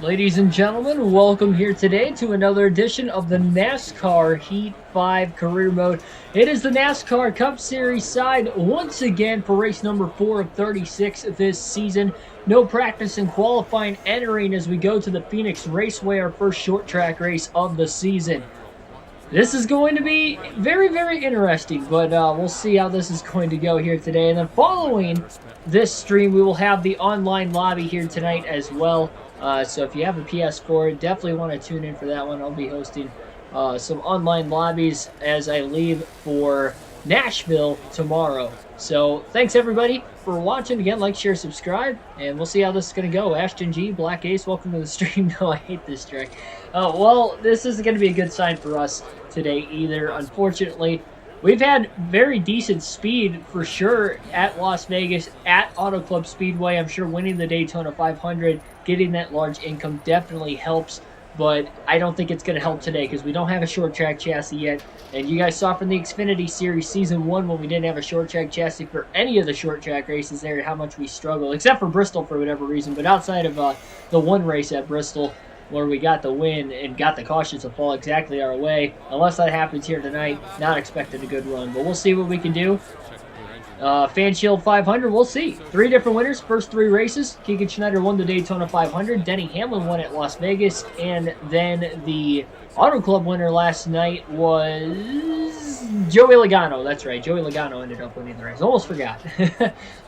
Ladies and gentlemen, welcome here today to another edition of the NASCAR Heat 5 Career Mode. It is the NASCAR Cup Series side once again for race number 4 of 36 this season. No practice and qualifying entering as we go to the Phoenix Raceway, our first short track race of the season. This is going to be very, very interesting, but we'll see how this is going to go here today. And then following this stream, we will have the online lobby here tonight as well. So if you have a PS4, definitely want to tune in for that one. I'll be hosting some online lobbies as I leave for Nashville tomorrow. So thanks everybody for watching. Again, like, share, subscribe, and we'll see how this is going to go. Ashton G, Black Ace, welcome to the stream. No, I hate this track. Well, this isn't going to be a good sign for us today either, unfortunately. We've had very decent speed for sure at Las Vegas, at Auto Club Speedway. I'm sure winning the Daytona 500, getting that large income definitely helps, but I don't think it's going to help today because we don't have a short track chassis yet. And you guys saw from the Xfinity Series Season 1 when we didn't have a short track chassis for any of the short track races there, how much we struggled, except for Bristol for whatever reason. But outside of the one race at Bristol, where we got the win and got the cautions to fall exactly our way. Unless that happens here tonight, not expecting a good run. But we'll see what we can do. Fanshield 500, we'll see. 3 different winners, first 3 races. Keegan Schneider won the Daytona 500. Denny Hamlin won at Las Vegas. And then the Auto Club winner last night was Joey Logano. That's right, Joey Logano ended up winning the race. Almost forgot.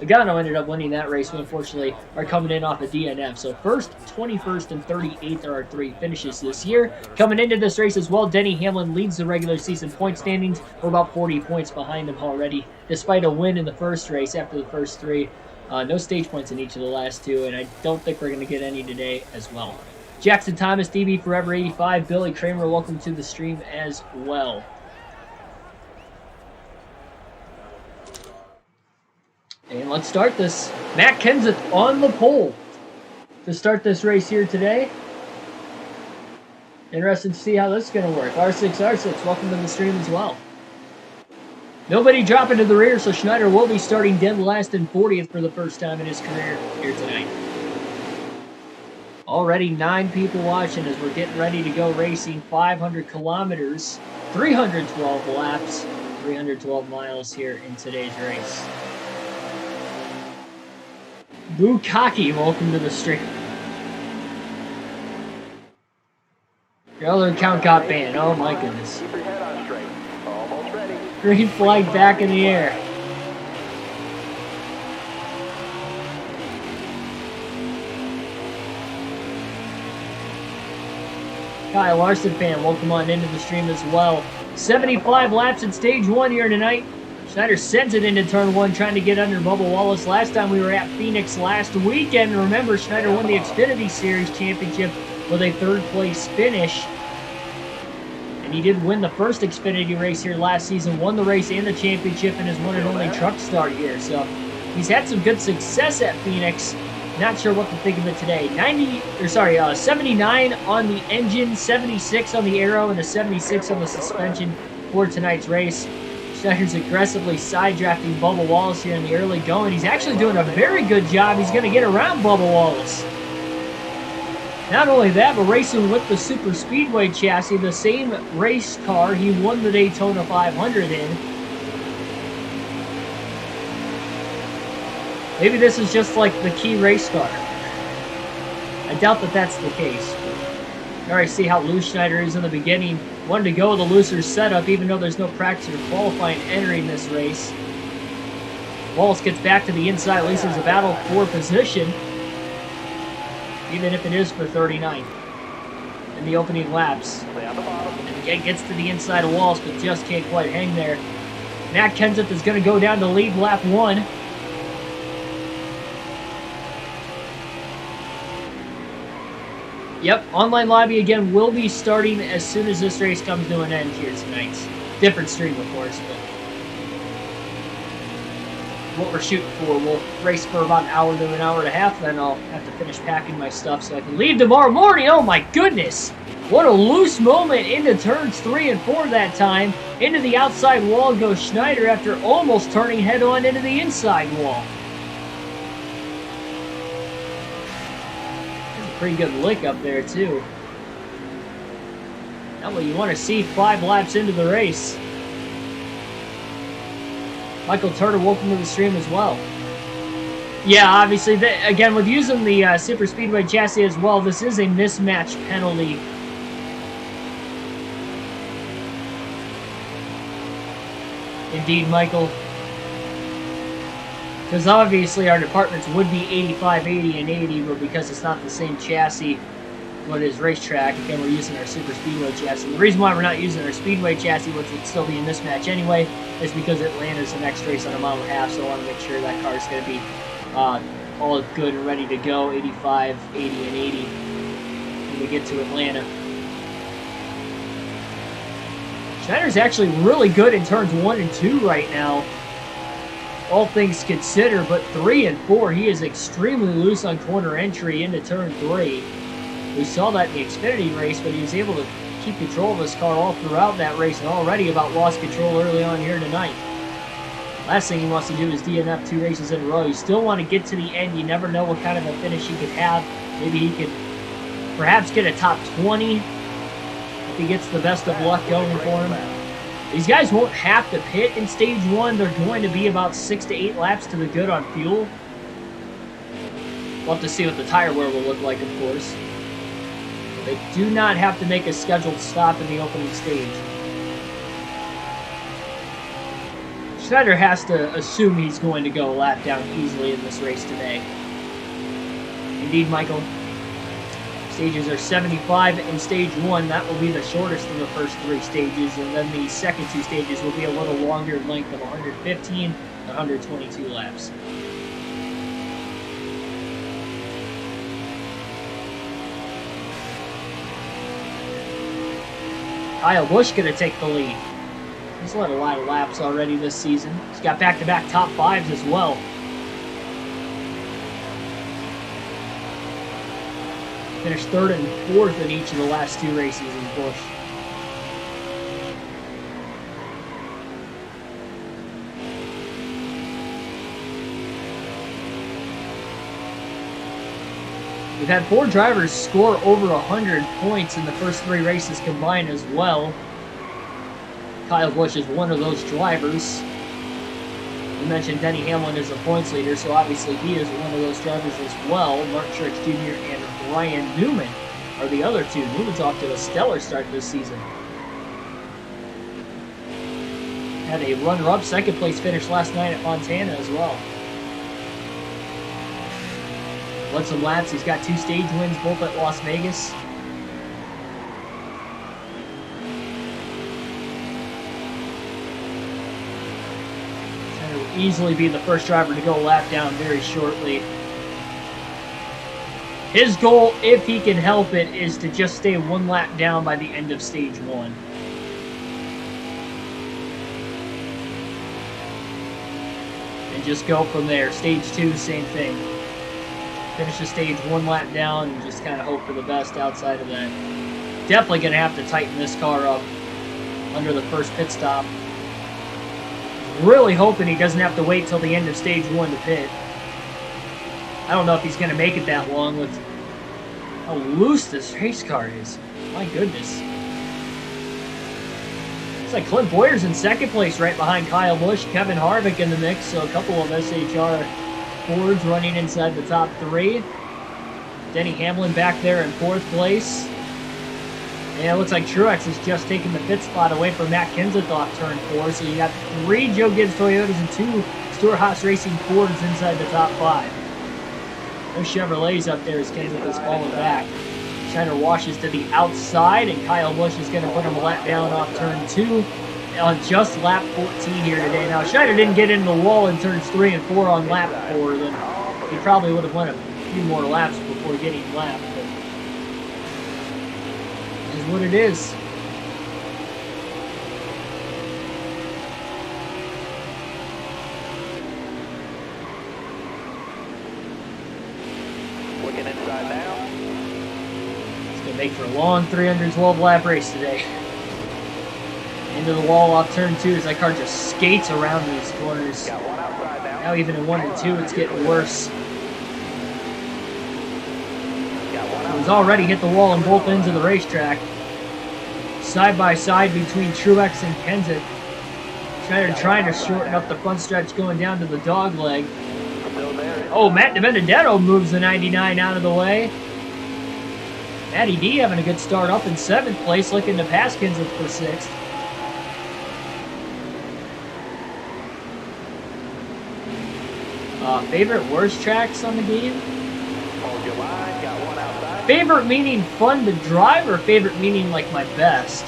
Logano ended up winning that race. We unfortunately are coming in off a DNF. So first, 21st, and 38th are our 3 finishes this year. Coming into this race as well, Denny Hamlin leads the regular season point standings. We're about 40 points behind him already, despite a win in the first race after the first 3. No stage points in each of the last 2, and I don't think we're going to get any today as well. Jackson Thomas, DB Forever 85, Billy Kramer, welcome to the stream as well. And let's start this. Matt Kenseth on the pole to start this race here today. Interested to see how this is going to work. R6, welcome to the stream as well. Nobody dropping to the rear, so Schneider will be starting dead last and 40th for the first time in his career here tonight. Already 9 people watching as we're getting ready to go racing 500 kilometers, 312 laps, 312 miles here in today's race. Bukaki, welcome to the stream. Your other account got banned. Oh my goodness. Keep your head on straight. Almost ready. Green flag back in the air. Kyle Larson fan, welcome on into the stream as well. 75 laps in stage 1 here tonight. Schneider sends it into turn 1, trying to get under Bubba Wallace. Last time we were at Phoenix last weekend, remember, Schneider won the Xfinity Series Championship with a 3rd place finish. And he did win the first Xfinity race here last season, won the race and the championship in his one and only truck start here. So he's had some good success at Phoenix. Not sure what to think of it today. 79 on the engine, 76 on the aero, and a 76 on the suspension for tonight's race. Schneider's aggressively side drafting Bubba Wallace here in the early going. He's actually doing a very good job. He's going to get around Bubba Wallace. Not only that, but racing with the Super Speedway chassis, the same race car he won the Daytona 500 in. Maybe this is just like the key race car. I doubt that that's the case. You already see how loose Schneider is in the beginning. Wanted to go with a looser setup, even though there's no practice or qualifying entering this race. Wallace gets back to the inside, at least there's a battle for position, even if it is for 39 in the opening laps. And again, gets to the inside of Wallace, but just can't quite hang there. Matt Kenseth is going to go down to lead lap 1. Yep, online lobby again will be starting as soon as this race comes to an end here tonight. Different stream, of course, but what we're shooting for. We'll race for about an hour to an hour and a half, then I'll have to finish packing my stuff so I can leave tomorrow morning. Oh my goodness! What a loose moment into turns 3 and 4 that time. Into the outside wall goes Schneider after almost turning head-on into the inside wall. pretty good lick up there, too. Not what you want to see 5 laps into the race. Michael Turner, welcome to the stream as well. Yeah, obviously, again, with using the Super Speedway chassis as well, this is a mismatch penalty. Indeed, Michael. Because obviously our departments would be 85, 80, and 80, but because it's not the same chassis, what is racetrack, again, we're using our Super Speedway chassis. The reason why we're not using our Speedway chassis, which would still be a mismatch anyway, is because Atlanta's the next race on a mile and a half, so I want to make sure that car is going to be all good and ready to go, 85, 80, and 80 when we get to Atlanta. Schneider's actually really good in turns 1 and 2 right now, all things considered, but 3 and 4, he is extremely loose on corner entry into turn 3. We saw that in the Xfinity race, but he was able to keep control of his car all throughout that race and already about lost control early on here tonight. Last thing he wants to do is DNF 2 races in a row. You still want to get to the end. You never know what kind of a finish he could have. Maybe he could perhaps get a top 20 if he gets the best of luck going for him. These guys won't have to pit in stage 1. They're going to be about 6 to 8 laps to the good on fuel. We'll have to see what the tire wear will look like, of course. They do not have to make a scheduled stop in the opening stage. Schneider has to assume he's going to go a lap down easily in this race today. Indeed, Michael. Stages are 75 in stage 1. That will be the shortest of the first 3 stages, and then the second 2 stages will be a little longer in length of 115 and 122 laps. Kyle Busch going to take the lead. He's led a lot of laps already this season. He's got back-to-back top 5s as well. Finished 3rd and 4th in each of the last 2 races in Busch. We've had 4 drivers score over 100 points in the first 3 races combined as well. Kyle Busch is one of those drivers. We mentioned Denny Hamlin is a points leader, so obviously he is one of those drivers as well. Mark Truex Jr. and Ryan Newman are the other 2. Newman's off to a stellar start this season. Had a runner-up second place finish last night at Montana as well. Led some laps. He's got 2 stage wins, both at Las Vegas. Trying to easily be the first driver to go a lap down very shortly. His goal, if he can help it, is to just stay 1 lap down by the end of stage 1. And just go from there. Stage 2, same thing. Finish the stage 1 lap down and just kind of hope for the best outside of that. Definitely going to have to tighten this car up under the first pit stop. Really hoping he doesn't have to wait till the end of stage 1 to pit. I don't know if he's going to make it that long with how loose this race car is. My goodness. Looks like Clint Boyer's in second place right behind Kyle Busch. Kevin Harvick in the mix, so a couple of SHR Fords running inside the top 3. Denny Hamlin back there in 4th place. And it looks like Truex is just taking the pit spot away from Matt Kenseth off turn 4. So you got 3 Joe Gibbs Toyotas and 2 Stewart-Haas Racing Fords inside the top 5. No Chevrolets up there as Kenseth is falling back. Schneider washes to the outside, and Kyle Busch is going to put him a lap down off turn 2. On just lap 14 here today. Now, Schneider didn't get into the wall in turns 3 and 4 on lap 4, then he probably would have went a few more laps before getting lapped, but it is what it is. Looking inside now. It's going to make for a long 312 lap race today. Into the wall off turn 2 as that car just skates around these corners. Got 1 outside now. Now even in 1 and 2 it's getting worse. Got 1 He's already hit the wall on both ends of the racetrack. Side by side between Truex and Kenseth. Trying to shorten up the front stretch going down to the dog leg. Oh, Matt DiBenedetto moves the 99 out of the way. Matty D having a good start up in 7th place, looking to pass Kenseth for 6th. Favorite worst tracks on the game? Favorite meaning fun to drive, or favorite meaning like my best?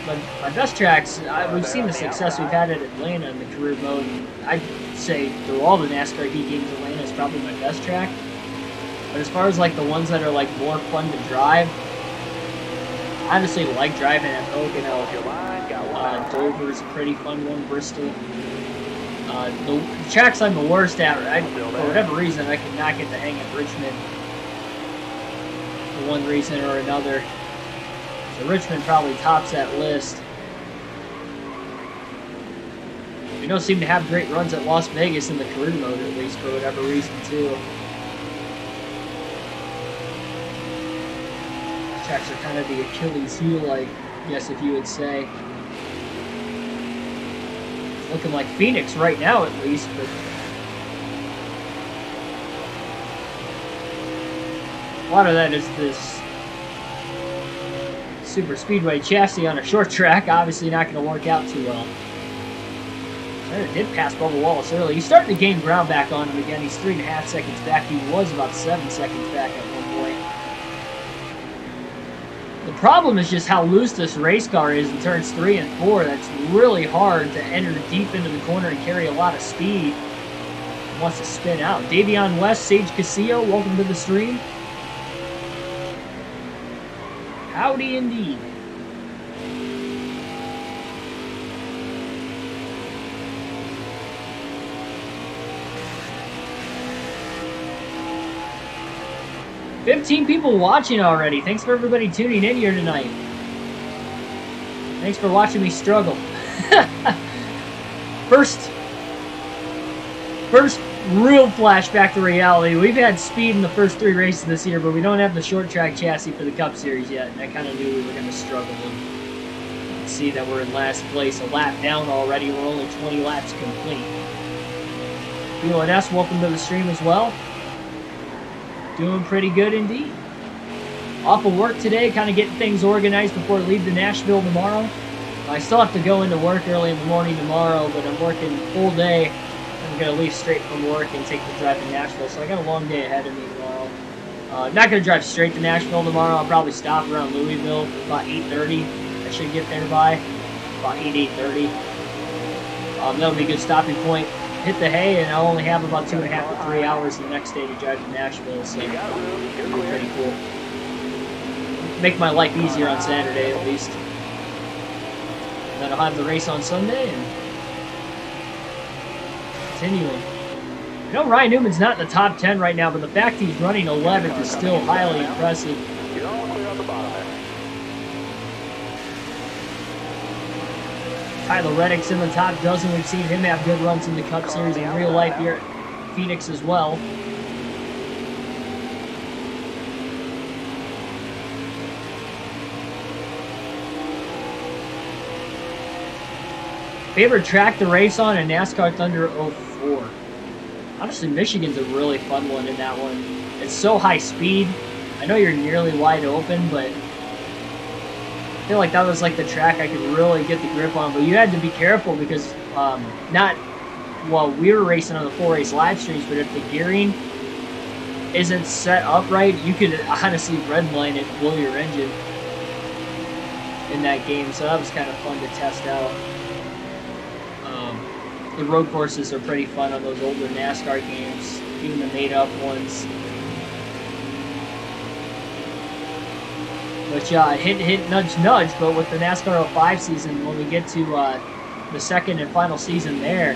My best tracks, we've seen the success we've had at Atlanta in the career mode. I'd say through all the NASCAR Heat games, Atlanta is probably my best track. But as far as like the ones that are like more fun to drive, I honestly like driving at Pocono. Dover is a pretty fun one. Bristol. The tracks I'm the worst at, for whatever reason, I could not get the hang of Richmond. For one reason or another. So Richmond probably tops that list. We don't seem to have great runs at Las Vegas in the career mode, at least, for whatever reason, too. These tracks are kind of the Achilles heel, I guess, if you would say. Looking like Phoenix right now, at least, but a lot of that is this super speedway chassis on a short track. Obviously not going to work out too well. There did pass Bubba Wallace early. He's starting to gain ground back on him again. He's 3.5 seconds back. He was about 7 seconds back at one point. The problem is just how loose this race car is in turns 3 and 4. That's really hard to enter deep into the corner and carry a lot of speed. He wants to spin out. Davion West, Sage Casillo, welcome to the stream. Howdy indeed. $15 people watching already. Thanks for everybody tuning in here tonight. Thanks for watching me struggle. First real flashback to reality. We've had speed in the first 3 races this year, but we don't have the short track chassis for the Cup Series yet, and I kind of knew we were going to struggle. And see that we're in last place, a lap down already. We're only 20 laps complete. BONS, welcome to the stream as well. Doing pretty good indeed. Off of work today, kind of getting things organized before I leave to Nashville tomorrow. I still have to go into work early in the morning tomorrow, but I'm working full day. I'm going to leave straight from work and take the drive to Nashville, so I got a long day ahead of me tomorrow. Not going to drive straight to Nashville tomorrow. I'll probably stop around Louisville about 8:30. I should get there by about 8:30. That'll be a good stopping point. Hit the hay, and I'll only have about 2.5 to 3 hours the next day to drive to Nashville, so it'll be pretty cool. Make my life easier on Saturday, at least. And then I'll have the race on Sunday, and continuing. You know, Ryan Newman's not in the top 10 right now, but the fact he's running 11th is still highly impressive. Tyler Reddick's in the top dozen. We've seen him have good runs in the Cup Series in real life here at Phoenix as well. Favorite track to race on in NASCAR Thunder 04? Honestly, Michigan's a really fun one in that one. It's so high speed. I know you're nearly wide open, but I feel like that was like the track I could really get the grip on, but you had to be careful because we were racing on the 4-race live streams, but if the gearing isn't set up right, you could honestly redline it and blow your engine in that game, so that was kind of fun to test out. The road courses are pretty fun on those older NASCAR games, even the made-up ones. Which, hit, nudge, nudge, but with the NASCAR 05 season, when we get to the second and final season there,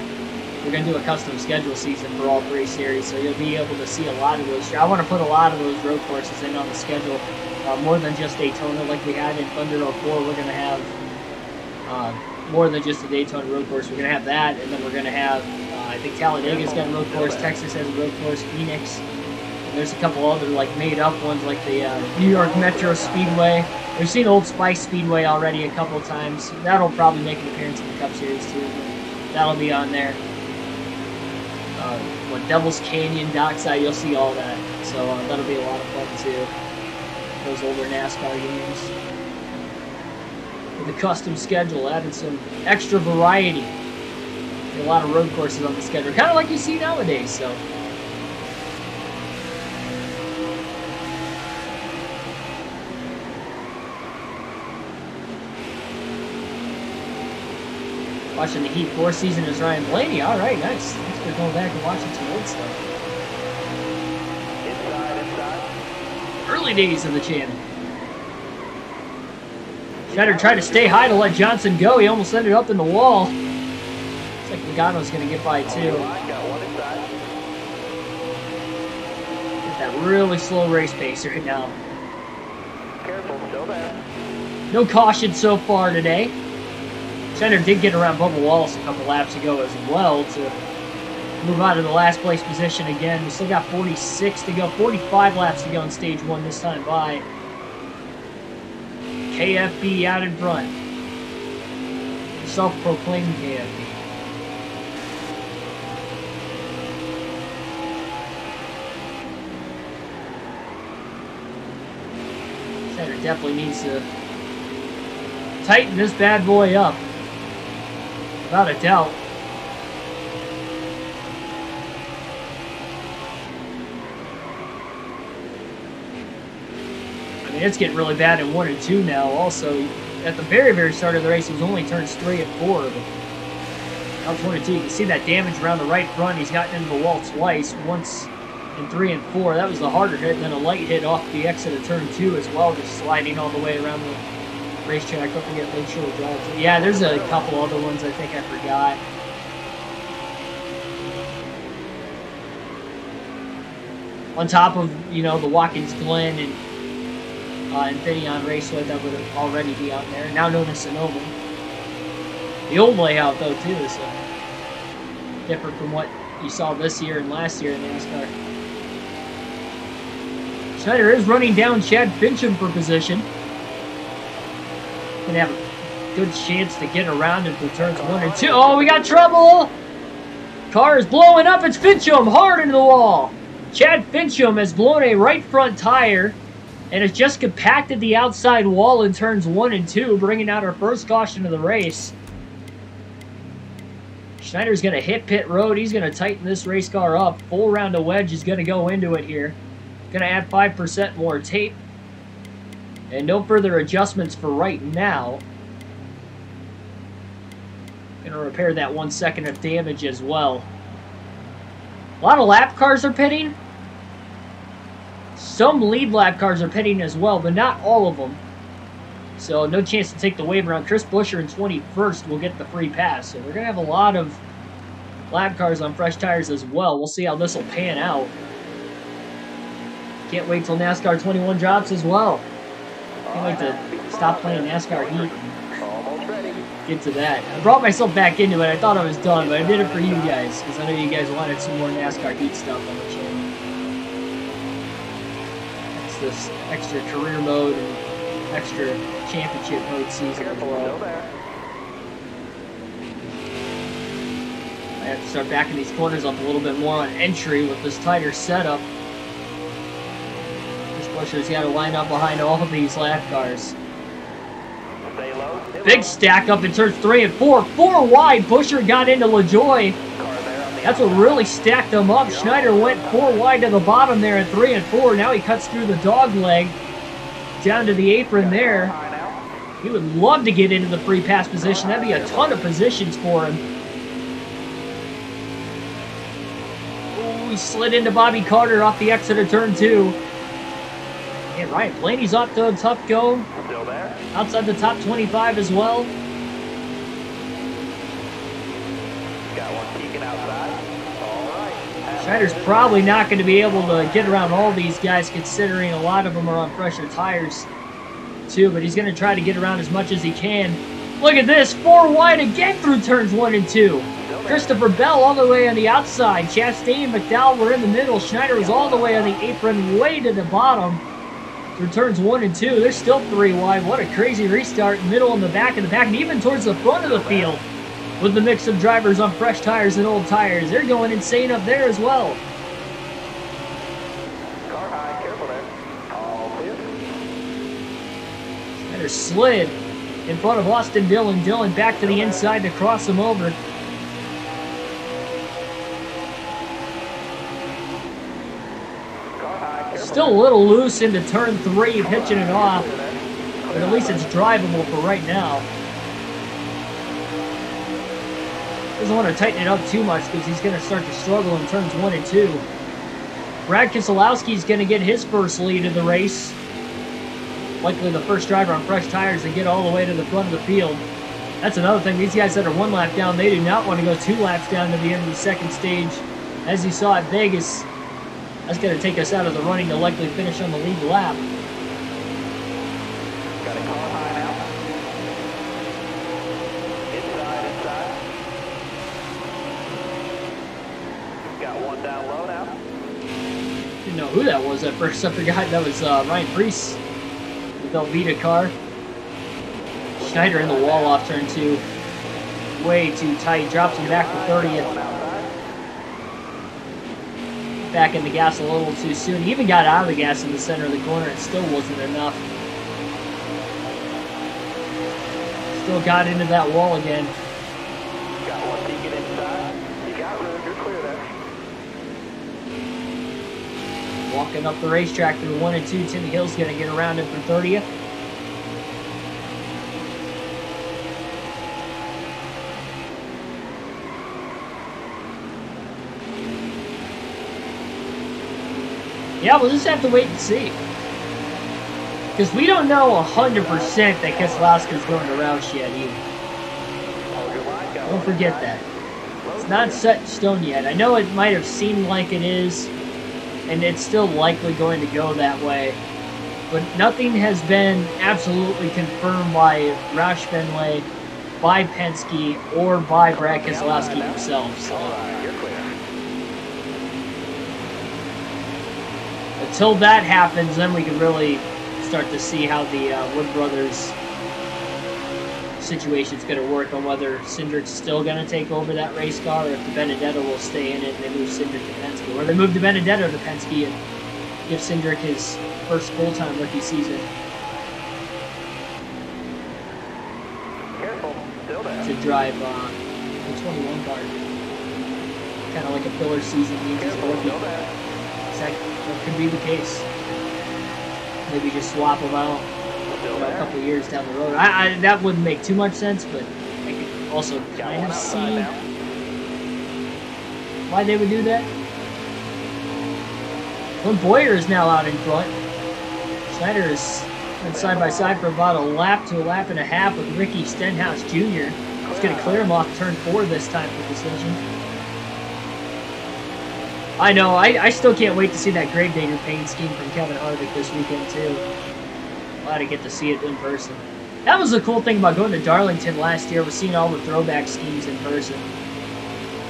we're going to do a custom schedule season for all 3 series, so you'll be able to see a lot of those. I want to put a lot of those road courses in on the schedule, more than just Daytona like we had in Thunder 04. We're going to have more than just a Daytona road course. We're going to have that, and then we're going to have, I think Talladega's got a road course, Texas has a road course, Phoenix, And there's a couple other like made-up ones, like the New York Metro Speedway. We've seen Old Spice Speedway already a couple of times. That'll probably make an appearance in the Cup Series too. That'll be on there. What Devil's Canyon, Dockside, you'll see all that. So that'll be a lot of fun too. Those older NASCAR games. With the custom schedule, added some extra variety. A lot of road courses on the schedule, kind of like you see nowadays. So. Watching the Heat 4 season is Ryan Blaney. All right, nice. Thanks for going back and watching some old stuff. Inside. Early days of the channel. Schneider tried to stay high to let Johnson go. He almost ended up in the wall. Looks like Logano's going to get by too. Got one inside. Get that really slow race pace right now. Careful, still there. No caution so far today. Schneider did get around Bubba Wallace a couple laps ago as well to move on to the last place position again. We still got 46 to go, 45 laps to go in stage 1 this time by. KFB out in front. Self-proclaimed KFB. Schneider definitely needs to tighten this bad boy up. Without a doubt. I mean, it's getting really bad in 1 and 2 now. Also, at the very, very start of the race, it was only turns 3 and 4. But now 1 and 2, you can see that damage around the right front. He's gotten into the wall twice, once in 3 and 4. That was the harder hit, and then a light hit off the exit of turn 2 as well, just sliding all the way around the racetrack. Don't forget Lakeshore Drive. Yeah, there's a couple other ones I think I forgot. On top of, you know, the Watkins Glen and Infineon Raceway that would already be out there, now known as Sonoma. The old layout, though, too, is different from what you saw this year and last year in NASCAR. Schneider is running down Chad Fincham for position. Gonna have a good chance to get around into turns 1 and 2. Oh, we got trouble! Car is blowing up. It's Fincham hard into the wall. Chad Fincham has blown a right front tire and has just compacted the outside wall in turns 1 and 2, bringing out our first caution of the race. Schneider's going to hit pit road. He's going to tighten this race car up. Full round of wedge is going to go into it here. Going to add 5% more tape. And no further adjustments for right now. Going to repair that 1 second of damage as well. A lot of lap cars are pitting. Some lead lap cars are pitting as well, but not all of them. So no chance to take the wave around. Chris Buescher in 21st will get the free pass. So we're going to have a lot of lap cars on fresh tires as well. We'll see how this will pan out. Can't wait till NASCAR 21 drops as well. Can't wait to stop playing NASCAR Heat Almost ready. and get to that. I brought myself back into it. I thought I was done, but I did it for you guys because I know you guys wanted some more NASCAR Heat stuff on the channel. That's this extra career mode and extra championship mode season as well. I have to start backing these corners up a little bit more on entry with this tighter setup. This Buescher's got to line up behind all of these lap cars. Stay low. Big stack up in turns 3 and 4. 4 wide. Buescher got into LaJoy. That's what really stacked them up. Schneider went 4 wide to the bottom there in 3 and 4. Now he cuts through the dog leg down to the apron there. He would love to get into the free pass position. That'd be a ton of positions for him. Ooh, he slid into Bobby Carter off the exit of turn 2. And Ryan Blaney's off to a tough go. Still there. Outside the top 25 as well. Got one peeking outside. All right. Schneider's probably not going to be able to get around all these guys, considering a lot of them are on fresher tires too, but he's going to try to get around as much as he can. Look at this, 4 wide again through turns 1 and 2. Christopher Bell all the way on the outside. Chastain and McDowell were in the middle. Schneider was all the way on the apron, way to the bottom. Through turns 1 and 2, they're still 3 wide. What a crazy restart. Middle and the back of the pack, and even towards the front of the field. With the mix of drivers on fresh tires and old tires. They're going insane up there as well. Car high, careful there. All clear. Schneider slid in front of Austin Dillon. Dillon back to the inside to cross him over. Car high, careful. Still a little loose into turn 3, pitching it off. But at least it's drivable for right now. Doesn't want to tighten it up too much because he's going to start to struggle in turns 1 and 2. Brad Keselowski is going to get his first lead of the race. Likely the first driver on fresh tires to get all the way to the front of the field. That's another thing. These guys that are 1 lap down, they do not want to go 2 laps down to the end of the second stage. As you saw at Vegas, that's going to take us out of the running to likely finish on the lead lap. Got a car high now. Inside. Got one down low now. Didn't know who that was at first. I forgot that was Ryan Preece. The Velveeta car. Schneider in the wall off turn 2. Way too tight. Drops him back to 30th. Back in the gas a little too soon. He even got out of the gas in the center of the corner. It still wasn't enough. Still got into that wall again. Got one peeking inside. You got room. You're clear there. Walking up the racetrack through 1 and 2. Timmy Hill's going to get around him for 30th. Yeah, we'll just have to wait and see. Because we don't know 100% that Keselowski's going to Roush yet either. Don't forget that. It's not set in stone yet. I know it might have seemed like it is, and it's still likely going to go that way. But nothing has been absolutely confirmed by Roush Fenway, by Penske, or by Brad Keselowski himself. So. Until that happens, then we can really start to see how the Wood Brothers situation is going to work, on whether Cindric's still going to take over that race car, or if the Benedetto will stay in it and they move Cindric to Penske, or they move the Benedetto to Penske and give Cindric his first full-time rookie season. Careful, still there. To drive the 21 car. Kind of like a filler season. That could be the case. Maybe just swap them out a couple of years down the road. That wouldn't make too much sense, but I could also kind of see why they would do that. When Boyer is now out in front, Schneider is side by side for about a lap to a lap and a half with Ricky Stenhouse Jr. He's going to clear him off turn 4 this time for decision. I know, I still can't wait to see that Gravedigger paint scheme from Kevin Harvick this weekend, too. Glad to get to see it in person. That was the cool thing about going to Darlington last year, was seeing all the throwback schemes in person.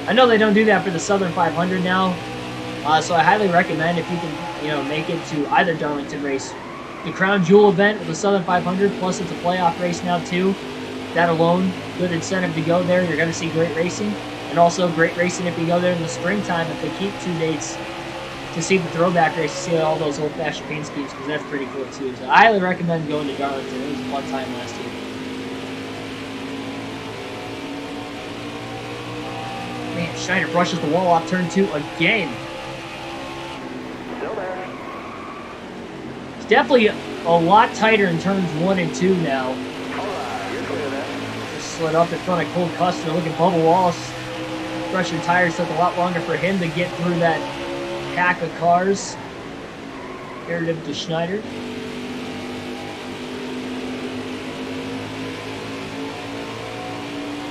I know they don't do that for the Southern 500 now, so I highly recommend if you can, make it to either Darlington race. The Crown Jewel event with the Southern 500, plus it's a playoff race now, too. That alone, good incentive to go there. You're going to see great racing. And also great racing if you go there in the springtime, if they keep 2 dates to see the throwback race, to see all those old-fashioned paint schemes, because that's pretty cool too. So I highly recommend going to Darlington. It was a fun time last year. Man, Schneider brushes the wall off turn 2 again. Still there. It's definitely a lot tighter in turns 1 and 2 now. You're clear there. Just slid up in front of Cole Custer. Look at Bubba Wallace. Brushing tires took a lot longer for him to get through that pack of cars. Comparative to Schneider.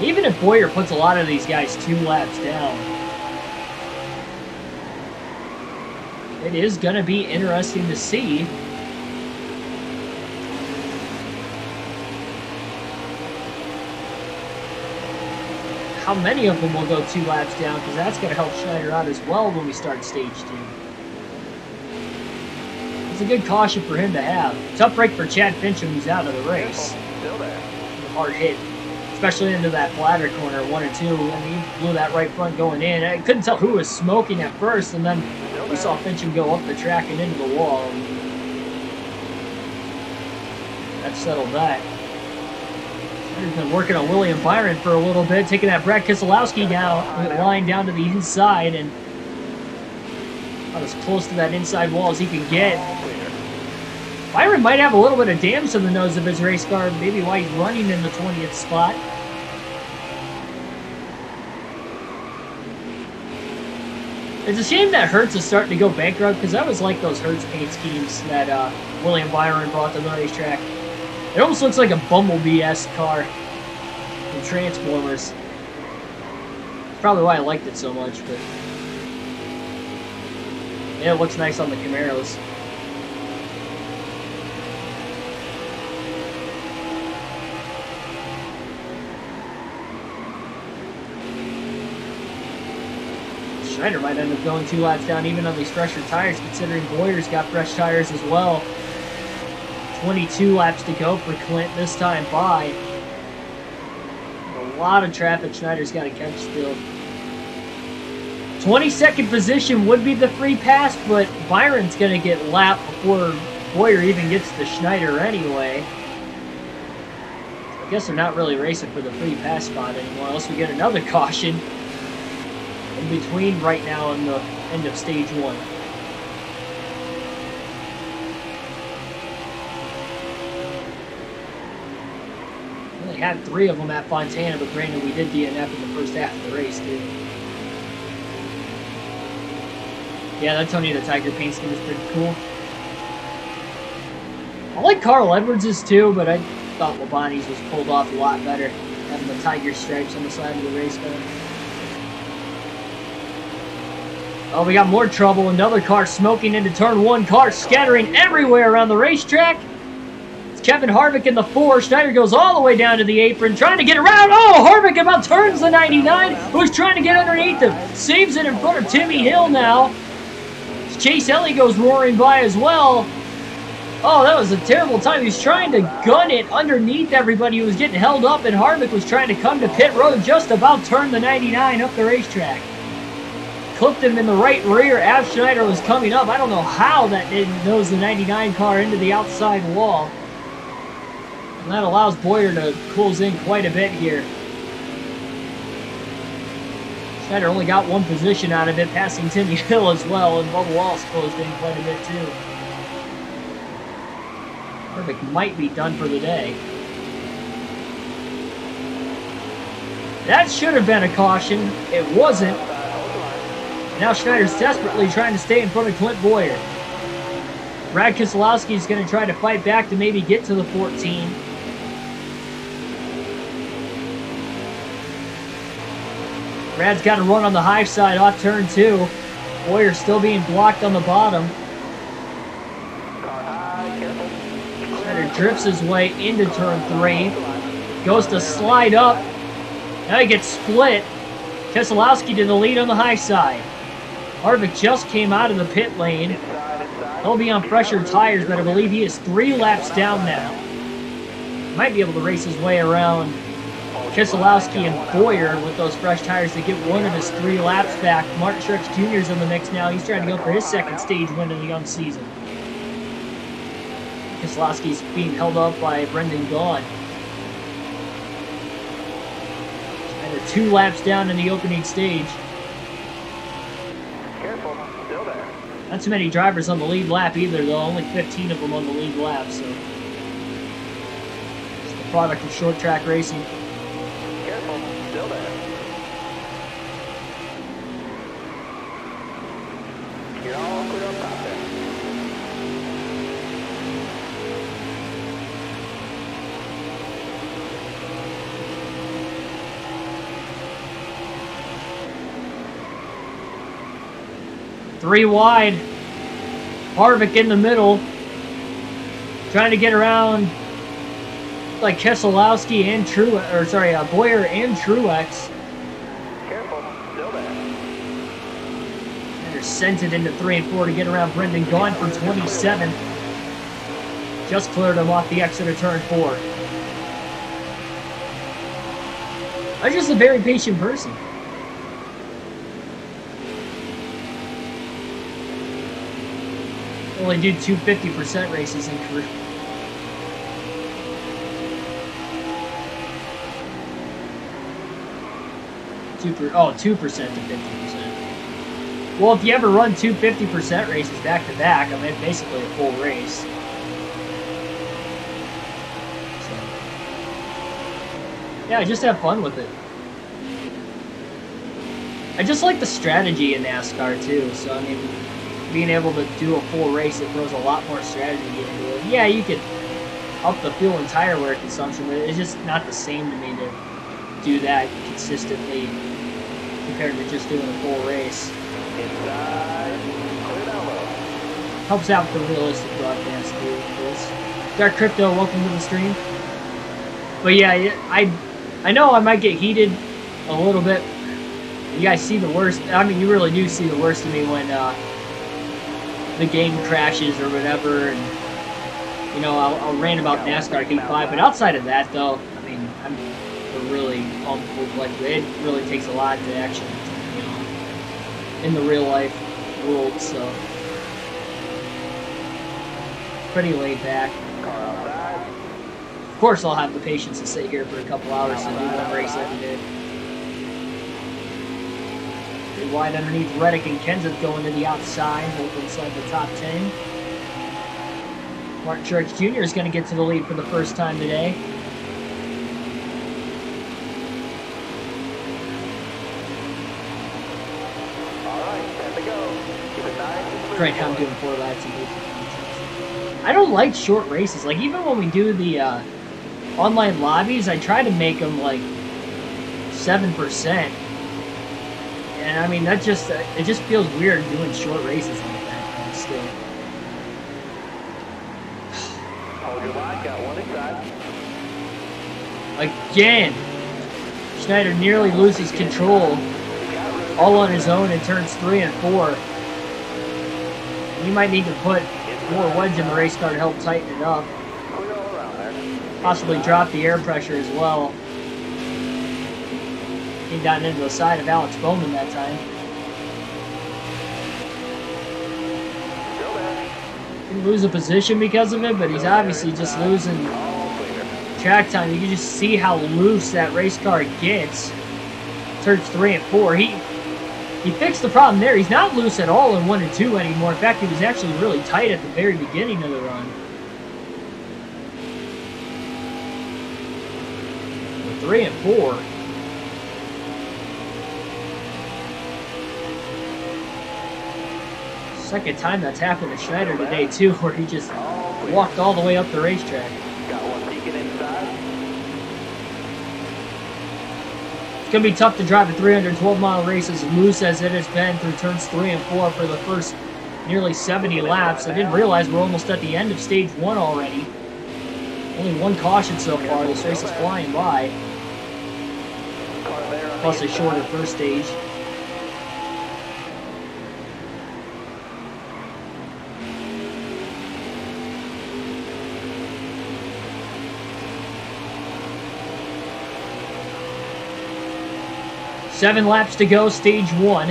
Even if Boyer puts a lot of these guys 2 laps down, it is going to be interesting to see how many of them will go 2 laps down, because that's going to help Schneider out as well when we start stage 2. It's a good caution for him to have. Tough break for Chad Fincham, who's out of the race. Still there. Hard hit, especially into that bladder corner 1 and 2, and he blew that right front going in. I couldn't tell who was smoking at first, and then we saw Fincham go up the track and into the wall. That settled that. He's been working on William Byron for a little bit, taking that Brad Keselowski line down to the inside, and about as close to that inside wall as he can get. Byron might have a little bit of damage to the nose of his race car, maybe why he's running in the 20th spot. It's a shame that Hertz is starting to go bankrupt, because I always like those Hertz paint schemes that William Byron brought to the racetrack. It almost looks like a Bumblebee-esque car in Transformers. That's probably why I liked it so much, but yeah, it looks nice on the Camaros. Schneider might end up going 2 laps down even on these fresher tires, considering Boyer's got fresh tires as well. 22 laps to go for Clint this time by. A lot of traffic Schneider's got to catch still. 22nd position would be the free pass, but Byron's going to get lapped before Boyer even gets to Schneider anyway. I guess they're not really racing for the free pass spot anymore, unless we get another caution in between right now and the end of stage 1. We had 3 of them at Fontana, but granted we did DNF in the first half of the race too. Yeah, that Tony the Tiger paint scheme is pretty cool. I like Carl Edwards' too, but I thought Labonte's was pulled off a lot better, having the tiger stripes on the side of the race car. Oh, we got more trouble. Another car smoking into turn 1. Cars scattering everywhere around the racetrack. It's Kevin Harvick in the 4. Schneider goes all the way down to the apron, trying to get around. Oh, Harvick about turns the 99, who's trying to get underneath him. Saves it in front of Timmy Hill now. Chase Elliott goes roaring by as well. Oh, that was a terrible time. He was trying to gun it underneath everybody who was getting held up, and Harvick was trying to come to pit road, just about turn the 99 up the racetrack. Clipped him in the right rear as Schneider was coming up. I don't know how that didn't nose the 99 car into the outside wall. And that allows Boyer to close in quite a bit here. Schneider only got 1 position out of it, passing Timmy Hill as well, and Bubba Wallace closed in quite a bit too. Harvick might be done for the day. That should have been a caution. It wasn't. Now Schneider's desperately trying to stay in front of Clint Boyer. Brad Keselowski is going to try to fight back to maybe get to the 14. Brad's got to run on the high side off turn 2. Boyer still being blocked on the bottom. Schneider drifts his way into turn 3. Goes to slide up. Now he gets split. Keselowski to the lead on the high side. Harvick just came out of the pit lane. He'll be on fresher tires, but I believe he is 3 laps down now. Might be able to race his way around Keselowski and Boyer with those fresh tires to get one of his 3 laps back. Martin Truex Jr. is in the mix now. He's trying to go for his 2nd stage win of the young season. Keselowski's being held up by Brendan Gaughan. And they're 2 laps down in the opening stage. Careful, still there. Not too many drivers on the lead lap either, though. Only 15 of them on the lead lap, so it's the product of short track racing. Careful, still there. You're all clear up top there. Three wide. Harvick in the middle. Trying to get around like Keselowski and Boyer and Truex. sends it into 3 and 4 to get around Brendan Gaughan for 27th. Just cleared him off the exit of turn 4. I'm just a very patient person. Only do 250% races in career. Oh, 2% to 50%. Well, if you ever run 250% races back to back, I mean, it's basically a full race. So, yeah, just have fun with it. I just like the strategy in NASCAR too. So, I mean, being able to do a full race, it throws a lot more strategy into it. Yeah, you could up the fuel and tire wear consumption, but it's just not the same to me to do that consistently compared to just doing a full race. Helps out with the realistic broadcast too, of course. Dark Crypto, welcome to the stream. But yeah, I know I might get heated a little bit. You guys see the worst. I mean, you really do see the worst of me when the game crashes or whatever, and you know, I'll rant about NASCAR Heat 5. But outside of that, though, I mean, I'm really pumped with like it really takes a lot to actually, you know, in the real life world. So pretty laid back. Of course, I'll have the patience to sit here for a couple hours and do one race every day. Wide underneath Reddick and Kenseth going to the outside, both inside the top 10. Martin Truex Jr. is going to get to the lead for the first time today. Right now I'm doing 4 laps and I don't like short races. Like, even when we do the online lobbies, I try to make them like 7%. And I mean, that just it just feels weird doing short races like that. Still. Hold your line, got one inside. Again, Schneider nearly loses control, all on his own in turns 3 and 4. He might need to put more wedge in the race car to help tighten it up. Possibly drop the air pressure as well. He got into the side of Alex Bowman that time. Didn't lose a position because of it, but he's obviously just losing track time. You can just see how loose that race car gets. Turns 3 and 4. He fixed the problem there. He's not loose at all in 1 and 2 anymore. In fact, he was actually really tight at the very beginning of the run. 3 and 4. Second time that's happened to Schneider today too, where he just walked all the way up the racetrack. Got one peeking inside. It's going to be tough to drive a 312-mile race as loose as it has been through turns 3 and 4 for the first nearly 70 laps. I didn't realize we're almost at the end of stage 1 already. Only 1 caution so far. This race is flying by. Plus a shorter first stage. Seven laps to go, stage 1.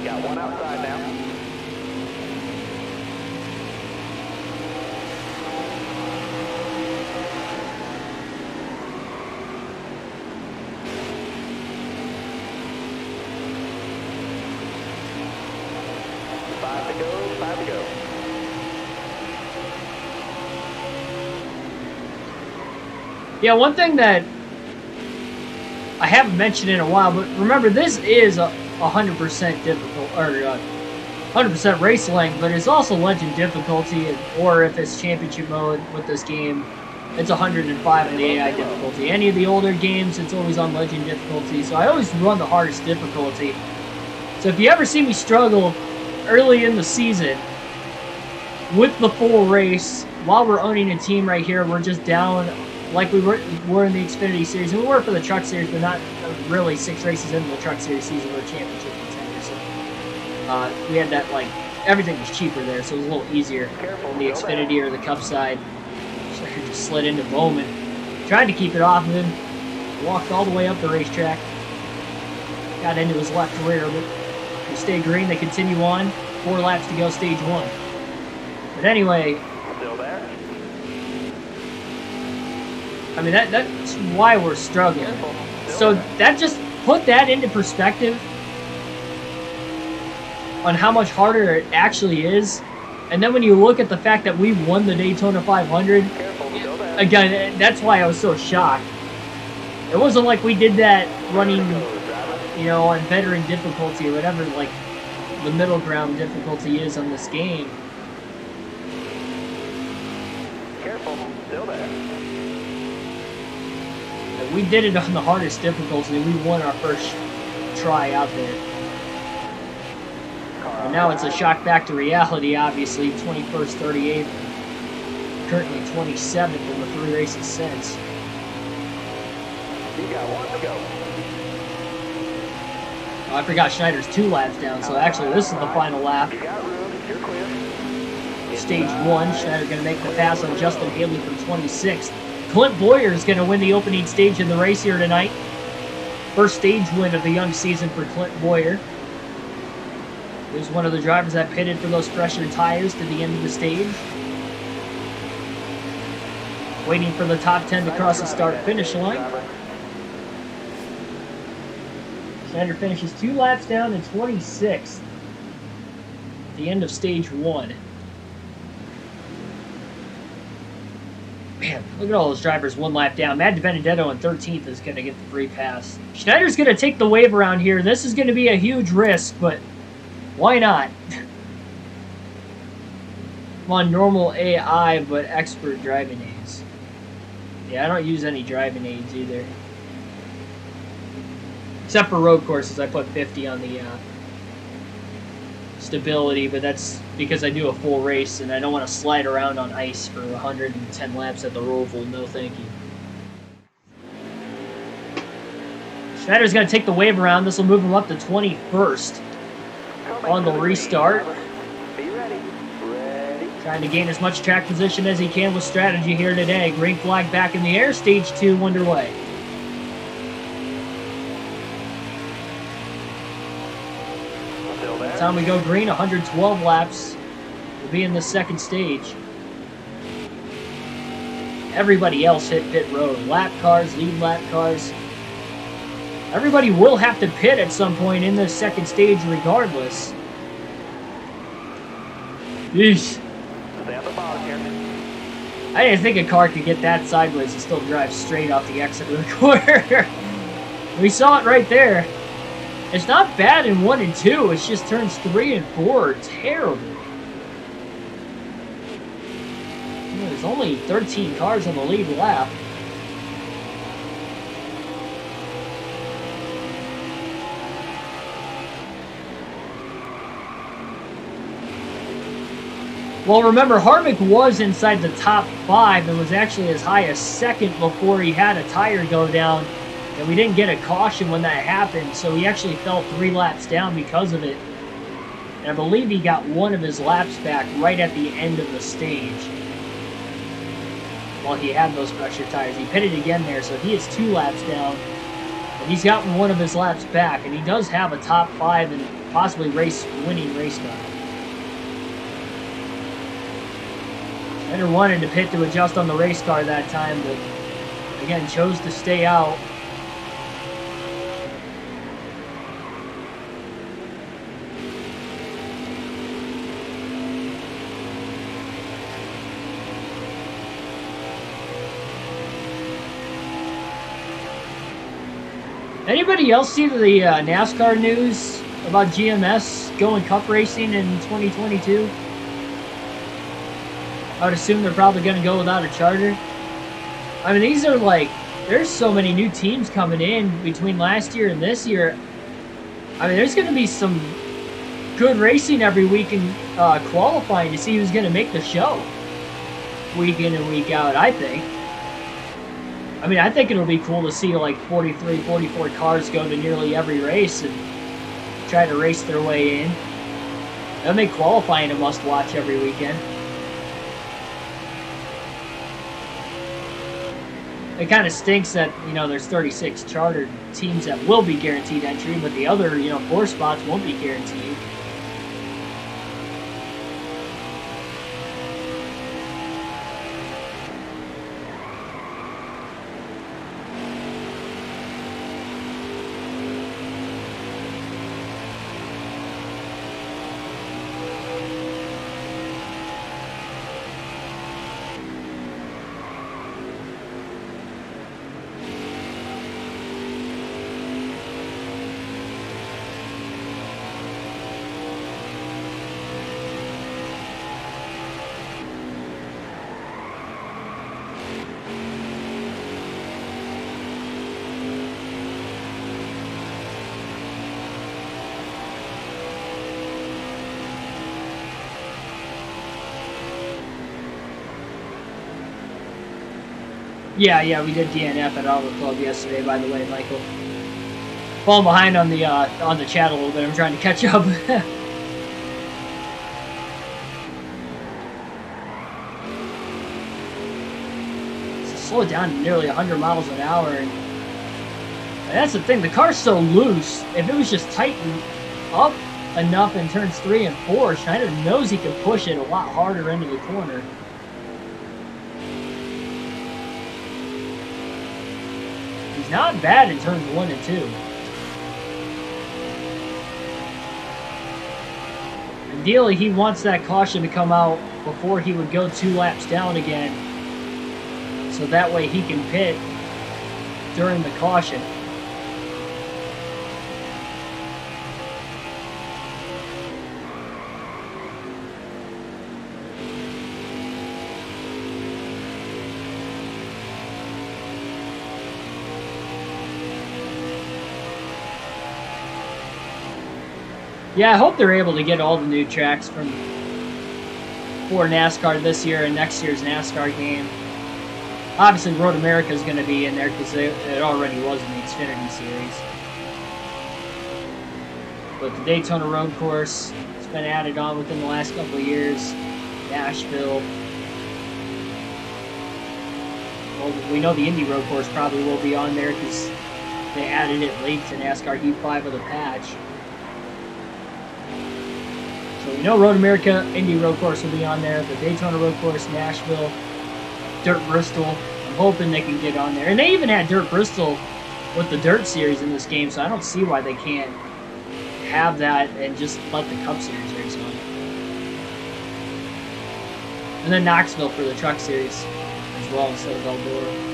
Got one outside now. Five to go. Yeah, one thing that I haven't mentioned in a while, but remember, this is a 100% difficult, or 100% race length, but it's also legend difficulty, or if it's championship mode with this game, it's 105 in the AI difficulty. Any of the older games, it's always on legend difficulty, so I always run the hardest difficulty. So if you ever see me struggle early in the season with the full race, while we're owning a team right here, we're just down like we were in the Xfinity Series. And we were for the Truck Series, but not really 6 races into the Truck Series season. We're championship contenders. So, we had that, like, everything was cheaper there, so it was a little easier on the Xfinity or the Cup side. Schneider just slid into Bowman. Tried to keep it off of him. Walked all the way up the racetrack. Got into his left rear, but they stay green. They continue on. 4 laps to go, stage 1. But anyway, Still there? I mean, that's why we're struggling. So that just put that into perspective on how much harder it actually is. And then when you look at the fact that we won the Daytona 500, again, that's why I was so shocked. It wasn't like we did that running, you know, on veteran difficulty or whatever, like the middle ground difficulty is on this game. Careful, still there. We did it on the hardest difficulty, and we won our first try out there. And now it's a shock back to reality, obviously. 21st, 38th, currently 27th in the 3 races since. You got 1 to go. Oh, I forgot Schneider's 2 laps down, so actually this is the final lap. You got room, you're clear. Stage 1, Schneider going to make the pass on Justin Haley from 26th. Clint Boyer is going to win the opening stage in the race here tonight. First stage win of the young season for Clint Boyer. He was one of the drivers that pitted for those fresher tires to the end of the stage. Waiting for the top 10 to cross the start-finish line. Schneider finishes 2 laps down in 26th. At the end of stage 1. Man, look at all those drivers 1 lap down. Matt DiBenedetto in 13th is going to get the free pass. Schneider's going to take the wave around here. This is going to be a huge risk, but why not? I'm on normal AI, but expert driving aids. Yeah, I don't use any driving aids either. Except for road courses, I put 50 on the stability, but that's because I do a full race and I don't want to slide around on ice for 110 laps at the Roval. No, thank you. Schneider's going to take the wave around. This will move him up to 21st on the restart. Be ready. Trying to gain as much track position as he can with strategy here today. Green flag back in the air. Stage 2 underway. By the time we go green, 112 laps. We'll be in the second stage. Everybody else hit pit road. Lap cars, lead lap cars. Everybody will have to pit at some point in this second stage regardless. Yeesh. I didn't think a car could get that sideways and still drive straight off the exit of the corner. We saw it right there. It's not bad in 1 and 2. It's just turns 3 and 4 are terrible. There's only 13 cars on the lead lap. Well, remember, Harvick was inside the top 5 and was actually as high as 2nd before he had a tire go down. And we didn't get a caution when that happened, so he actually fell 3 laps down because of it. And I believe he got 1 of his laps back right at the end of the stage. While he had those pressure tires. He pitted again there, so he is 2 laps down. And he's gotten 1 of his laps back, and he does have a top 5 and possibly winning race car. Schneider wanted to pit to adjust on the race car that time, but again chose to stay out. Anybody else see the NASCAR news about GMS going cup racing in 2022? I would assume they're probably going to go without a charter. I mean, these are like, there's so many new teams coming in between last year and this year. I mean, there's going to be some good racing every week in qualifying to see who's going to make the show. Week in and week out, I think. I mean, I think it'll be cool to see like 43, 44 cars go to nearly every race and try to race their way in. That'll make qualifying a must-watch every weekend. It kind of stinks that, there's 36 chartered teams that will be guaranteed entry, but the other, 4 spots won't be guaranteed. Yeah, we did DNF at Auto Club yesterday, by the way, Michael. Falling behind on the chat a little bit. I'm trying to catch up. So slow it down to nearly 100 miles an hour. And that's the thing. The car's so loose. If it was just tightened up enough in turns 3 and 4, Schneider knows he can push it a lot harder into the corner. He's not bad in turns 1 and 2. Ideally, he wants that caution to come out before he would go 2 laps down again, so that way he can pit during the caution. Yeah, I hope they're able to get all the new tracks for NASCAR this year and next year's NASCAR game. Obviously, Road America is going to be in there because it already was in the Xfinity Series. But the Daytona Road Course has been added on within the last couple of years. Nashville. Well, we know the Indy Road Course probably will be on there because they added it late to NASCAR Heat 5 of the patch. So we know Road America, Indy Road Course will be on there. The Daytona Road Course, Nashville, Dirt Bristol. I'm hoping they can get on there. And they even had Dirt Bristol with the Dirt Series in this game, so I don't see why they can't have that and just let the Cup Series race on. And then Knoxville for the Truck Series as well instead of Eldora.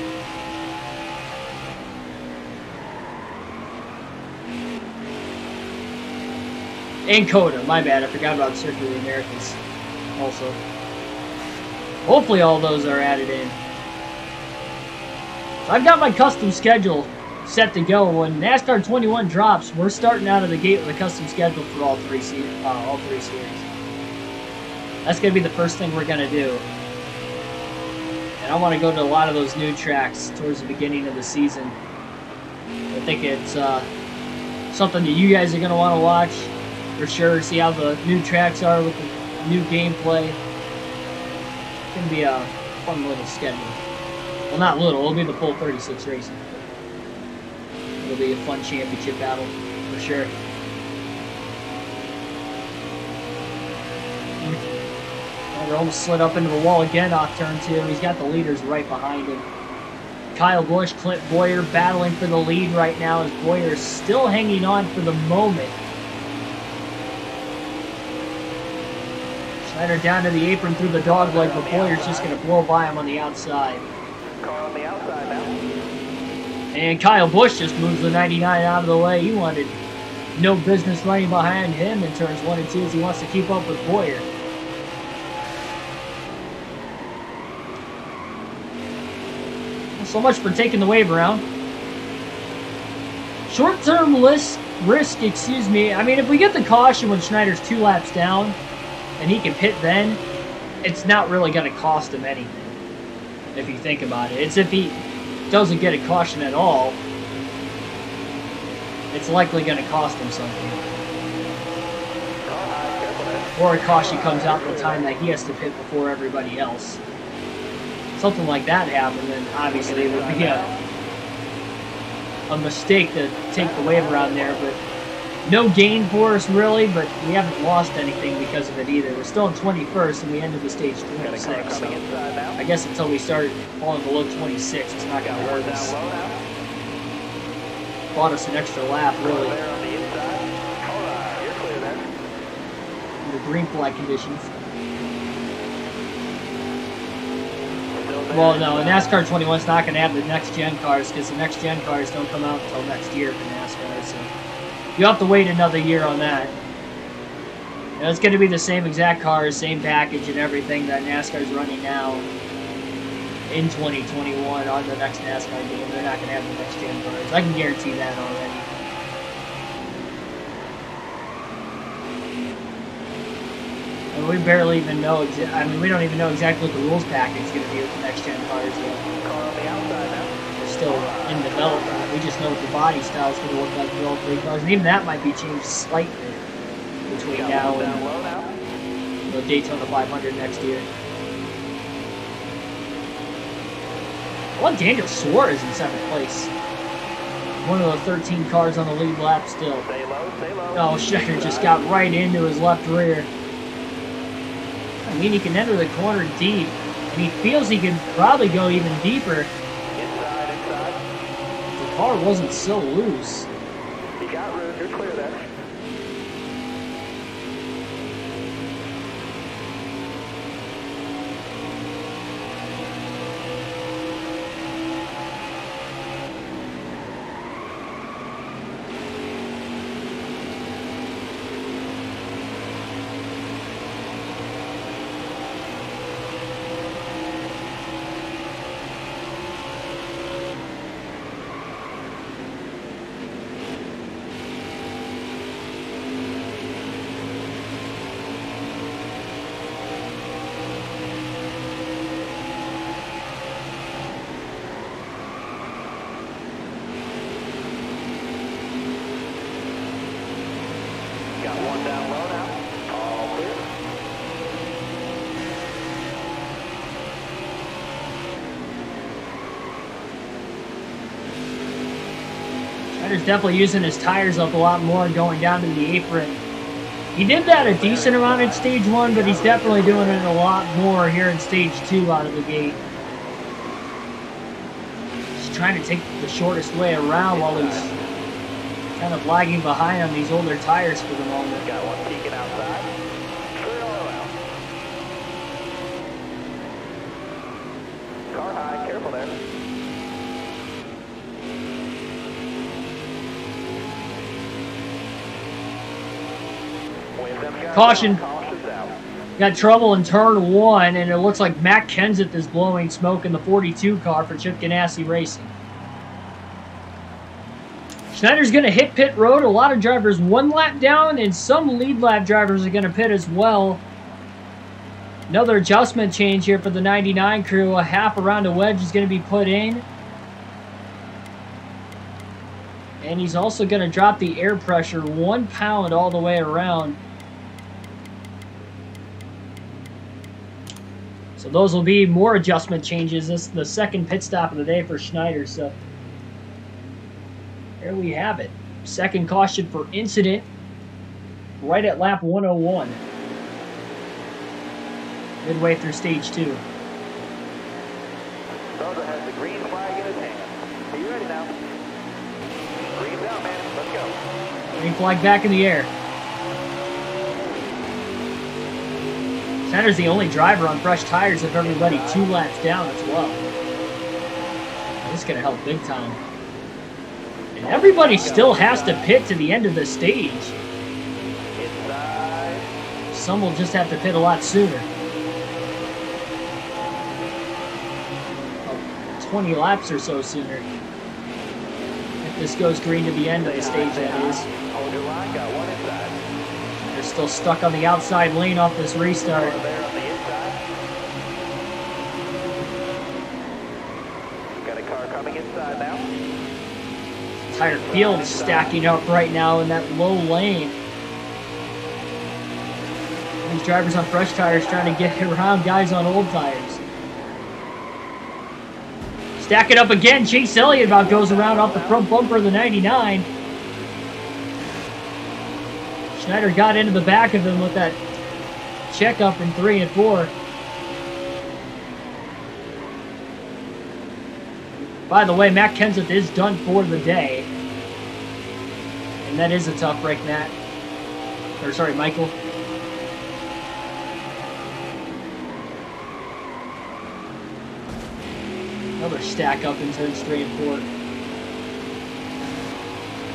And Coda, my bad, I forgot about Circuit of the Americas also. Hopefully all those are added in. So I've got my custom schedule set to go. When NASCAR 21 drops, we're starting out of the gate with a custom schedule for all three series. That's going to be the first thing we're going to do. And I want to go to a lot of those new tracks towards the beginning of the season. I think it's something that you guys are going to want to watch. For sure, see how the new tracks are with the new gameplay. It's going to be a fun little schedule. Well, not little, it'll be the full 36 racing. It'll be a fun championship battle, for sure. We're almost slid up into the wall again off turn 2. He's got the leaders right behind him. Kyle Busch, Clint Boyer battling for the lead right now as Boyer is still hanging on for the moment. Schneider down to the apron through the dog leg, but Boyer's just going to blow by him on the outside. Car on the outside now. And Kyle Busch just moves the 99 out of the way. He wanted no business running behind him in turns 1 and 2 as he wants to keep up with Boyer. So much for taking the wave around. Short-term risk, I mean, if we get the caution when Schneider's 2 laps down, and he can pit then, it's not really going to cost him anything, if you think about it. It's if he doesn't get a caution at all, it's likely going to cost him something. Or a caution comes out at the time that he has to pit before everybody else. Something like that happened, then obviously it would be a mistake to take the wave around there, but no gain for us really, but we haven't lost anything because of it either. We're still in 21st and we ended the stage 26, so I guess until we start falling below 26, it's not going to hurt us. Bought us an extra lap, really. The green flag conditions. Well, no, NASCAR 21 is not going to have the next-gen cars because the next-gen cars don't come out until next year for NASCAR, so you have to wait another year on that. And it's going to be the same exact cars, same package and everything that NASCAR is running now in 2021 on the next NASCAR game. They're not going to have the next-gen cars. I can guarantee that already. And we barely even know, we don't even know exactly what the rules package is going to be with the next-gen cars yet. They're still in development. We just know what the body style is going to look like for all three cars. And even that might be changed slightly between now and the Daytona 500 next year. I want Daniel Suarez in 7th place. One of the 13 cars on the lead lap still. Oh, Schneider just got right into his left rear. I mean, he can enter the corner deep, and he feels he can probably go even deeper. The car wasn't so loose. You got room, you're clear there. Schneider's definitely using his tires up a lot more and going down to the apron. He did that a decent amount in stage 1, but he's definitely doing it a lot more here in stage 2 out of the gate. Just trying to take the shortest way around while he's kind of lagging behind on these older tires for the moment. Got one peeking outside. Clear all around. Car high, careful there. Caution. Got trouble in turn 1, and it looks like Matt Kenseth is blowing smoke in the 42 car for Chip Ganassi Racing. Schneider's going to hit pit road. A lot of drivers 1 lap down, and some lead lap drivers are going to pit as well. Another adjustment change here for the 99 crew. A half around a wedge is going to be put in. And he's also going to drop the air pressure 1 pound all the way around. So those will be more adjustment changes. This is the second pit stop of the day for Schneider. So there we have it. Second caution for incident right at lap 101. Midway through stage 2. Bowser has the green flag in his hand. Are you ready now? Green's out, man. Let's go. Green flag back in the air. Schneider's the only driver on fresh tires of everybody 2 laps down as well. This is going to help big time. And everybody still has to pit to the end of the stage. Some will just have to pit a lot sooner. 20 laps or so sooner. If this goes green to the end of the stage, that is. Hold your line, got one inside. They're still stuck on the outside lane off this restart. There on the inside. Got a car coming inside. entire field stacking up right now in that low lane. These drivers on fresh tires trying to get around guys on old tires. Stack it up again. Chase Elliott about goes around off the front bumper of the 99. Schneider got into the back of him with that checkup in 3 and 4. By the way, Matt Kenseth is done for the day. And that is a tough break, Matt. Or sorry, Michael. Another stack up in turns 3 and 4.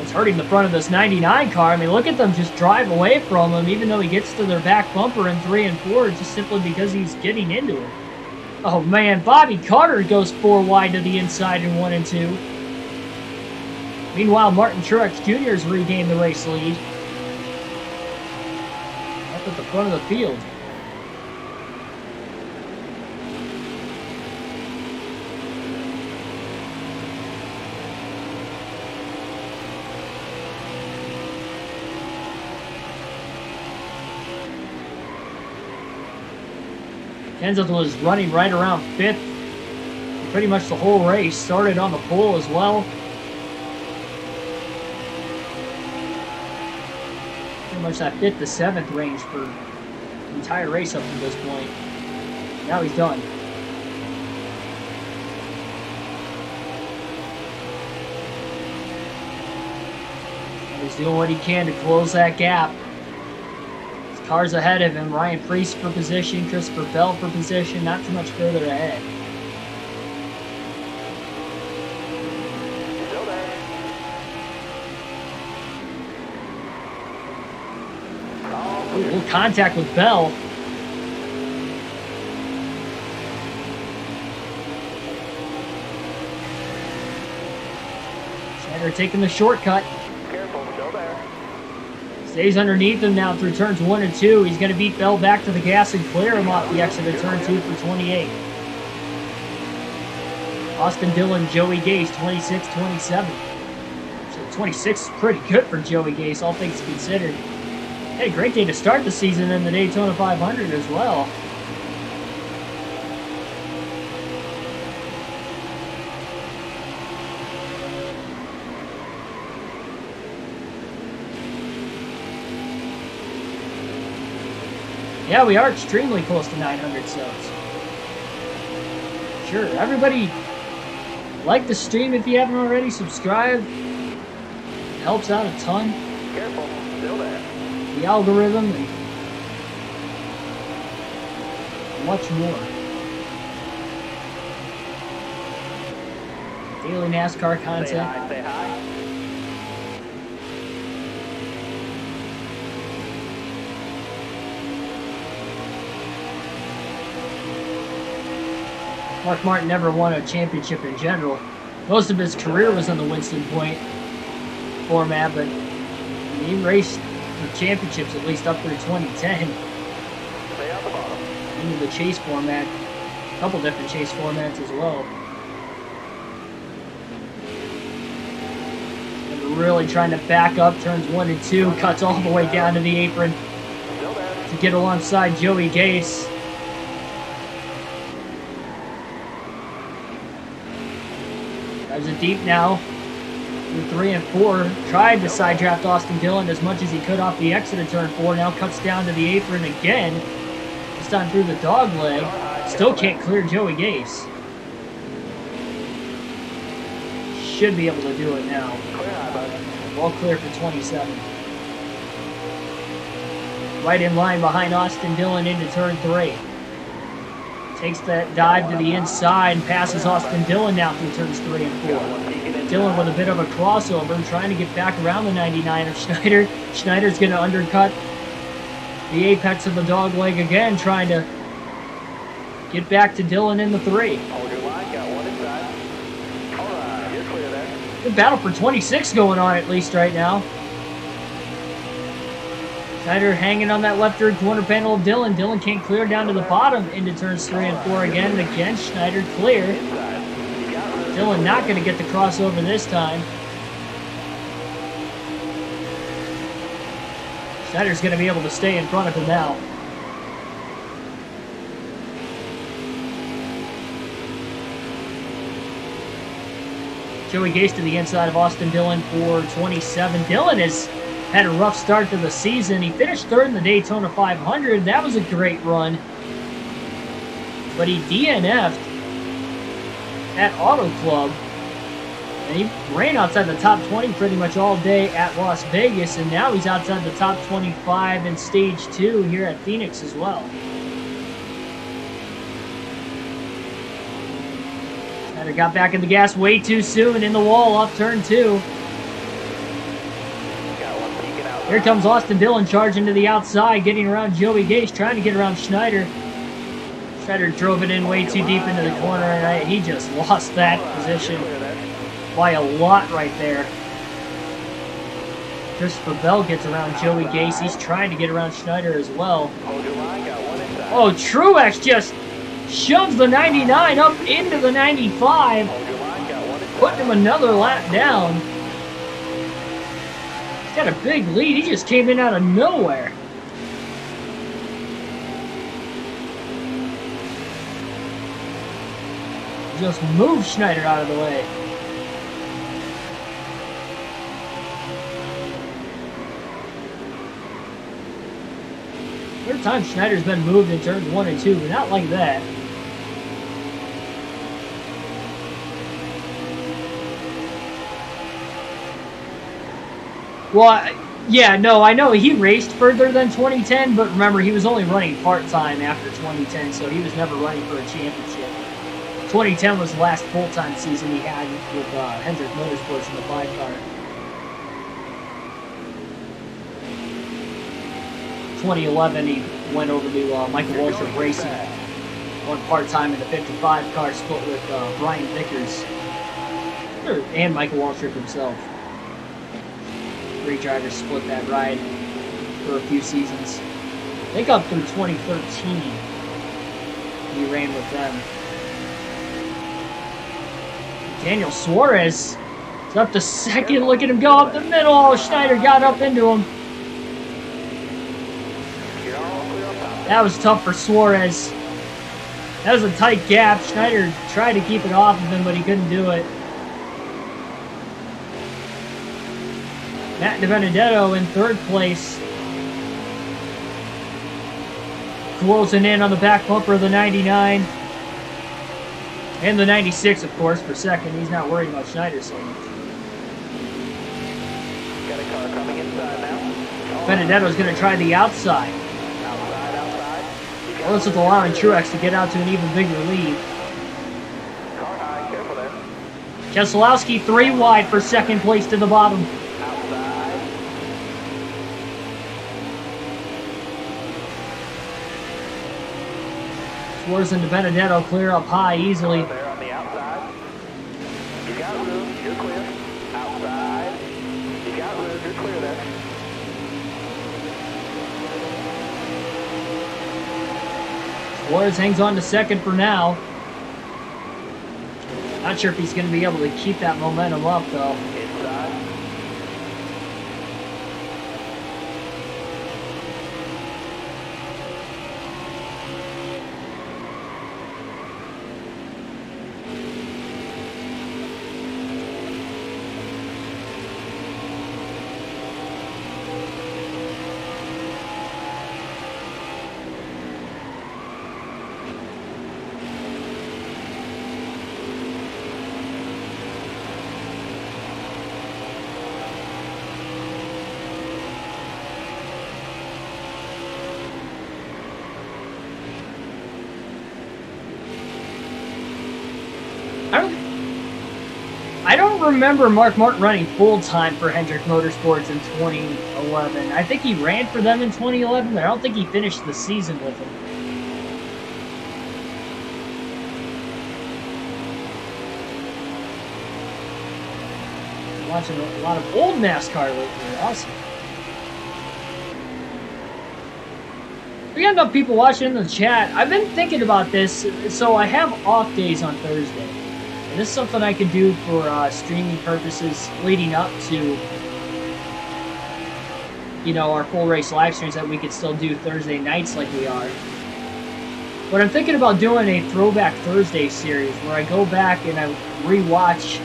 It's hurting the front of this 99 car. I mean, look at them just drive away from him, even though he gets to their back bumper in 3 and 4, just simply because he's getting into it. Oh man, Bobby Carter goes 4 wide to the inside in 1 and 2. Meanwhile, Martin Truex Jr. has regained the race lead. Up at the front of the field. Kenseth was running right around 5th. Pretty much the whole race. Started on the pole as well. Pretty much that 5th to 7th range for the entire race up to this point. Now he's done. He's doing what he can to close that gap. Cars ahead of him. Ryan Preece for position. Christopher Bell for position. Not too much further ahead. Still there. Ooh, little contact with Bell. Schneider taking the shortcut. Careful, still there. Stays underneath him now through turns 1 and 2. He's going to beat Bell back to the gas and clear him off the exit of turn 2 for 28. Austin Dillon, Joey Gase, 26-27. So 26 is pretty good for Joey Gase, all things considered. Had a great day to start the season in the Daytona 500 as well. Yeah, we are extremely close to 900 subs. Sure, everybody like the stream if you haven't already. Subscribe. Helps out a ton. Careful, still there. The algorithm and much more. Daily NASCAR Say content. hi, say hi. Mark Martin never won a championship in general. Most of his career was on the Winston Point format, but he raced for championships at least up through 2010 Stay out the bottom. into the chase format. A couple different chase formats as well. And they're really trying to back up turns 1 and 2, cuts all the way down to the apron Still there. to get alongside Joey Gase. Drives it deep now. Through 3 and 4. Tried to side draft Austin Dillon as much as he could off the exit of turn 4. Now cuts down to the apron again. This time through the dog leg. Still can't clear Joey Gase. Should be able to do it now. Clear high, bud. All clear for 27. Right in line behind Austin Dillon into turn 3. Takes that dive to the inside and passes Austin Dillon now through turns 3 and 4. Dillon with a bit of a crossover, trying to get back around the 99 of Schneider. Schneider's going to undercut the apex of the dog leg again, trying to get back to Dillon in the 3. Hold your line, got one inside. All right, you're clear there. Good battle for 26 going on at least right now. Schneider hanging on that left rear corner panel of Dillon. Dillon can't clear down to the bottom into turns 3 and 4 again and again. Schneider clear. Inside. You got rid of Dillon not going to get the crossover this time. Schneider's going to be able to stay in front of him now. Joey Gase to the inside of Austin Dillon for 27. Dillon has had a rough start to the season. He finished third in the Daytona 500. That was a great run. But he DNF'd at Auto Club. And he ran outside the top 20 pretty much all day at Las Vegas. And now he's outside the top 25 in Stage 2 here at Phoenix as well. Schneider got back in the gas way too soon in the wall off turn 2. Here comes Austin Dillon charging to the outside, getting around Joey Gase, trying to get around Schneider. Schneider drove it in way too deep into the corner, and he just lost that position by a lot right there. Christopher Bell gets around Joey Gase. He's trying to get around Schneider as well. Oh, Truex just shoves the 99 up into the 95, putting him another lap down. He's got a big lead. He just came in out of nowhere. Just moved Schneider out of the way. Third time Schneider's been moved in turns 1 and 2, but not like that. Well, yeah, no, I know he raced further than 2010, but remember, he was only running part-time after 2010, so he was never running for a championship. 2010 was the last full-time season he had with Hendrick Motorsports in the 5-car. 2011, he went over to Michael Waltrip Racing, won part-time in the 55 car, split with Brian Vickers, and Michael Waltrip himself. 3 drivers split that ride for a few seasons. I think up through 2013, he ran with them. Daniel Suarez is up to second. Look at him go up the middle. Oh, Schneider got up into him. That was tough for Suarez. That was a tight gap. Schneider tried to keep it off of him, but he couldn't do it. Matt DiBenedetto in third place. Closing in on the back bumper of the 99. And the 96, of course, for second. He's not worried about Schneider so much. Got a car coming inside now. Benedetto's going to try the outside. Well, this is allowing Truex to get out to an even bigger lead. Car high, careful there. Keselowski 3 wide for second place to the bottom. Outside. Suarez and DiBenedetto clear up high easily. There on the outside. You got room, you're clear. Outside. You got room, you're clear there. Suarez hangs on to second for now. Not sure if he's going to be able to keep that momentum up, though. Inside. I don't remember Mark Martin running full-time for Hendrick Motorsports in 2011. I think he ran for them in 2011, but I don't think he finished the season with them. Watching a lot of old NASCAR lately. Awesome. We got enough people watching in the chat. I've been thinking about this. So I have off days on Thursday. And this is something I could do for streaming purposes leading up to our full race live streams, that we could still do Thursday nights like we are. But I'm thinking about doing a Throwback Thursday series where I go back and I rewatch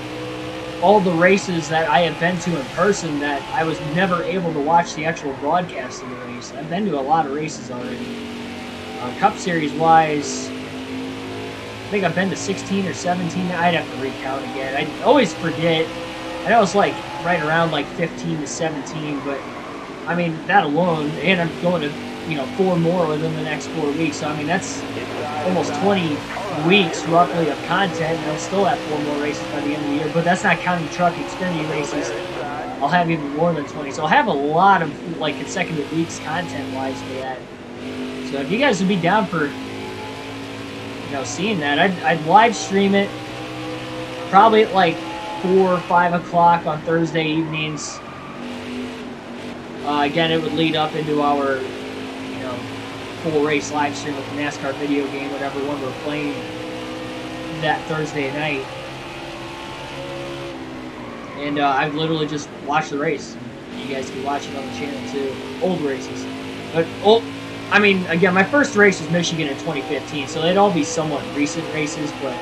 all the races that I have been to in person that I was never able to watch the actual broadcast of the race. I've been to a lot of races already. Cup Series wise, I think I've been to 16 or 17. I'd have to recount again. I always forget. I know it's like right around like 15 to 17, but I mean, that alone, and I'm going to 4 more within the next 4 weeks. So I mean, that's almost 20 weeks roughly of content, and I'll still have 4 more races by the end of the year. But that's not counting truck Xfinity races. I'll have even more than 20. So I'll have a lot of like consecutive weeks content-wise for that. So if you guys would be down for seeing that, I'd live stream it probably at like 4 or 5 o'clock on Thursday evenings. Again, it would lead up into our full race live stream with the NASCAR video game, whatever one we're playing that Thursday night. And I've literally just watched the race. You guys can watch it on the channel too. Old races. But again, my first race was Michigan in 2015, so they'd all be somewhat recent races, but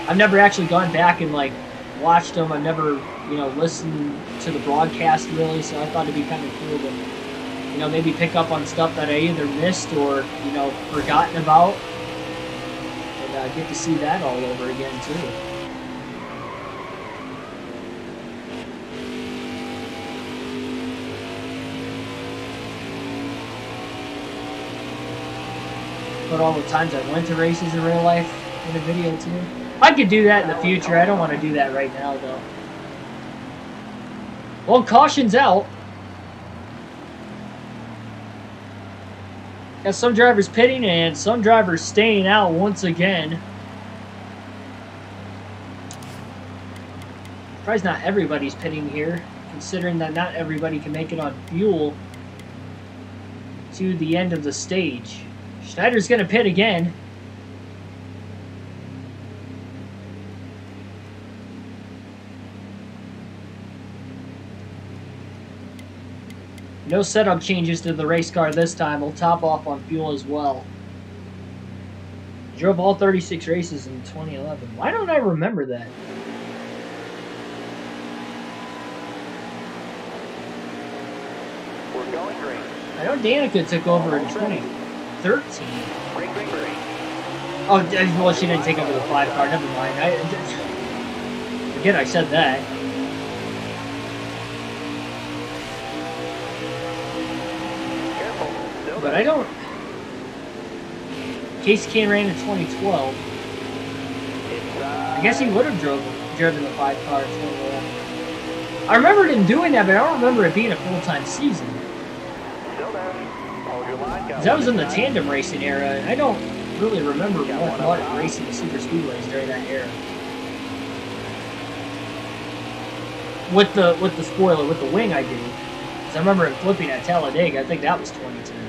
I've never actually gone back and like watched them. I've never, listened to the broadcast really, so I thought it'd be kind of cool to maybe pick up on stuff that I either missed or, forgotten about. And get to see that all over again, too. Put all the times I went to races in real life in a video, too. I could do that in the future. I don't want to do that right now, though. Well, caution's out. Got some drivers pitting and some drivers staying out once again. Surprised not everybody's pitting here, considering that not everybody can make it on fuel to the end of the stage. Schneider's going to pit again. No setup changes to the race car this time. We'll top off on fuel as well. Drove all 36 races in 2011. Why don't I remember that? We're going green. I know Danica took over in 2013. Green, green, green. Oh, well, she didn't take over the 5 car. Never mind. Forget I said that. But I don't... Case Kane ran in 2012. I guess he would have driven the 5 car in 2011. I remember him doing that, but I don't remember it being a full-time season. Because that was in the tandem racing era, and I don't really remember what racing the super speedways during that era. With the spoiler, with the wing I do. Because I remember him flipping at Talladega. I think that was 2010.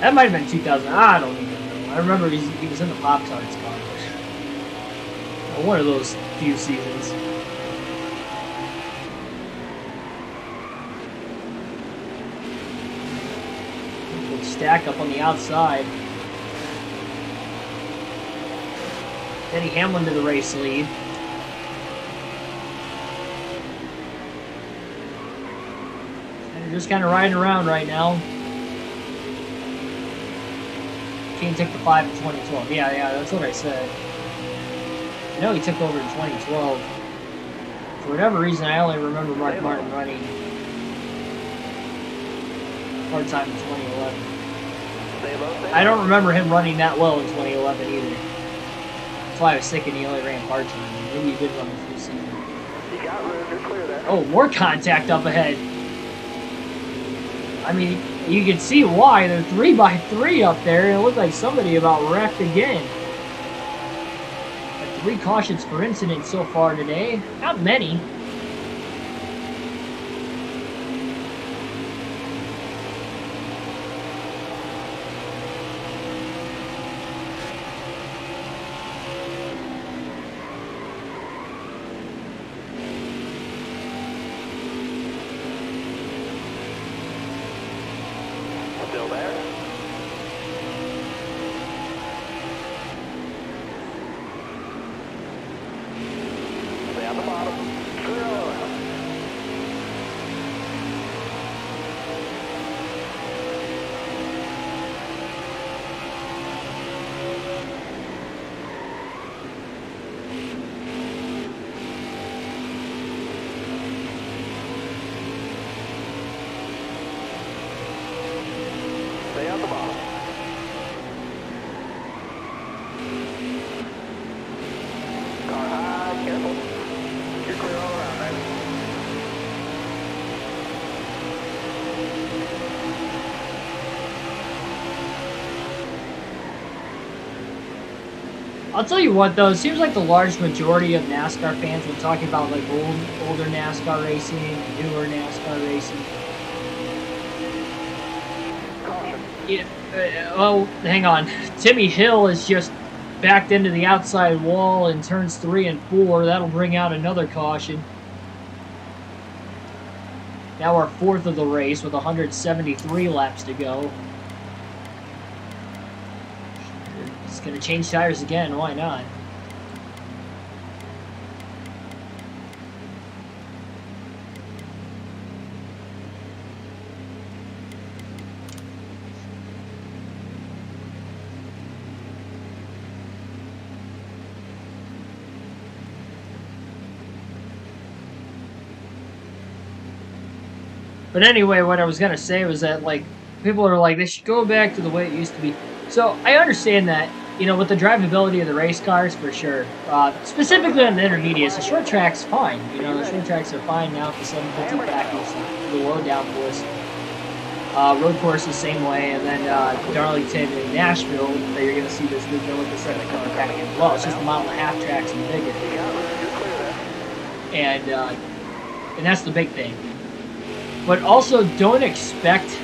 That might have been 2000. I don't even know. I remember he was in the Pop-Tarts car. One of those few seasons. We'll stack up on the outside. Denny Hamlin to the race lead. And they're just kind of riding around right now. Kane took the 5 in 2012. Yeah, that's what I said. I know he took over in 2012. For whatever reason, I only remember Mark Martin running part-time in 2011. I don't remember him running that well in 2011 either. That's why I was thinking he only ran part-time. Maybe he did run the full season. Oh, more contact up ahead. I mean, you can see why. They're 3x3 up there, and it looked like somebody about wrecked again. 3 cautions per incident so far today. Not many. Still there. Stay on the bottom. Clear all around. Stay on the bottom. Car high, careful. You're clear all around, man. I'll tell you what, though, it seems like the large majority of NASCAR fans, when talking about like older NASCAR racing, newer NASCAR racing. Caution. Yeah, oh, hang on. Timmy Hill is just backed into the outside wall in turns 3 and 4. That'll bring out another caution. Now our 4th of the race with 173 laps to go. Just going to change tires again. Why not? But anyway, what I was going to say was that, like, people are like, they should go back to the way it used to be. So I understand that, you know, with the drivability of the race cars, for sure. Specifically on the intermediates, the short track's fine. You know, the short tracks are fine now with the 750 package, the low downforce. Road course the same way, and then Darlington and Nashville, that you're going to see this new with the 7-car package as well. It's just a mile and a half tracks and bigger. And that's the big thing. But also, don't expect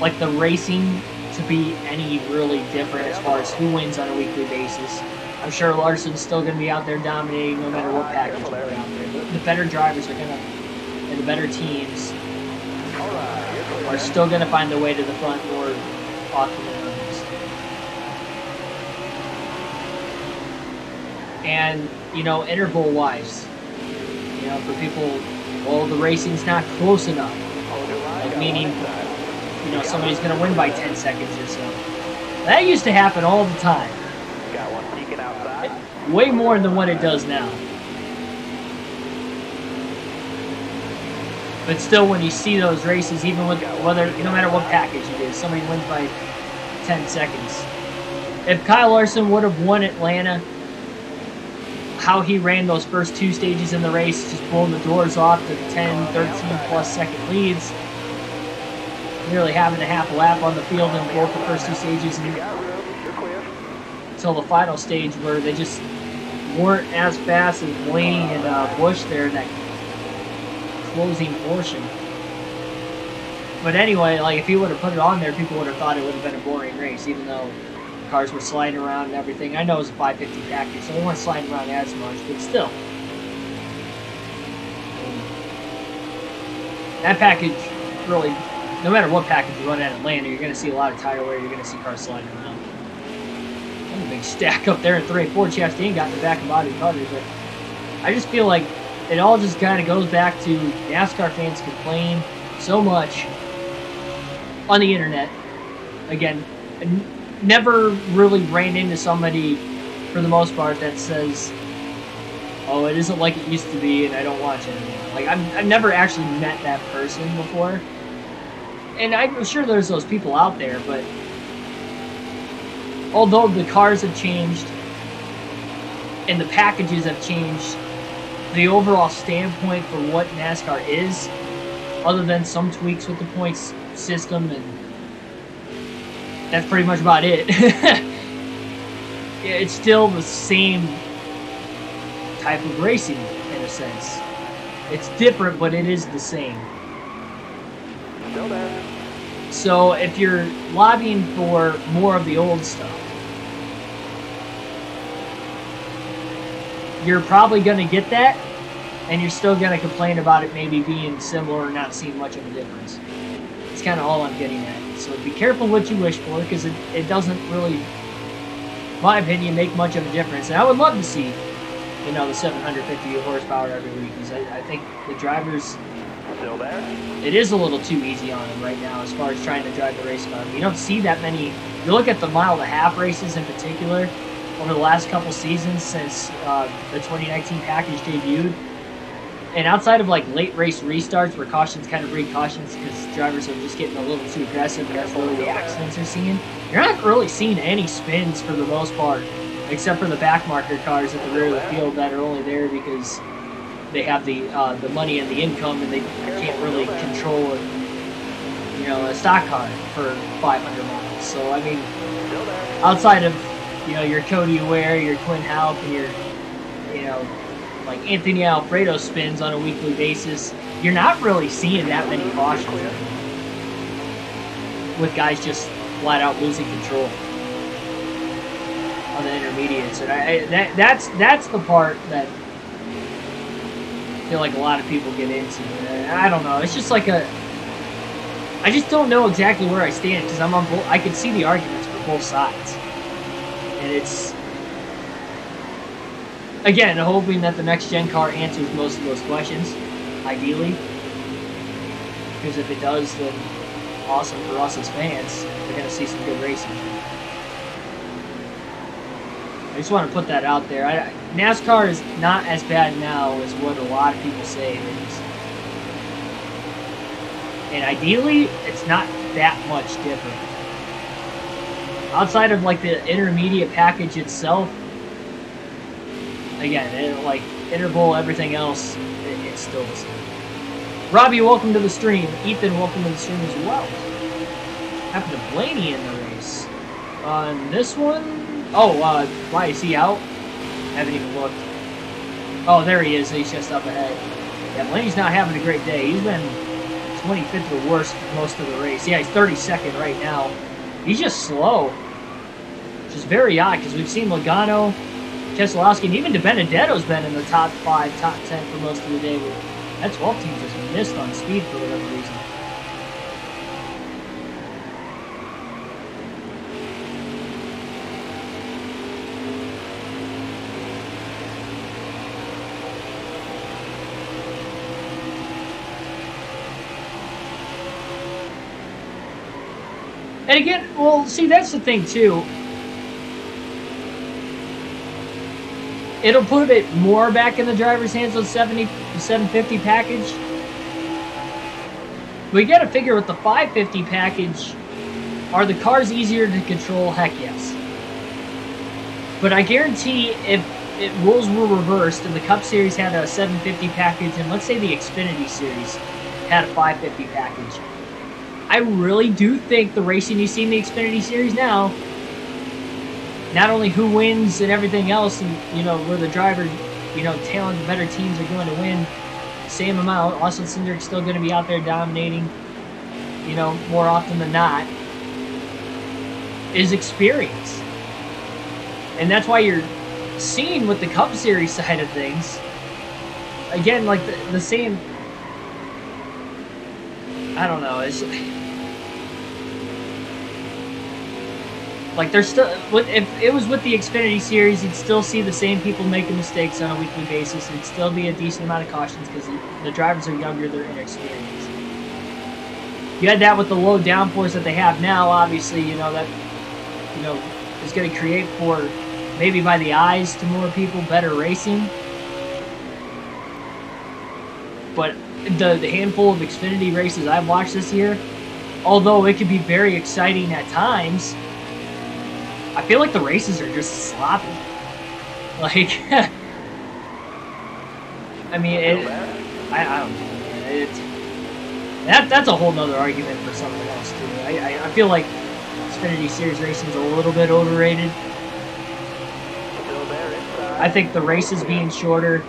like the racing to be any really different as far as who wins on a weekly basis. I'm sure Larson's still going to be out there dominating no matter what package they're out there. The better drivers are going to, and the better teams are still going to find their way to the front more often than others. And, you know, interval-wise, you know, for people, well, the racing's not close enough. Like, meaning, you know, somebody's going to win by 10 seconds or so. That used to happen all the time. Got one peeking outside. Way more than what it does now. But still, when you see those races, even with whether, no matter what package it is, somebody wins by 10 seconds. If Kyle Larson would have won Atlanta, how he ran those first 2 stages in the race, just blowing the doors off to 10, 13 plus second leads, nearly having a half lap on the field in both the first 2 stages until the final stage where they just weren't as fast as Blaney and Busch there in that closing portion. But anyway, like, if he would have put it on there, people would have thought it would have been a boring race, even though cars were sliding around and everything. I know it was a 550 package, so they weren't sliding around as much, but still. That package really, no matter what package you run at Atlanta, you're going to see a lot of tire wear, you're going to see cars sliding around. And a big stack up there in 3 and 4. Chastain got in the back of body cutters, but I just feel like it all just kind of goes back to NASCAR fans complain so much on the internet. Again, never really ran into somebody, for the most part, that says, oh, it isn't like it used to be and I don't watch it anymore. Like, I've never actually met that person before. And I'm sure there's those people out there, but although the cars have changed and the packages have changed, the overall standpoint for what NASCAR is, other than some tweaks with the points system, and that's pretty much about it. Yeah, it's still the same type of racing in a sense. It's different, but it is the same. Still there. So if you're lobbying for more of the old stuff, you're probably going to get that, and you're still going to complain about it maybe being similar or not seeing much of a difference. It's kind of all I'm getting at. So be careful what you wish for, because it doesn't really, in my opinion, make much of a difference. And I would love to see, you know, the 750 horsepower every week, because I think the drivers, Still there? it is a little too easy on them right now as far as trying to drive the race car. You don't see that many. You look at the mile-and-a-half races in particular over the last couple seasons since the 2019 package debuted. And outside of like late race restarts where cautions kind of breed cautions because drivers are just getting a little too aggressive, and that's really the accidents you're seeing. You're not really seeing any spins for the most part, except for the back marker cars at the rear of the field that are only there because they have the money and the income, and they can't really control a stock car for 500 miles. So I mean, outside of your Cody Ware, your Quinn Houck, and your like Anthony Alfredo spins on a weekly basis, you're not really seeing that many cautions with guys just flat out losing control on the intermediates. And that's the part that I feel like a lot of people get into. And I don't know. It's just like I just don't know exactly where I stand, because I'm on both. I can see the arguments for both sides, and it's, again, hoping that the next gen car answers most of those questions, ideally. Because if it does, then awesome for us as fans. We're going to see some good racing. I just want to put that out there. NASCAR is not as bad now as what a lot of people say it is. And ideally, it's not that much different. Outside of like the intermediate package itself, again, like interval, everything else, it's still the same. Robbie, welcome to the stream. Ethan, welcome to the stream as well. Happened to Blaney in the race. On this one, why is he out? Haven't even looked. Oh, there he is. He's just up ahead. Yeah, Blaney's not having a great day. He's been 25th or worse most of the race. Yeah, he's 32nd right now. He's just slow, which is very odd because we've seen Logano, Keselowski, and even DiBenedetto's been in the top 5, top 10 for most of the day. That 12 team just missed on speed for whatever reason. And again, well, see, that's the thing, too. It'll put it more back in the driver's hands with the 750 package. We got to figure with the 550 package, are the cars easier to control? Heck yes. But I guarantee if rules were reversed and the Cup Series had a 750 package, and let's say the Xfinity Series had a 550 package, I really do think the racing you see in the Xfinity Series now, not only who wins and everything else, and where the driver, talented, better teams are going to win same amount. Austin Cindric's still going to be out there dominating, more often than not, is experience. And that's why you're seeing with the Cup Series side of things, again, like the same, I don't know, it's like there's still, if it was with the Xfinity Series, you'd still see the same people making mistakes on a weekly basis. It'd still be a decent amount of cautions because the drivers are younger, they're inexperienced. You had that with the low downforce that they have now. Obviously, that is going to create for, maybe by the eyes to more people, better racing. But the handful of Xfinity races I've watched this year, although it could be very exciting at times, I feel like the races are just sloppy. Like, I mean, I don't know. That's a whole nother argument for something else too. I feel like Xfinity Series racing is a little bit overrated. I think the races being shorter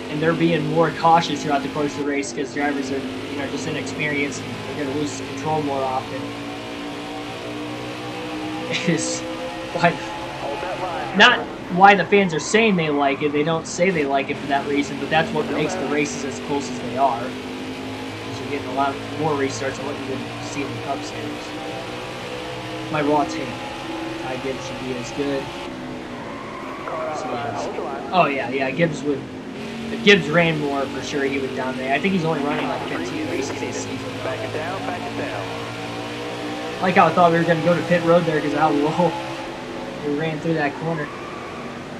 and they're being more cautious throughout the course of the race because drivers are, just inexperienced and they're going to lose control more often. Is not why the fans are saying they like it. They don't say they like it for that reason, but that's what makes the races as close as they are. You're getting a lot more restarts than what you would see in the Cup Series. My raw take. Ty Gibbs should be as good. Oh yeah, Gibbs would. If Gibbs ran more, for sure he would dominate. I think he's only running like 15 races this season. Back it down, back it down. I like how I thought we were going to go to pit road there because how low we ran through that corner.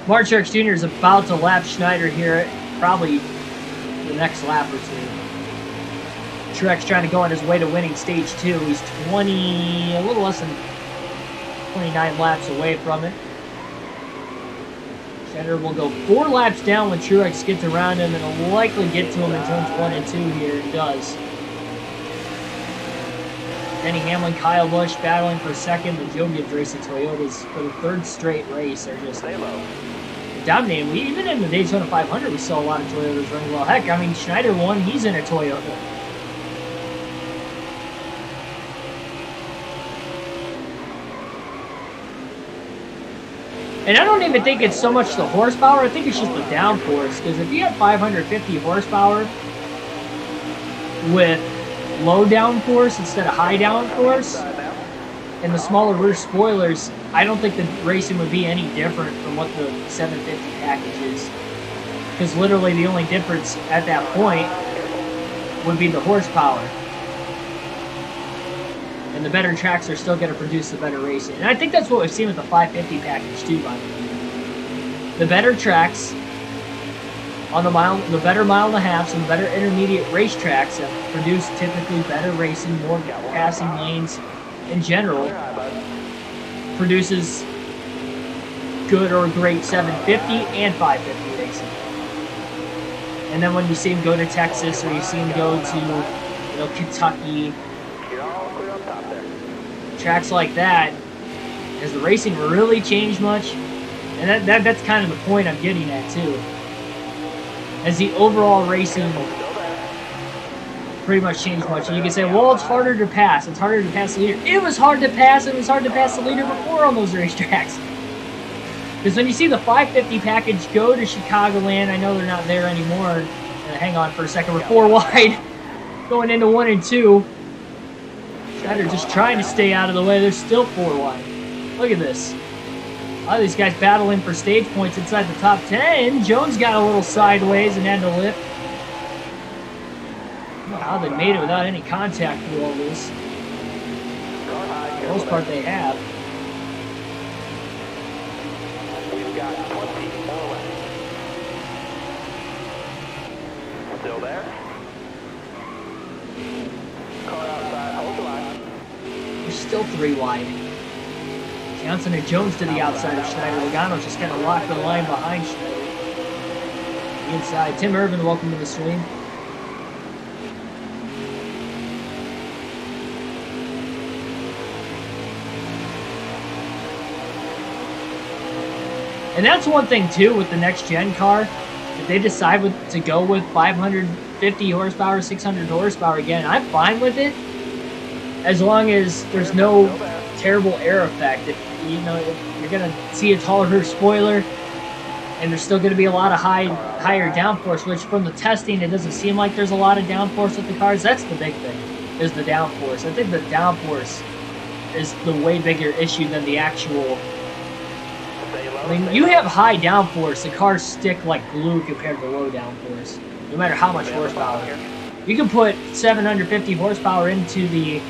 Martin Truex Jr. is about to lap Schneider here, probably the next lap or two. Truex trying to go on his way to winning stage 2. He's a little less than 29 laps away from it. Schneider will go 4 laps down when Truex gets around him and will likely get to him in turns 1 and 2 here. It does. Denny Hamlin, Kyle Busch battling for second. The Joe Gibbs racing Toyotas for the 3rd straight race are just dominating. Even in the Daytona 500, we saw a lot of Toyotas running well. Heck, I mean, Schneider won. He's in a Toyota. And I don't even think it's so much the horsepower. I think it's just the downforce. Because if you have 550 horsepower with low downforce instead of high downforce and the smaller rear spoilers, I don't think the racing would be any different from what the 750 package is. Because literally the only difference at that point would be the horsepower. And the better tracks are still going to produce the better racing. And I think that's what we've seen with the 550 package too, by the way. The better tracks on the better mile and a half, and the better intermediate racetracks have produced typically better racing, more passing lanes in general, produces good or great 750 and 550 racing. And then when you see him go to Texas or you see him go to Kentucky, tracks like that, has the racing really changed much? And that's kind of the point I'm getting at too. Has the overall racing pretty much changed much? And you can say, well, it's harder to pass. It's harder to pass the leader. It was hard to pass, and it was hard to pass the leader before on those racetracks. Because when you see the 550 package go to Chicagoland, I know they're not there anymore. Hang on for a second. We're 4 wide going into 1 and 2. Schneider just trying to stay out of the way. They're still 4 wide. Look at this. A lot of these guys battling for stage points inside the top 10. Jones got a little sideways and had to lift. I don't know how they made it without any contact through all this. For the most part, they have. We've got 20 more left. Still there? Car outside, hold the line. They're still 3 wide. Johnson and Jones to the outside of Schneider. Logano's just kind of locked the line behind Schneider. The inside. Tim Irvin, welcome to the stream. And that's one thing, too, with the next-gen car. If they decide to go with 550 horsepower, 600 horsepower again, I'm fine with it. As long as there's no terrible air effect. If you're going to see a taller spoiler, and there's still going to be a lot of higher downforce, which from the testing, it doesn't seem like there's a lot of downforce with the cars. That's the big thing, is the downforce. I think the downforce is the way bigger issue than the actual... I mean, you have high downforce, the cars stick like glue compared to low downforce, no matter how much horsepower. You can put 750 horsepower into the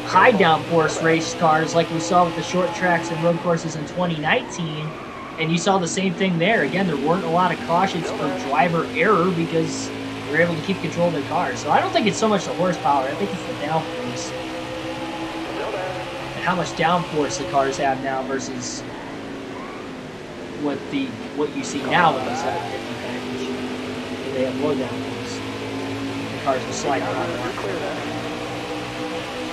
high downforce race cars like we saw with the short tracks and road courses in 2019, and you saw the same thing there. Again, there weren't a lot of cautions for driver error because they were able to keep control of their cars. So I don't think it's so much the horsepower, I think it's the downforce. And how much downforce the cars have now versus what you see now with the 750 package. They have low downforce. The cars will slide around.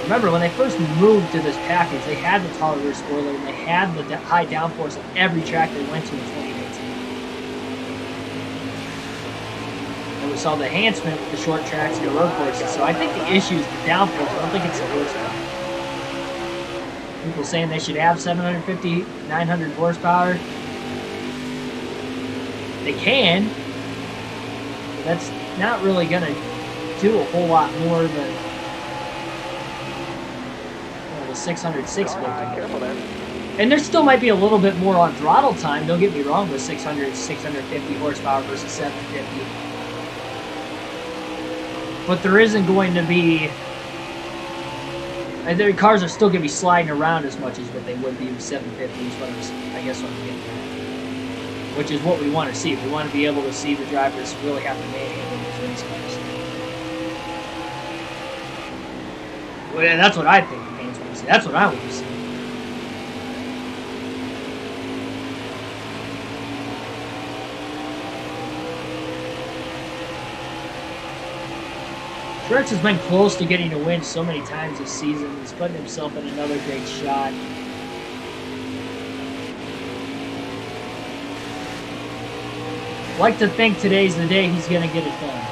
Remember, when they first moved to this package, they had the taller rear spoiler and they had the high downforce on every track they went to in 2018. And we saw the enhancement with the short tracks and the road courses. So I think the issue is the downforce. I don't think it's the horsepower. People saying they should have 750, 900 horsepower. They can. That's not really going to do a whole lot more than the 606 will do. Careful there. And there still might be a little bit more on throttle time. Don't get me wrong with 600, 650 horsepower versus 750. But there isn't going to be... And their cars are still going to be sliding around as much as what they would be with 750 is what I guess what I'm getting at. Which is what we want to see. We want to be able to see the drivers really have to manhandle these race cars. Well, yeah, that's what I think the fans want to see. That's what I want to see. Truex has been close to getting a win so many times this season. He's putting himself in another great shot. I'd like to think today's the day he's going to get it done.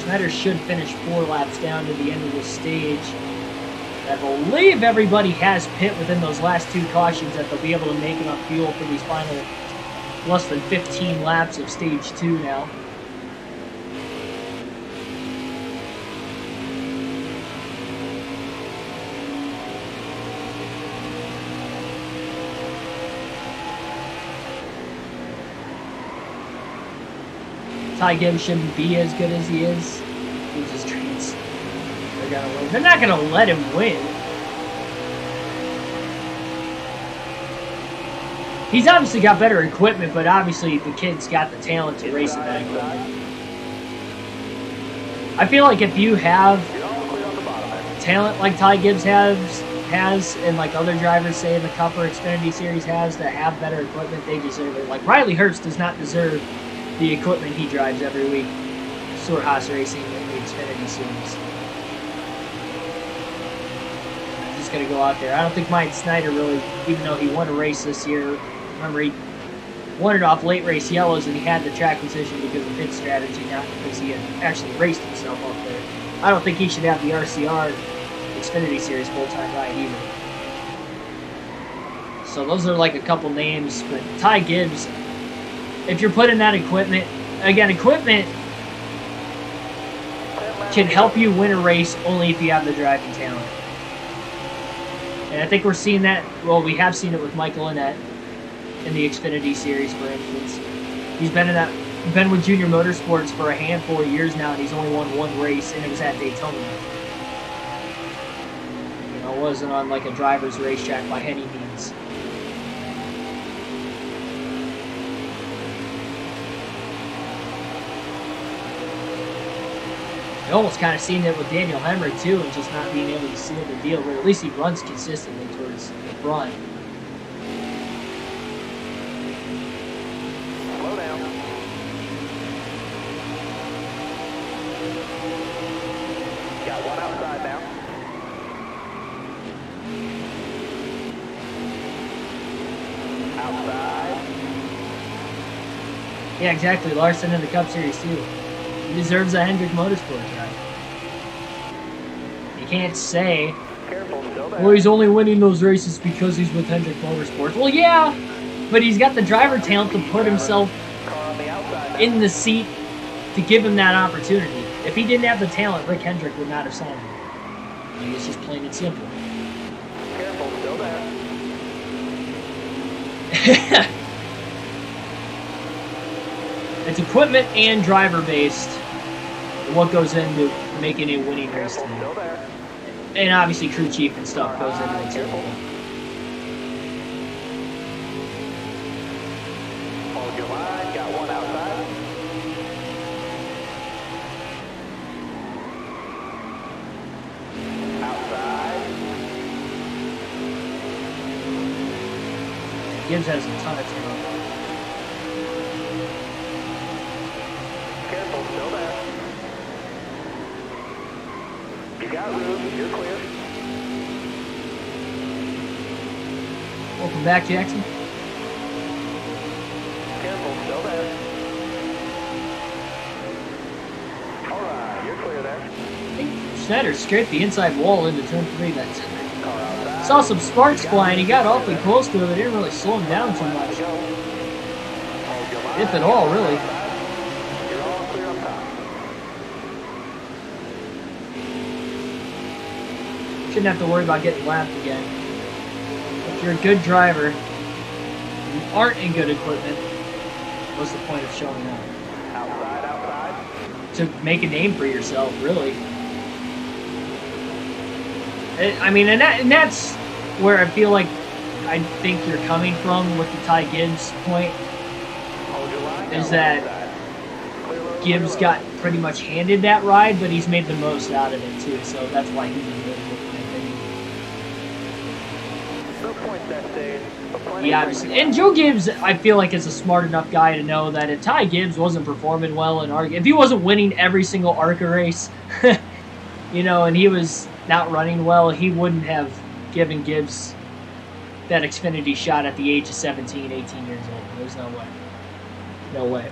Schneider should finish 4 laps down to the end of this stage. I believe everybody has pit within those last 2 cautions that they'll be able to make enough fuel for these final less than 15 laps of stage 2 now. Ty Gibbs shouldn't be as good as he is. He just treats. They're gonna win. They're not gonna let him win. He's obviously got better equipment, but obviously the kid's got the talent to race in that equipment. I feel like if you have talent like Ty Gibbs has, and like other drivers say in the Cup or Xfinity Series has that have better equipment, they deserve it. Like Riley Herbst does not deserve the equipment he drives every week. Stuart Haas Racing in the Xfinity Series. I'm just gonna go out there. I don't think Mike Snyder really, even though he won a race this year. Remember, he won it off late race yellows, and he had the track position because of pit strategy, not because he had actually raced himself up there. I don't think he should have the RCR Xfinity Series full-time ride either. So those are like a couple names, but Ty Gibbs, if you're putting that equipment, again, equipment can help you win a race only if you have the driving talent. And I think we're seeing that, well, we have seen it with Michael Annett in the Xfinity Series, for instance. He's been with Junior Motorsports for a handful of years now, and he's only won 1 race, and it was at Daytona. You know, it wasn't on like a driver's racetrack by any means. You almost kind of seen it with Daniel Hemrick too, and just not being able to seal the deal, but at least he runs consistently towards the front. Slow down. Got one outside now. Outside. Yeah, exactly. Larson in the Cup Series too. He deserves a Hendrick Motorsports ride. You can't say, well, he's only winning those races because he's with Hendrick Motorsports. Well, yeah, but he's got the driver talent to put himself in the seat to give him that opportunity. If he didn't have the talent, Rick Hendrick would not have signed him. I mean, it's just plain and simple. Careful, still there. It's equipment and driver based. What goes into making a winning race team. And obviously crew chief and stuff goes into it too. Hold your line, got one outside. Outside. Gibbs has a ton of talent. Careful, still there. You got room, you're clear. Welcome back, Jackson. Careful, still there. Alright, you're clear there. I think Schneider scraped the inside wall into turn 3. That's it. Car outside. Saw some sparks flying. He got awfully close to it. It didn't really slow him down too much. if at all, really. You're all clear up top. Shouldn't have to worry about getting lapped again. If you're a good driver, you aren't in good equipment, what's the point of showing up? Outside, outside. To make a name for yourself, really. I mean, and that's where I feel like I think you're coming from with the Ty Gibbs point, is that Gibbs got pretty much handed that ride, but he's made the most out of it too, so that's why he's in good in my opinion. No points that stage. but plenty Yeah, of obviously. And Joe Gibbs, I feel like, is a smart enough guy to know that if Ty Gibbs wasn't performing well in ARCA, if he wasn't winning every single ARCA race, you know, and he was not running well, he wouldn't have given Gibbs that Xfinity shot at the age of 17, 18 years old. There's no way. No way.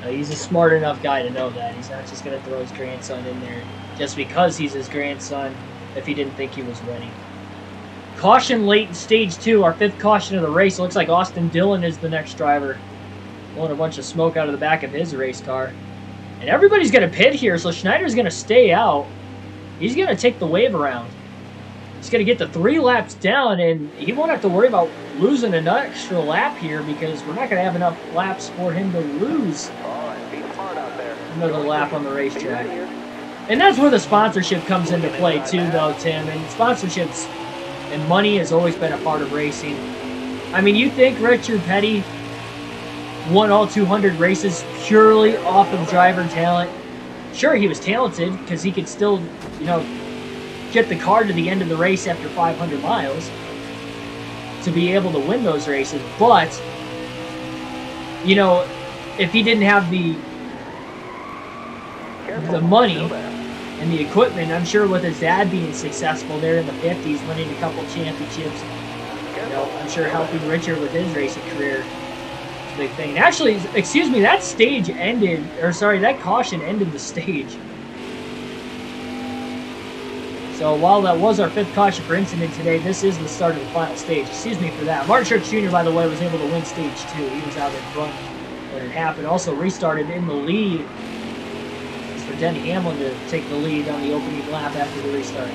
He's a smart enough guy to know that. He's not just going to throw his grandson in there just because he's his grandson if he didn't think he was ready. Caution late in stage 2, our 5th caution of the race. It looks like Austin Dillon is the next driver. Blowing a bunch of smoke out of the back of his race car. And everybody's going to pit here, so Schneider's going to stay out. He's going to take the wave around. He's going to get the 3 laps down, and he won't have to worry about losing an extra lap here because we're not going to have enough laps for him to lose another lap on the racetrack. And that's where the sponsorship comes into play too, though, Tim. And sponsorships and money has always been a part of racing. I mean, you think Richard Petty won all 200 races purely off of driver talent? Sure, he was talented because he could still, you know, get the car to the end of the race after 500 miles to be able to win those races. But, you know, if he didn't have the money and the equipment, I'm sure with his dad being successful there in the 50s, winning a couple championships, you know, I'm sure helping Richard with his racing career is a big thing. Actually, excuse me, that stage ended, or sorry, that caution ended the stage. So while that was our 5th caution for incident today, this is the start of the final stage. Excuse me for that. Martin Truex Jr., by the way, was able to win stage 2. He was out in front when it happened. Also restarted in the lead. It's for Denny Hamlin to take the lead on the opening lap after the restart.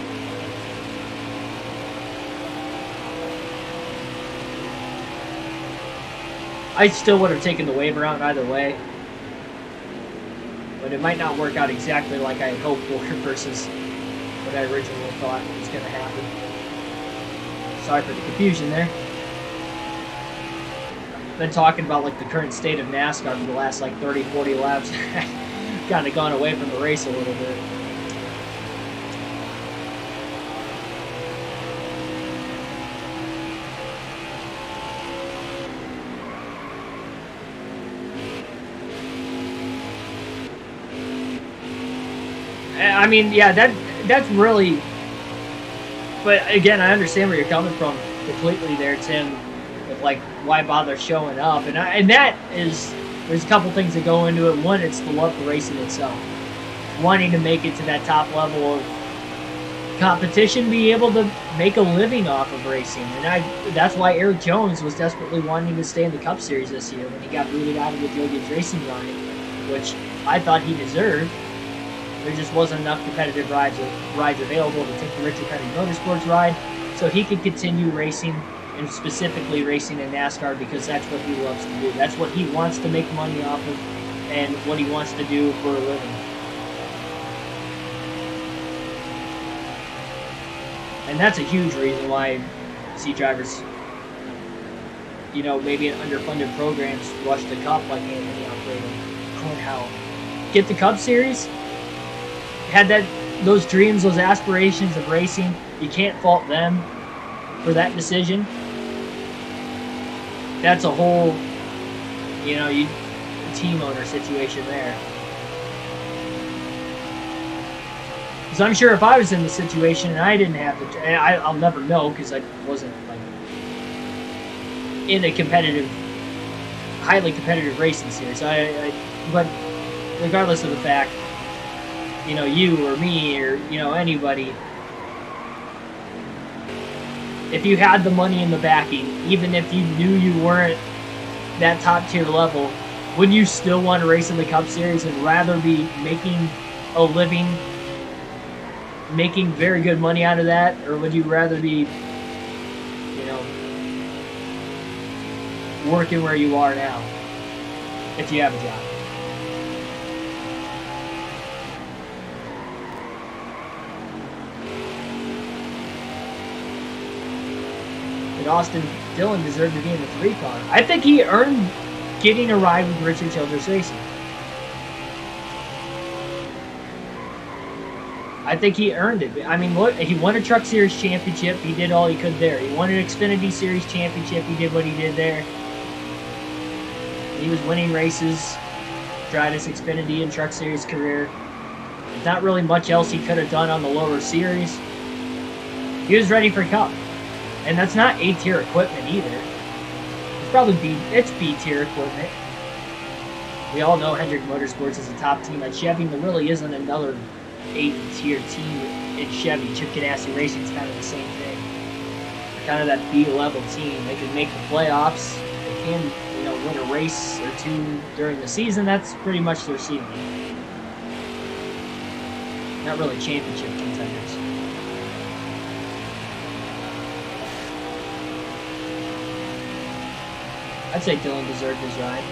I still would have taken the wave around either way. But it might not work out exactly like I had hoped for versus what I originally thought was going to happen. Sorry for the confusion there. Been talking about like the current state of NASCAR for the last like 30, 40 laps. Kind of gone away from the race a little bit. I mean, yeah, that's really, but again, I understand where you're coming from completely there, Tim, with like why bother showing up, and that is, there's a couple things that go into it. One, it's the love for racing itself, wanting to make it to that top level of competition, be able to make a living off of racing, and that's why Eric Jones was desperately wanting to stay in the Cup Series this year when he got booted out of the Joe Gibbs Racing run, which I thought he deserved. There just wasn't enough competitive rides available to take the Richard Petty Motorsports ride, so he could continue racing, and specifically racing in NASCAR, because that's what he loves to do. That's what he wants to make money off of, and what he wants to do for a living. And that's a huge reason why you see drivers, you know, maybe in underfunded programs rush the Cup like Anthony Alfredo, Cornell. Get the Cup Series. Had those dreams, those aspirations of racing, you can't fault them for that decision. That's a whole, you know, team owner situation there. Because I'm sure if I was in the situation and I didn't have the, I'll never know because I wasn't like in a competitive, highly competitive racing series. But regardless of the fact, you know, you or me or, you know, anybody, if you had the money and the backing, even if you knew you weren't that top tier level, would you still want to race in the Cup Series and rather be making a living, making very good money out of that, or would you rather be, you know, working where you are now if you have a job? And Austin Dillon deserved to be in the 3 car. I think he earned getting a ride with Richard Childress Racing. I think he earned it. I mean, look, he won a Truck Series championship. He did all he could there. He won an Xfinity Series championship. He did what he did there. He was winning races throughout his Xfinity and Truck Series career. There's not really much else he could have done on the lower series. He was ready for Cup. And that's not A-tier equipment either. It's probably B-tier equipment. We all know Hendrick Motorsports is a top team at Chevy, and there really isn't another A-tier team in Chevy. Chip Ganassi Racing is kind of the same thing. They're kind of that B-level team. They can make the playoffs. They can, you know, win a race or two during the season. That's pretty much their ceiling. Not really championship contenders. I'd say Dillon deserved his ride.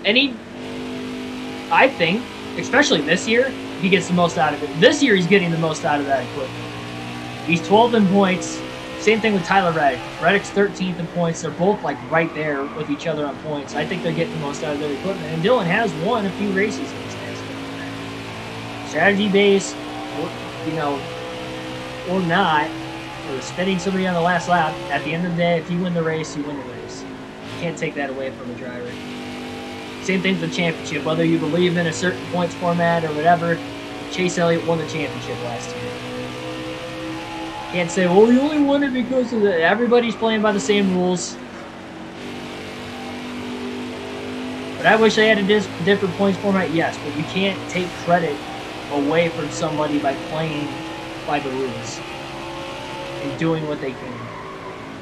And I think, especially this year, he gets the most out of it. This year, he's getting the most out of that equipment. He's 12th in points. Same thing with Tyler Reddick. Reddick's 13th in points. They're both like right there with each other on points. I think they're getting the most out of their equipment. And Dillon has won a few races in his NASCAR. Strategy based, you know, or not, or spinning somebody on the last lap. At the end of the day, if you win the race, you win the race. You can't take that away from a driver. Same thing with the championship. Whether you believe in a certain points format or whatever, Chase Elliott won the championship last year. Can't say, well, he only won it because of that. Everybody's playing by the same rules. But I wish they had a different points format, yes. But you can't take credit away from somebody by playing by the rules and doing what they can.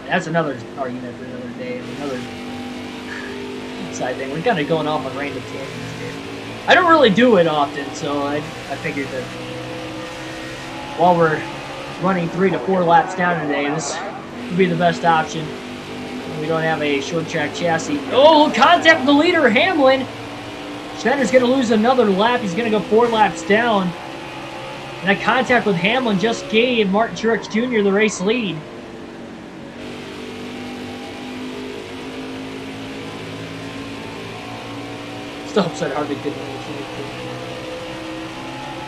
That's another argument for another day, another side thing. We're kind of going off on random tangents here. I don't really do it often, so I figured that while we're running 3 to 4 laps down today, this would be the best option. We don't have a short track chassis. Oh, contact with the leader, Hamlin. Schneider's going to lose another lap. He's going to go 4 laps down. And that contact with Hamlin just gave Martin Truex Jr. the race lead. Still upset Harvick didn't win the championship.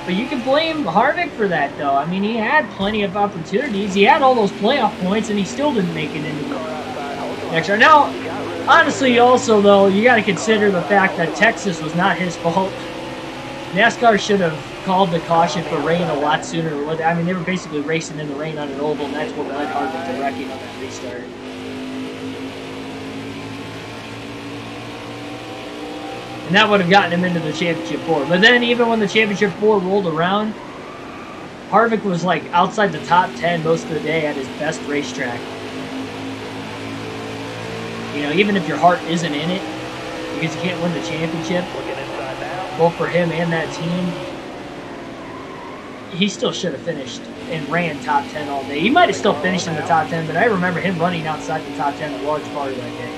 But you can blame Harvick for that, though. I mean, he had plenty of opportunities. He had all those playoff points, and he still didn't make it into the next round. Now, honestly, also, though, you got to consider the fact that Texas was not his fault. NASCAR should have called the caution for rain a lot sooner. I mean, they were basically racing in the rain on an oval, and that's what led Harvick to wrecking on that restart. And that would have gotten him into the championship 4. But then, even when the championship 4 rolled around, Harvick was like outside the top 10 most of the day at his best racetrack. You know, even if your heart isn't in it, because you can't win the championship, both for him and that team, he still should have finished and ran top 10 all day. He might have still finished in the top 10, but I remember him running outside the top 10 a large part of that day.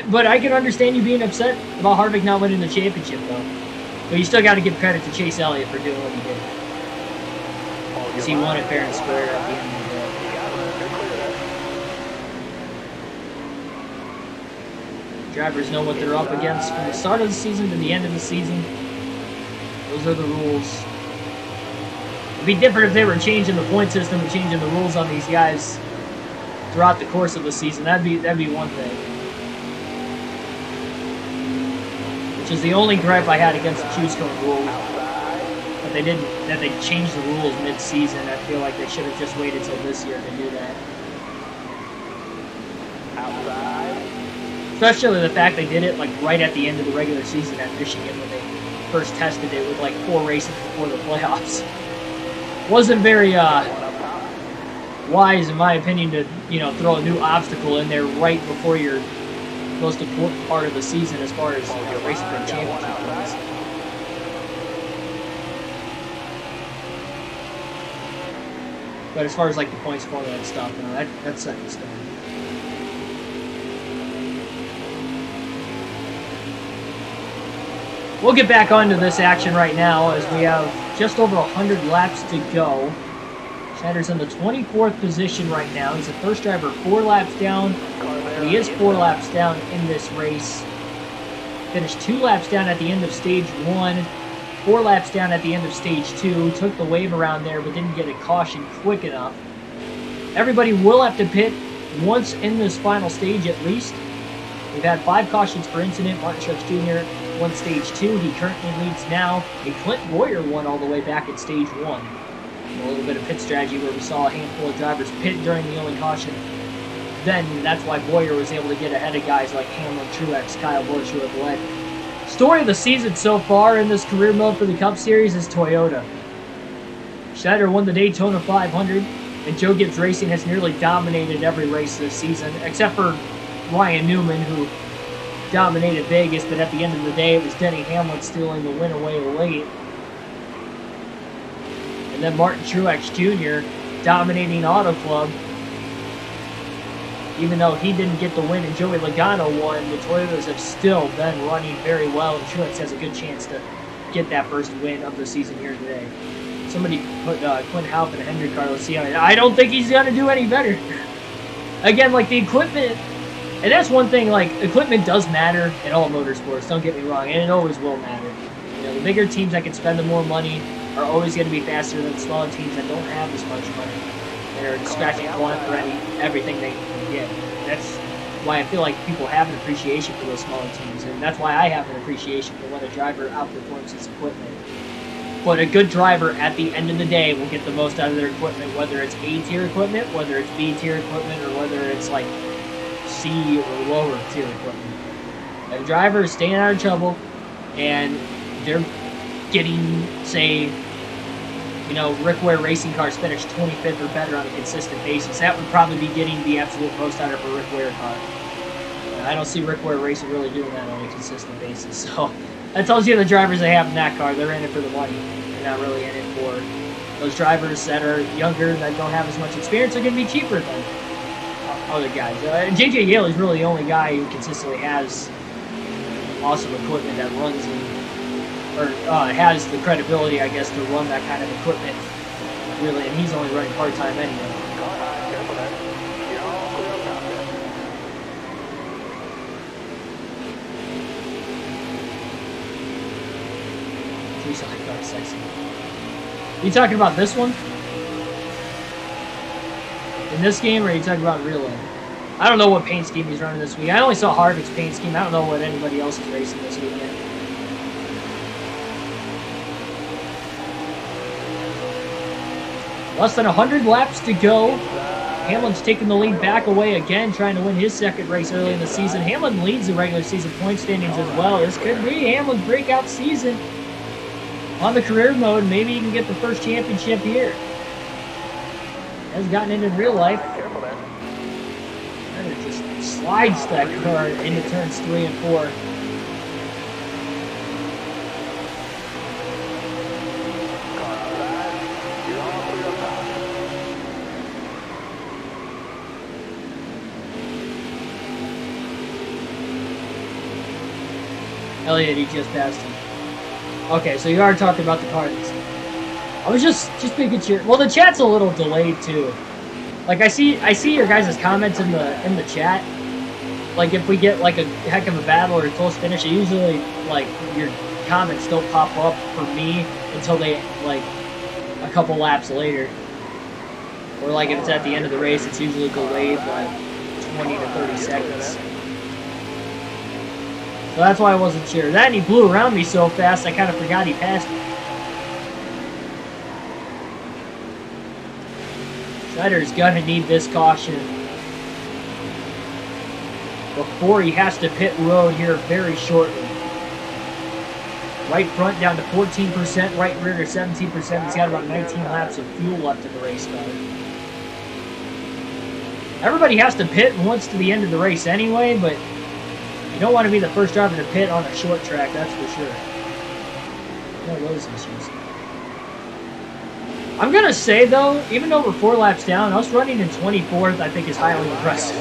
But I can understand you being upset about Harvick not winning the championship, though. But you still got to give credit to Chase Elliott for doing what he did. Because he won it fair and square at the end of the day. Drivers know what they're up against from the start of the season to the end of the season. Those are the rules. It'd be different if they were changing the point system and changing the rules on these guys throughout the course of the season. That'd be one thing. Which is the only gripe I had against the choose cone rule. But they didn't. That they changed the rules mid-season. I feel like they should have just waited till this year to do that. Especially the fact they did it like right at the end of the regular season at Michigan when they first tested it with like 4 races before the playoffs. Wasn't very wise, in my opinion, to throw a new obstacle in there right before your most important part of the season as far as racing for a championship goes. But as far as like the points formula and stuff, that's set in stone. We'll get back onto this action right now as we have just over 100 laps to go. Schneider's in the 24th position right now. He's the first driver 4 laps down. He is 4 laps down in this race. Finished 2 laps down at the end of stage 1. 4 laps down at the end of stage 2. Took the wave around there but didn't get a caution quick enough. Everybody will have to pit once in this final stage at least. We've had 5 cautions per incident. Martin Truex Jr. won stage 2. He currently leads now. And Clint Boyer won all the way back at stage 1. A little bit of pit strategy where we saw a handful of drivers pit during the only caution. Then that's why Boyer was able to get ahead of guys like Hamlin, Truex, Kyle Busch, who have led. Story of the season so far in this career mode for the Cup Series is Toyota. Schneider won the Daytona 500, and Joe Gibbs Racing has nearly dominated every race this season, except for Ryan Newman, who dominated Vegas, but at the end of the day, it was Denny Hamlin stealing the win away late. And then Martin Truex Jr. dominating Auto Club. Even though he didn't get the win and Joey Logano won, the Toyotas have still been running very well, and Truex has a good chance to get that first win of the season here today. Somebody put Quinn Houff in a Hendrick car. Let's see how. I don't think he's going to do any better. Again, like the equipment, and that's one thing, like equipment does matter in all motorsports, don't get me wrong, and it always will matter. The bigger teams that can spend the more money are always going to be faster than smaller teams that don't have as much money and are scratching for everything they can get. That's why I feel like people have an appreciation for those smaller teams, and that's why I have an appreciation for when a driver outperforms his equipment. But a good driver at the end of the day will get the most out of their equipment, whether it's A-tier equipment, whether it's B-tier equipment, or whether it's like C or lower tier equipment. A driver is staying out of trouble and they're getting, say, Rick Ware racing cars finish 25th or better on a consistent basis. That would probably be getting the absolute most out of a Rick Ware car. I don't see Rick Ware Racing really doing that on a consistent basis. So that tells you the drivers they have in that car, they're in it for the money. They're not really in it for those drivers that are younger, that don't have as much experience, are going to be cheaper than other guys. J.J. Yaley's really the only guy who consistently has awesome equipment that runs or has the credibility, I guess, to run that kind of equipment, really, and he's only running part-time anyway. Sexy. You talking about this one? In this game, or are you talking about real life? I don't know what paint scheme he's running this week. I only saw Harvick's paint scheme. I don't know what anybody else is racing this weekend. Less than 100 laps to go. Hamlin's taking the lead back away again, trying to win his second race early in the season. Hamlin leads the regular season point standings as well. This could be Hamlin's breakout season. On the career mode, maybe he can get the first championship here. Has gotten into real life. And it just slides that car into turns 3 and 4. Elliott, he just passed him. Okay, so you are talking about the car. I was just making sure. Well, the chat's a little delayed too. Like I see your guys' comments in the chat. Like if we get like a heck of a battle or a close finish, usually like your comments don't pop up for me until they like a couple laps later. Or like if it's at the end of the race, it's usually delayed like 20 to 30 seconds. So that's why I wasn't sure. That and he blew around me so fast, I kind of forgot he passed me. Schneider's gonna need this caution before he has to pit road here very shortly. Right front down to 14%, right rear to 17%. He's got about 19 laps of fuel left in the race car. Everybody has to pit once to the end of the race anyway, but you don't want to be the first driver to pit on a short track, that's for sure. No those issues. I'm going to say, though, even though we're 4 laps down, us running in 24th I think is highly impressive.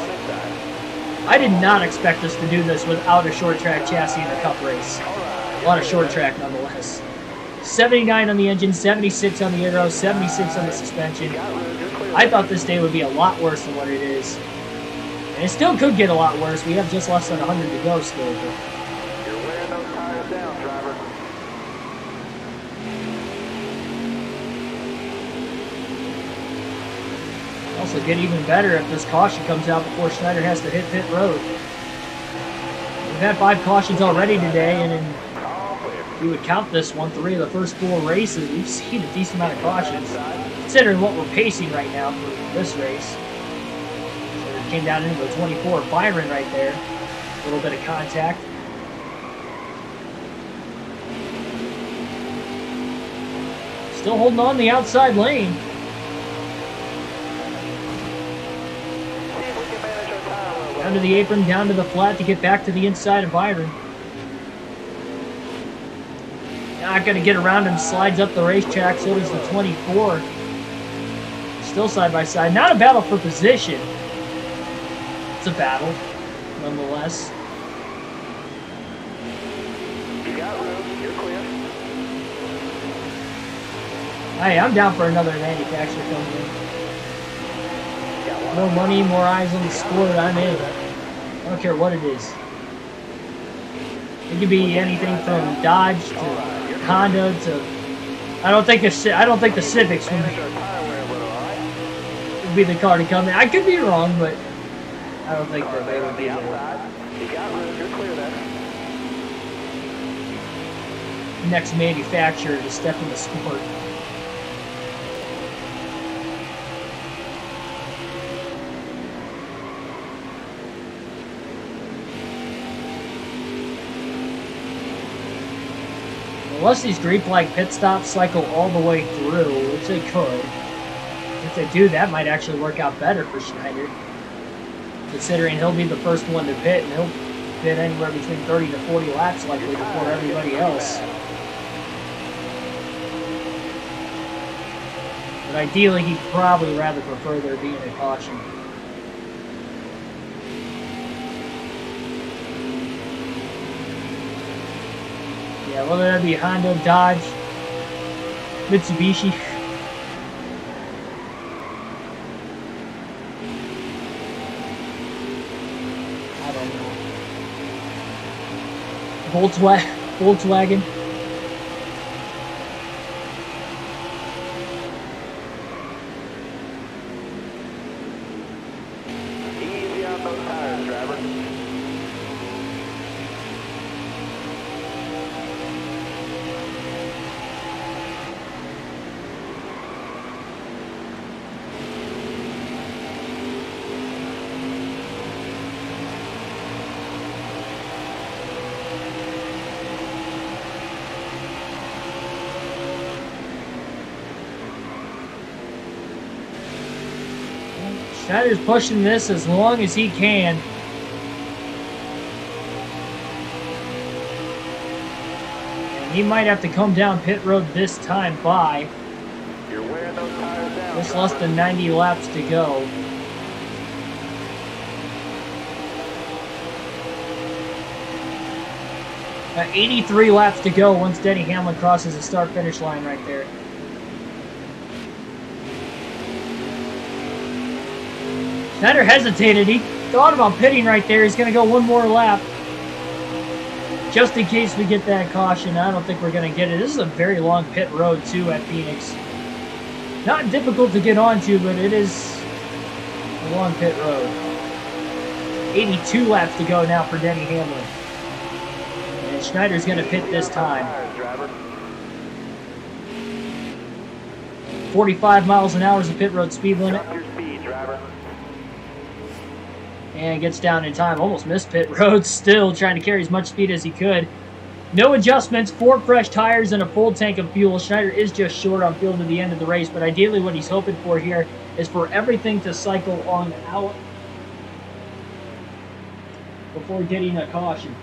I did not expect us to do this without a short track chassis in a cup race. A lot of short track nonetheless. 79 on the engine, 76 on the aero, 76 on the suspension. I thought this day would be a lot worse than what it is. And it still could get a lot worse. We have just less than 100 to go still. But You're wearing those tires down, driver. also get even better if this caution comes out before Schneider has to hit pit road. We've had 5 cautions already today, and if you would count this one, 3 of the first 4 races, we've seen a decent amount of cautions, considering what we're pacing right now for this race. So it came down into the 24. Byron right there, a little bit of contact. Still holding on the outside lane. Down to the apron, down to the flat to get back to the inside of Byron. Not going to get around him, slides up the racetrack, so does the 24. Still side by side. Not a battle for position. It's a battle, nonetheless. You got room, you're clear. Hey, I'm down for another manufacturer coming in. More money, more eyes on the sport, I'm in. I don't care what it is. It could be anything from Dodge to Honda to. I don't think the Civics would be the car to come in. I could be wrong, but I don't think that they would be there. You got room, you're clear then. Next manufacturer to step in the sport. Unless these green flag pit stops cycle all the way through, which they could. If they do, that might actually work out better for Schneider. Considering he'll be the first one to pit, and he'll pit anywhere between 30 to 40 laps likely before everybody else. But ideally, he'd probably rather prefer there being a caution. Yeah, whether that be Honda, Dodge, Mitsubishi. I don't know. Volkswagen. Easy on those tires, driver. Schneider's pushing this as long as he can. And he might have to come down pit road this time by. You're wearing those tires down. Just less than 90 laps to go. Got 83 laps to go once Denny Hamlin crosses the start-finish line right there. Schneider hesitated. He thought about pitting right there. He's going to go one more lap. Just in case we get that caution. I don't think we're going to get it. This is a very long pit road, too, at Phoenix. Not difficult to get onto, but it is a long pit road. 82 laps to go now for Denny Hamlin. And Schneider's going to pit this time. 45 miles an hour is the pit road speed limit. And gets down in time. Almost missed pit road. Still trying to carry as much speed as he could. No adjustments, 4 fresh tires, and a full tank of fuel. Schneider is just short on fuel to the end of the race, but ideally what he's hoping for here is for everything to cycle on out before getting a caution.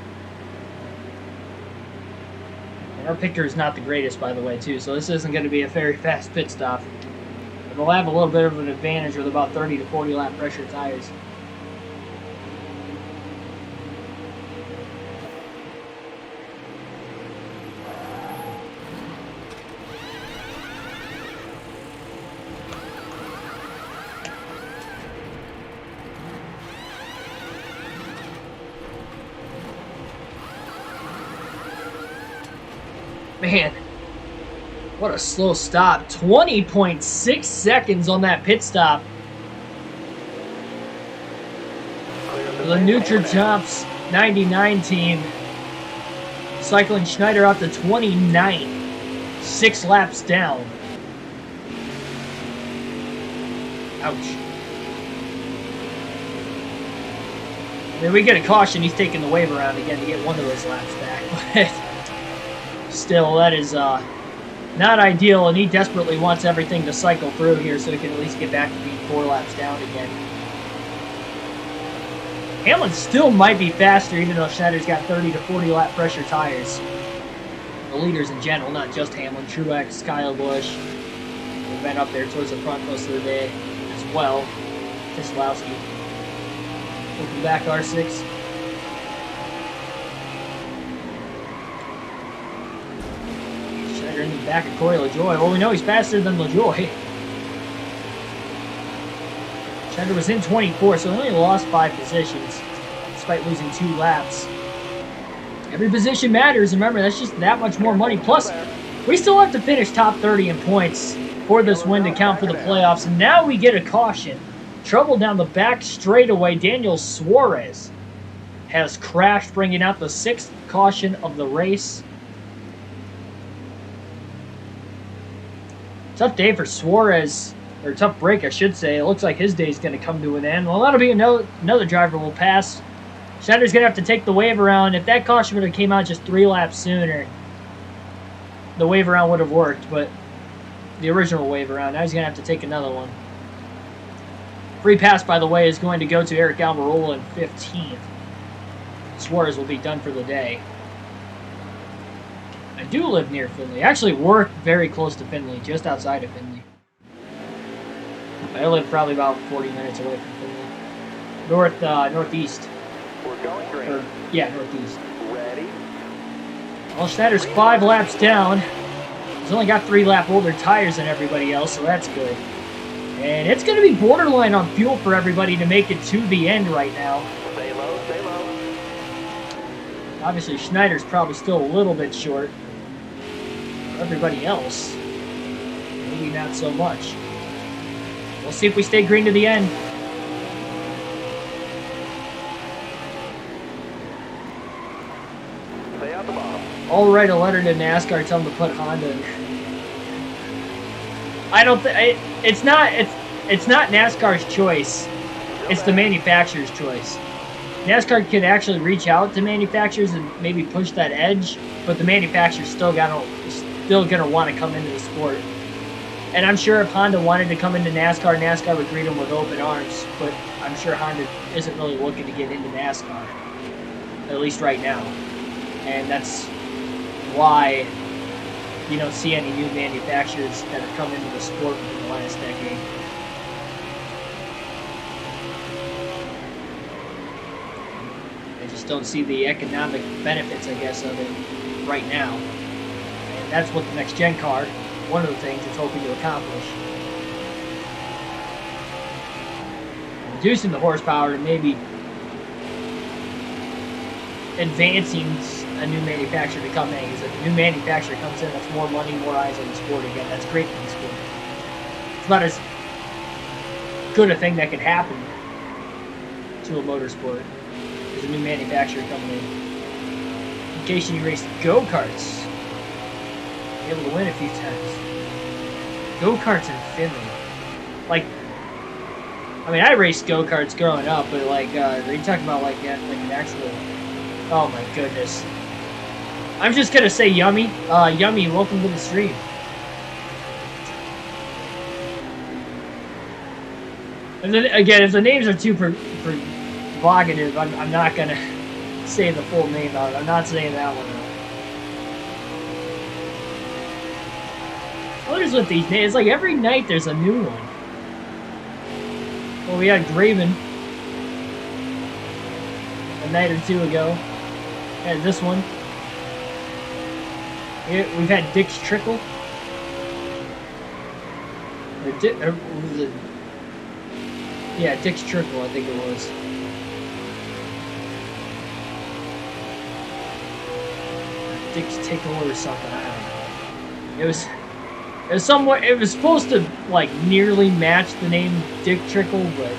And our picture is not the greatest, by the way, too, so this isn't going to be a very fast pit stop. But we'll have a little bit of an advantage with about 30 to 40 lap pressure tires. Man, what a slow stop. 20.6 seconds on that pit stop. The Nutritops 99 team cycling Schneider out to 29. 6 laps down. Ouch. I mean, we get a caution. He's taking the wave around again to get one of those laps back. But still, that is not ideal, and he desperately wants everything to cycle through here so he can at least get back to being 4 laps down again. Hamlin still might be faster, even though Schneider's got 30 to 40 lap pressure tires. The leaders in general, not just Hamlin, Truex, Kyle Busch, have been up there towards the front most of the day as well. Keselowski. Welcome back, R6. In the back of Corey LaJoie. Well, we know he's faster than LaJoie. Schneider was in 24, so he only lost 5 positions, despite losing 2 laps. Every position matters. Remember, that's just that much more money. Plus, we still have to finish top 30 in points for this win to count for the playoffs. And now we get a caution. Trouble down the back straightaway. Daniel Suarez has crashed, bringing out the 6th caution of the race. Tough day for Suarez, or tough break, I should say. It looks like his day is going to come to an end. Well, that'll be another driver will pass. Schneider's going to have to take the wave around. If that caution would have came out just 3 laps sooner, the wave around would have worked, but the original wave around, now he's going to have to take another one. Free pass, by the way, is going to go to Eric Almirola in 15th. Suarez will be done for the day. I do live near Findlay. I actually work very close to Findlay, just outside of Findlay. I live probably about 40 minutes away from Findlay. Northeast. We're going green. Northeast. Ready? Well, Schneider's 5 laps down. He's only got 3 lap older tires than everybody else, so that's good. And it's going to be borderline on fuel for everybody to make it to the end right now. Stay low, stay low. Obviously, Schneider's probably still a little bit short. For everybody else, maybe not so much. We'll see if we stay green to the end. Stay out the bottom. I'll write a letter to NASCAR, tell them to put Honda in. I don't think it's not NASCAR's choice. It's the manufacturer's choice. NASCAR can actually reach out to manufacturers and maybe push that edge, but the manufacturer's still gonna want to come into the sport. And I'm sure if Honda wanted to come into NASCAR, NASCAR would greet them with open arms, but I'm sure Honda isn't really looking to get into NASCAR, at least right now. And that's why you don't see any new manufacturers that have come into the sport within the last decade. I just don't see the economic benefits, I guess, of it right now. And that's what the next gen car, one of the things it's hoping to accomplish. Reducing the horsepower and maybe advancing a new manufacturer to come in. Because if a new manufacturer comes in, that's more money, more eyes on the sport again. That's great for the sport. It's about as good a thing that could happen to a motorsport as a new manufacturer coming in. In case you raced go-karts, able to win a few times. Go-karts in Finland. Like, I mean, I raced go-karts growing up, but like, are you talking about like an actual, oh my goodness. I'm just gonna say Yummy. Yummy, welcome to the stream. And then again, if the names are too provocative, I'm not gonna say the full name out. I'm not saying that one. What is with these names? It's like every night there's a new one. Well, we had Graven a night or two ago. And this one. We've had Dick's Trickle. Or was it? Yeah, Dick's Trickle, I think it was. Dick's Tickle or something. I don't know. It was somewhat. It was supposed to like nearly match the name Dick Trickle, but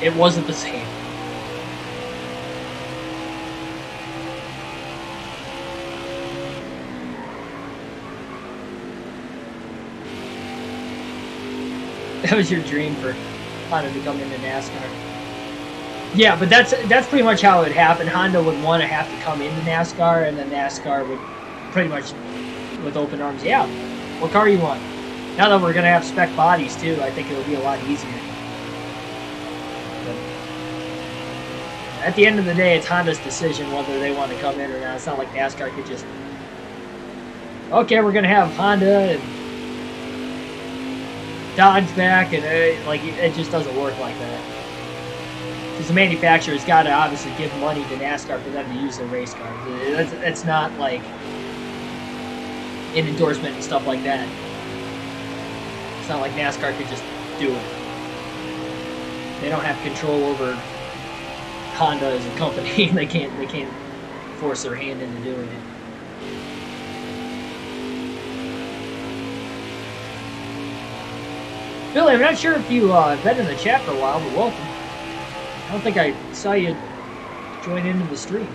it wasn't the same. That was your dream for Honda to come into NASCAR. Yeah, but that's pretty much how it would happen. Honda would want to have to come into NASCAR, and then NASCAR would pretty much with open arms. Yeah, what car you want? Now that we're gonna have spec bodies too, I think it'll be a lot easier. But at the end of the day, it's Honda's decision whether they want to come in or not. It's not like NASCAR could just, okay, we're gonna have Honda and Dodge back, and like it just doesn't work like that. Because the manufacturer's got to obviously give money to NASCAR for them to use their race cars. It's not like an endorsement and stuff like that. It's not like NASCAR could just do it. They don't have control over Honda as a company. They can't force their hand into doing it. Billy, I'm not sure if you've been in the chat for a while, but welcome. I don't think I saw you join into the stream.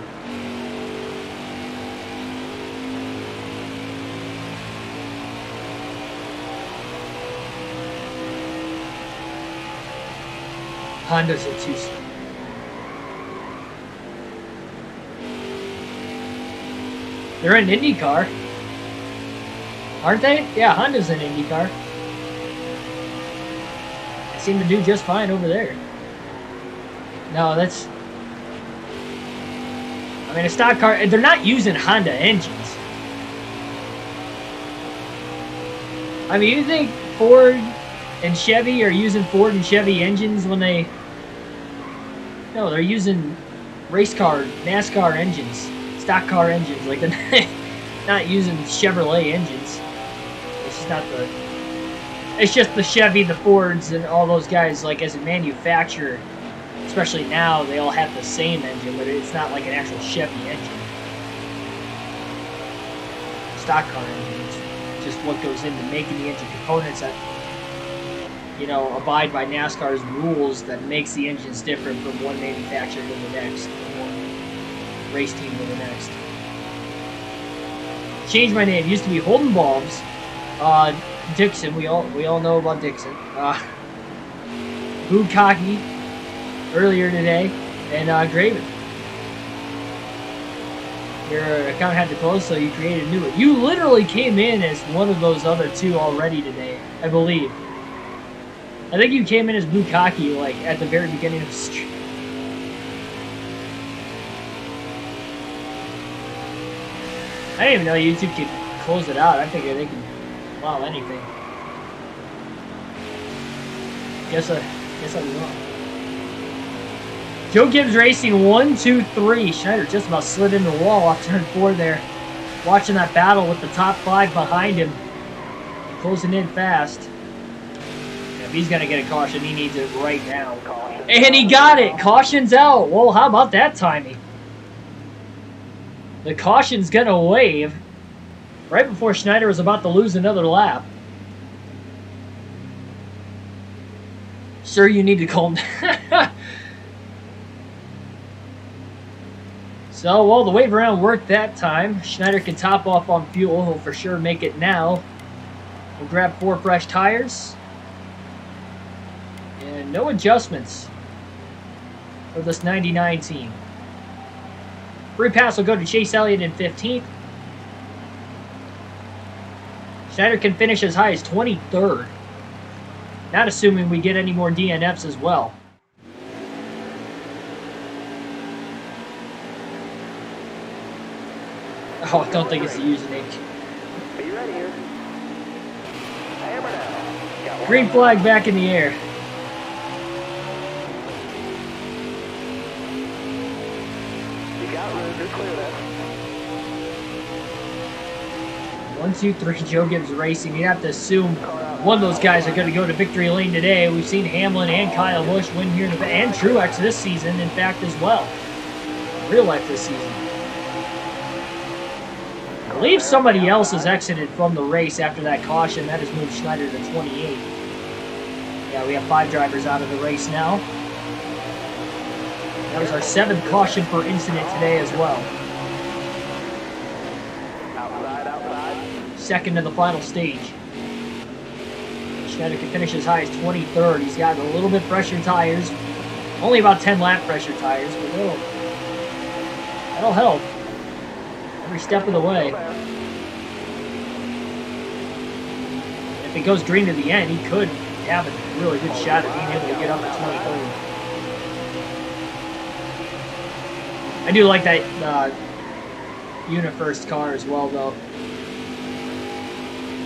Honda's a two-seat. They're an Indy car, aren't they? Yeah, Honda's an Indy car. They seem to do just fine over there. No, that's... I mean, a stock car... They're not using Honda engines. I mean, you think Ford and Chevy are using Ford and Chevy engines when they... No, they're using race car, NASCAR engines. Stock car engines. Like, they're not using Chevrolet engines. It's just not the... It's just the Chevy, the Fords, and all those guys, like, as a manufacturer... Especially now, they all have the same engine, but it's not like an actual Chevy engine. Stock car engines. Just what goes into making the engine components that, you know, abide by NASCAR's rules that makes the engines different from one manufacturer to the next, from one race team to the next. Changed my name. Used to be Holden Balls. Dixon. We all know about Dixon. Bukaki earlier today, and Graven. Your account had to close, so you created a new one. You literally came in as one of those other two already today, I believe. I think you came in as Bukaki, like, at the very beginning of the stream. I didn't even know YouTube could close it out. I figured they could allow anything. Guess I was wrong. Joe Gibbs Racing 1, 2, 3. Schneider just about slid into the wall off turn 4 there. Watching that battle with the top 5 behind him. Closing in fast. If he's going to get a caution, he needs it right now. And he got it! Caution's out! Well, how about that timing? The caution's going to wave right before Schneider was about to lose another lap. Sir, you need to calm down. So, well, the wave around worked that time. Schneider can top off on fuel. He'll for sure make it now. We'll grab 4 fresh tires. And no adjustments for this 99 team. Free pass will go to Chase Elliott in 15th. Schneider can finish as high as 23rd. Not assuming we get any more DNFs as well. Oh, I don't think it's the username. Be ready here. Hammer down. Got one. Green flag back in the air. You got room. You're clear there. 1, 2, 3, Joe Gibbs Racing. You have to assume one of those guys are going to go to victory lane today. We've seen Hamlin and Kyle Busch win here, and Truex this season, in fact, as well. Real life this season. I believe somebody else has exited from the race after that caution. That has moved Schneider to 28. Yeah, we have 5 drivers out of the race now. That was our 7th caution per incident today as well. Second to the final stage. Schneider can finish as high as 23rd. He's got a little bit fresher tires. Only about 10 lap pressure tires, but that'll help. Every step of the way. If it goes green to the end, he could have a really good shot at being able to get up to 23rd. I do like that UniFirst car as well, though.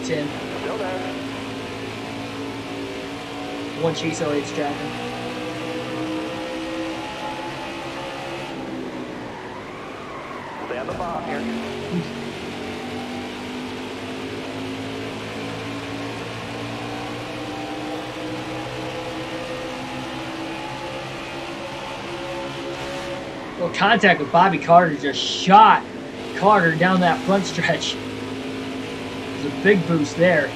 Tim. Still there. One Chase Elliott's driving. Stay on the bottom here. Well, contact with Bobby Carter just shot Carter down that front stretch. A big boost there.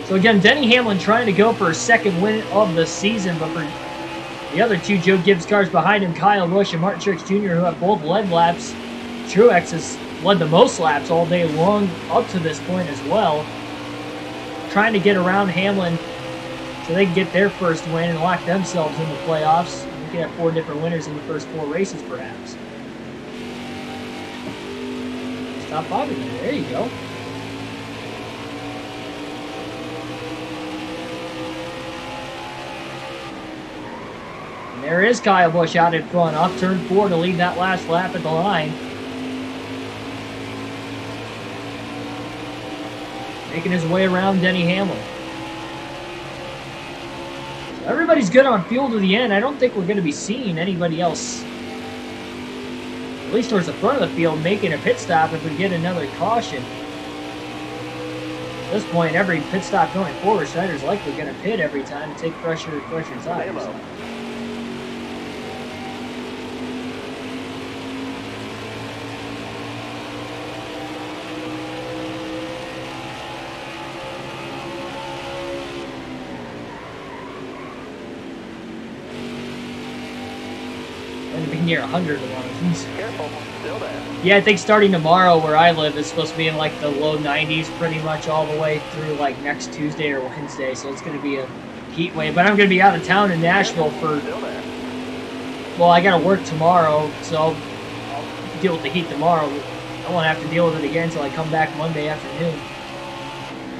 So again, Denny Hamlin trying to go for a second win of the season, but for the other 2 Joe Gibbs cars behind him, Kyle Busch and Martin Truex Jr., who have both led laps. Truex has led the most laps all day long up to this point as well. Trying to get around Hamlin so they can get their first win and lock themselves in the playoffs. We could have 4 different winners in the first 4 races, perhaps. Stop Bobby there. There you go. There is Kyle Busch out in front, off turn 4 to lead that last lap at the line. Making his way around Denny Hamlin. So everybody's good on fuel to the end. I don't think we're going to be seeing anybody else, at least towards the front of the field, making a pit stop if we get another caution. At this point, every pit stop going forward, Schneider's likely going to pit every time to take fresher tires. Going to be near 100 of these. Careful. Still there. Yeah, I think starting tomorrow where I live, it's supposed to be in like the low 90s pretty much all the way through like next Tuesday or Wednesday. So it's going to be a heat wave. But I'm going to be out of town in Nashville for, well, I got to work tomorrow. So I'll deal with the heat tomorrow. I won't have to deal with it again until I come back Monday afternoon.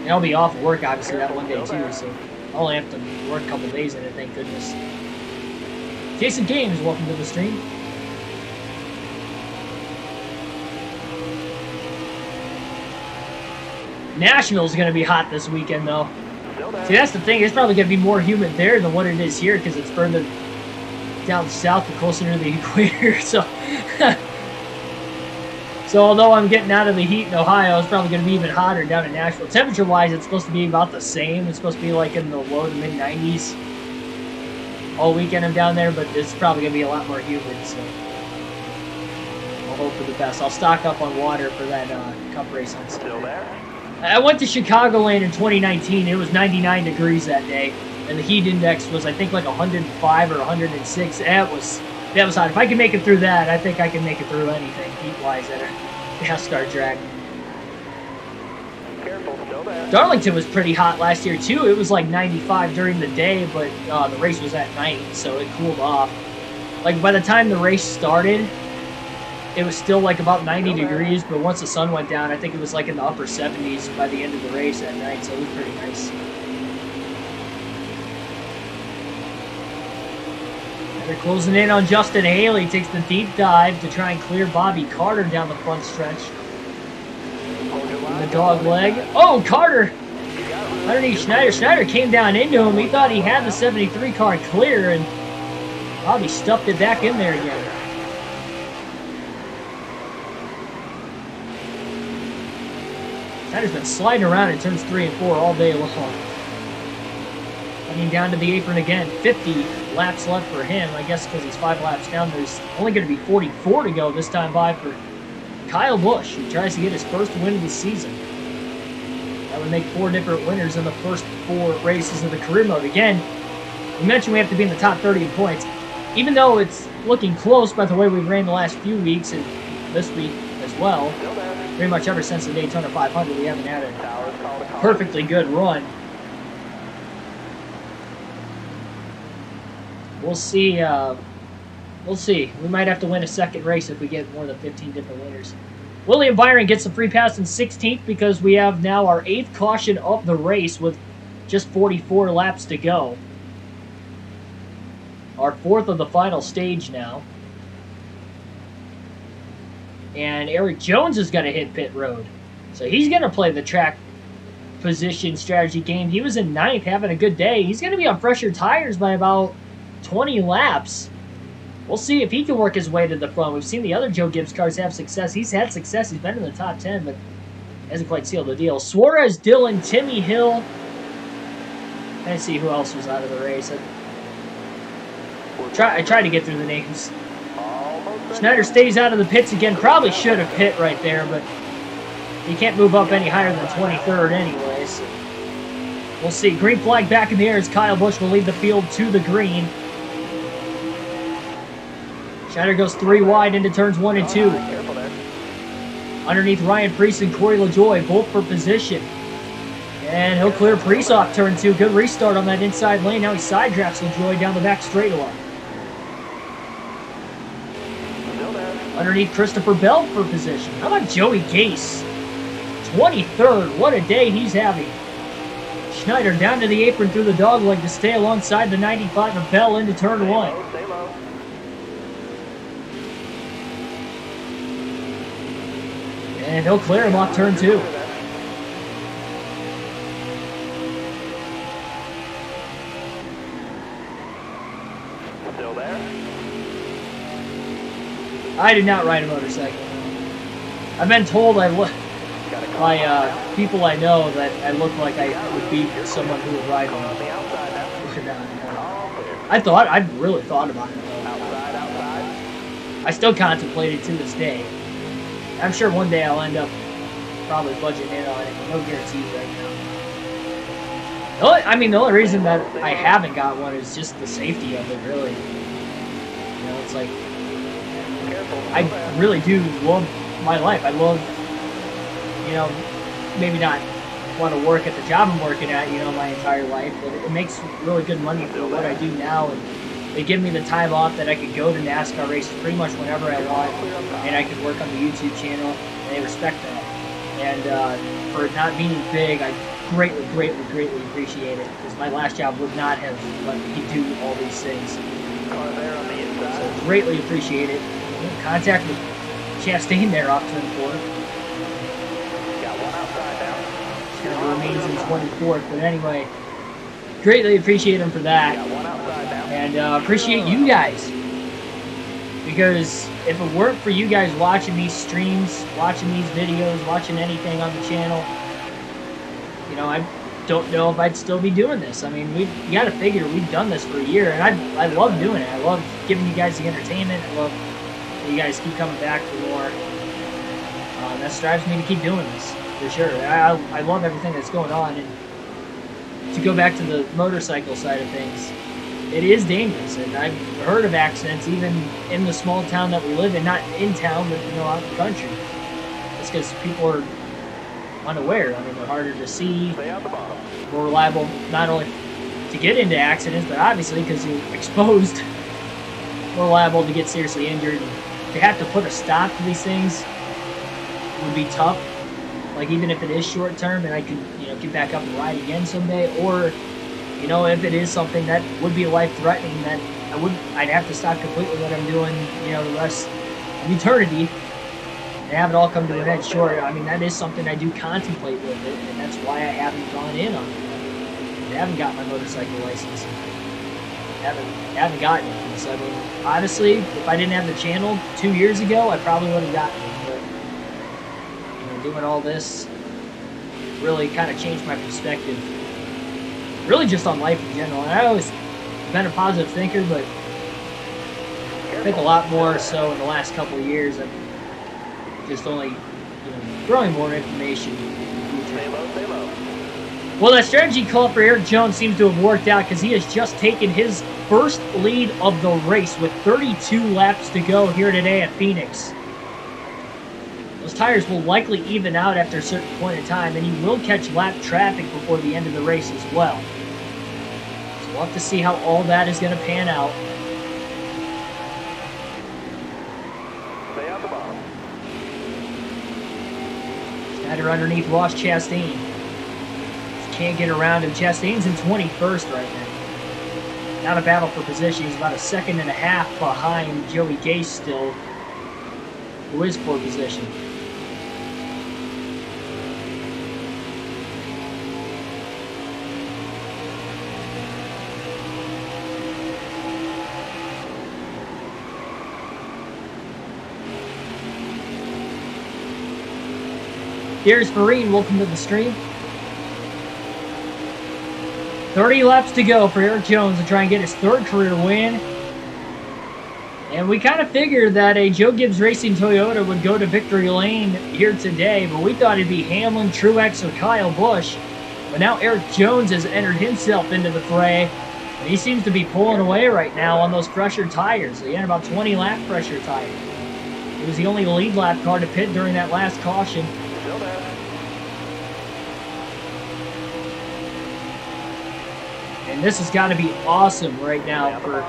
And I'll be off of work obviously that one day too. So I'll only have to work a couple days in it, thank goodness. Jason Games, welcome to the stream. Nashville's going to be hot this weekend, though. See, that's the thing. It's probably going to be more humid there than what it is here because it's further down south and closer to the equator. So, although I'm getting out of the heat in Ohio, it's probably going to be even hotter down in Nashville. Temperature-wise, it's supposed to be about the same. It's supposed to be like in the low to mid-90s all weekend I'm down there, but it's probably going to be a lot more humid, so I'll hope for the best. I'll stock up on water for that Cup race on Saturday. I went to Chicagoland in 2019. It was 99 degrees that day, and the heat index was, I think, like 105 or 106. That was hot. If I can make it through that, I think I can make it through anything heat-wise at a NASCAR track. Darlington was pretty hot last year, too. It was like 95 during the day, but the race was at night, so it cooled off. Like, by the time the race started, it was still like about 90 degrees, but once the sun went down, I think it was like in the upper 70s by the end of the race that night, so it was pretty nice. And they're closing in on Justin Haley. Takes the deep dive to try and clear Bobby Carter down the front stretch. The dog leg. Oh, Carter! Underneath Schneider. Schneider came down into him. He thought he had the 73 car clear, and Bobby stuffed it back in there again. Schneider's been sliding around in turns 3 and 4 all day long. Running down to the apron again. 50 laps left for him. I guess because he's 5 laps down, there's only going to be 44 to go this time by for Kyle Busch, who tries to get his first win of the season. That would make 4 different winners in the first 4 races of the career mode. Again, we mentioned we have to be in the top 30 in points. Even though it's looking close by the way we've ran the last few weeks and this week as well, pretty much ever since the Daytona 500, we haven't had a perfectly good run. We'll see. We'll see. We might have to win a second race if we get more than 15 different winners. William Byron gets the free pass in 16th because we have now our 8th caution of the race with just 44 laps to go. Our 4th of the final stage now. And Eric Jones is going to hit pit road. So he's going to play the track position strategy game. He was in 9th having a good day. He's going to be on fresher tires by about 20 laps. We'll see if he can work his way to the front. We've seen the other Joe Gibbs cars have success. He's had success. He's been in the top 10, but hasn't quite sealed the deal. Suarez, Dillon, Timmy Hill. Let's see who else was out of the race. I tried to get through the names. Schneider stays out of the pits again. Probably should have pit right there, but he can't move up any higher than 23rd anyways. We'll see. Green flag back in the air as Kyle Busch will lead the field to the green. Schneider goes 3 wide into turns 1 and 2. Underneath Ryan Preece and Corey LaJoie, both for position. And he'll clear Preece off turn 2. Good restart on that inside lane. Now he side drafts LaJoie down the back straightaway. Underneath Christopher Bell for position. How about Joey Gase? 23rd. What a day he's having. Schneider down to the apron through the dogleg to stay alongside the 95 of Bell into turn 1. And he'll clear him off turn 2. Still there? I did not ride a motorcycle. I've been told by people I know that I look like I would be someone who would ride one. I really thought about it though. I still contemplate it to this day. I'm sure one day I'll end up probably budgeting in on it. No guarantees right now. The only reason that I haven't got one is just the safety of it, really. You know, it's like, I really do love my life. I love, maybe not want to work at the job I'm working at, my entire life, but it makes really good money for what I do now, and they give me the time off that I could go to NASCAR races pretty much whenever I want, and I could work on the YouTube channel, and they respect that. And for it not being big, I greatly appreciate it, because my last job would not have let me do all these things. So greatly appreciate it. Contact with Chastain there off turn 4. Schneider remains in 24th, but anyway, greatly appreciate him for that. And appreciate you guys, because if it weren't for you guys watching these streams, watching these videos, watching anything on the channel, I don't know if I'd still be doing this. I mean, you got to figure we've done this for a year, and I love doing it. I love giving you guys the entertainment. I love that you guys keep coming back for more. That strives me to keep doing this, for sure. I love everything that's going on, and to go back to the motorcycle side of things, it is dangerous, and I've heard of accidents even in the small town that we live in, not in town, but out in the country. It's because people are unaware. I mean, they're harder to see, more reliable, not only to get into accidents, but obviously because you're exposed, more liable to get seriously injured and to have to put a stop to these things would be tough. Like, even if it is short term and I could, get back up and ride again someday, or, if it is something that would be life threatening, that I'd have to stop completely what I'm doing, the rest of eternity and have it all come to an end. Sure, I mean, that is something I do contemplate with it, and that's why I haven't gone in on it. I haven't got my motorcycle license. Haven't gotten it. So, I mean, honestly, if I didn't have the channel 2 years ago, I probably would have gotten it. But, doing all this really kind of changed my perspective. Really just on life in general. And I always been a positive thinker, but I think a lot more so in the last couple of years. I'm just only, growing more information in the future. Well, that strategy call for Eric Jones seems to have worked out, because he has just taken his first lead of the race with 32 laps to go here today at Phoenix. Those tires will likely even out after a certain point in time, and he will catch lap traffic before the end of the race as well. So we'll have to see how all that is going to pan out. Stay out the bottom. Schneider underneath Ross Chastain. Can't get around him. Chastain's in 21st right now. Not a battle for position. He's about a second and a half behind Joey Gase still, who is for position. Here's Marine. Welcome to the stream. 30 laps to go for Eric Jones to try and get his third career win. And we kind of figured that a Joe Gibbs Racing Toyota would go to victory lane here today, but we thought it'd be Hamlin, Truex, or Kyle Busch. But now Eric Jones has entered himself into the fray, and he seems to be pulling away right now on those pressure tires. He had about 20 lap pressure tires. He was the only lead lap car to pit during that last caution. Still there. And this has got to be awesome right now for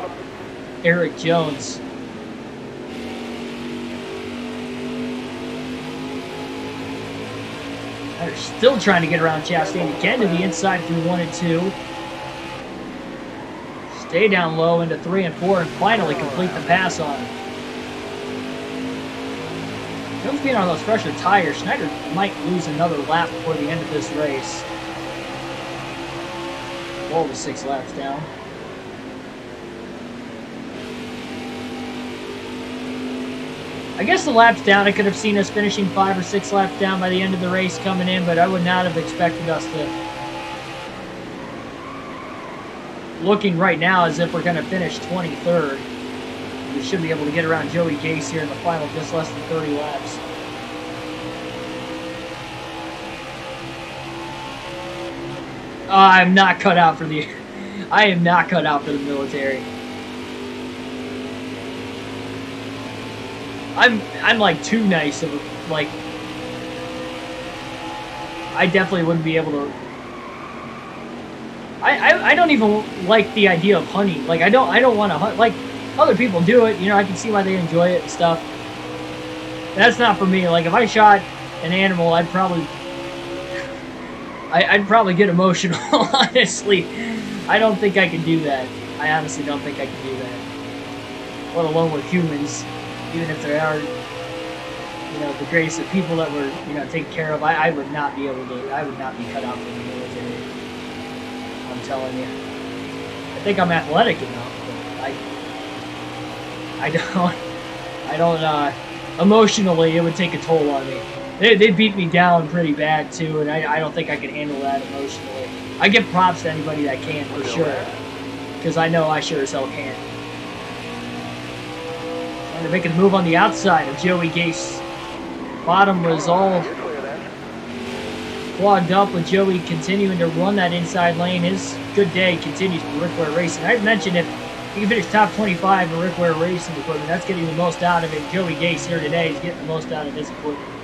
Eric Jones. They're still trying to get around Chastain again to the inside through 1 and 2. Stay down low into 3 and 4 and finally complete the pass on him. Jones being on those fresher tires, Schneider might lose another lap before the end of this race. Well, was 6 laps down. I guess the laps down, I could have seen us finishing 5 or 6 laps down by the end of the race coming in, but I would not have expected us to. Looking right now as if we're going to finish 23rd. We should be able to get around Joey Gase here in the final just less than 30 laps. I am not cut out for the military. I'm like too nice of a, like, I definitely wouldn't be able to. I don't even like the idea of hunting. Like, I don't want to hunt. Like, other people do it, I can see why they enjoy it and stuff. That's not for me. Like, if I shot an animal, I'd probably get emotional, honestly. I don't think I can do that. I honestly don't think I can do that. Let alone with humans, even if there are, the greatest of people that were, taken care of. I would not be able to, I would not be cut out for the military. I'm telling you. I think I'm athletic enough, but I don't, emotionally, it would take a toll on me. They beat me down pretty bad, too, and I don't think I can handle that emotionally. I give props to anybody that can, for sure, because I know I sure as hell can. Trying to make a move on the outside of Joey Gase. Bottom was all clogged up with Joey continuing to run that inside lane. His good day continues for Rick Ware Racing. I mentioned if he can finish top 25 in Rick Ware Racing equipment, that's getting the most out of it. Joey Gase here today is getting the most out of his equipment.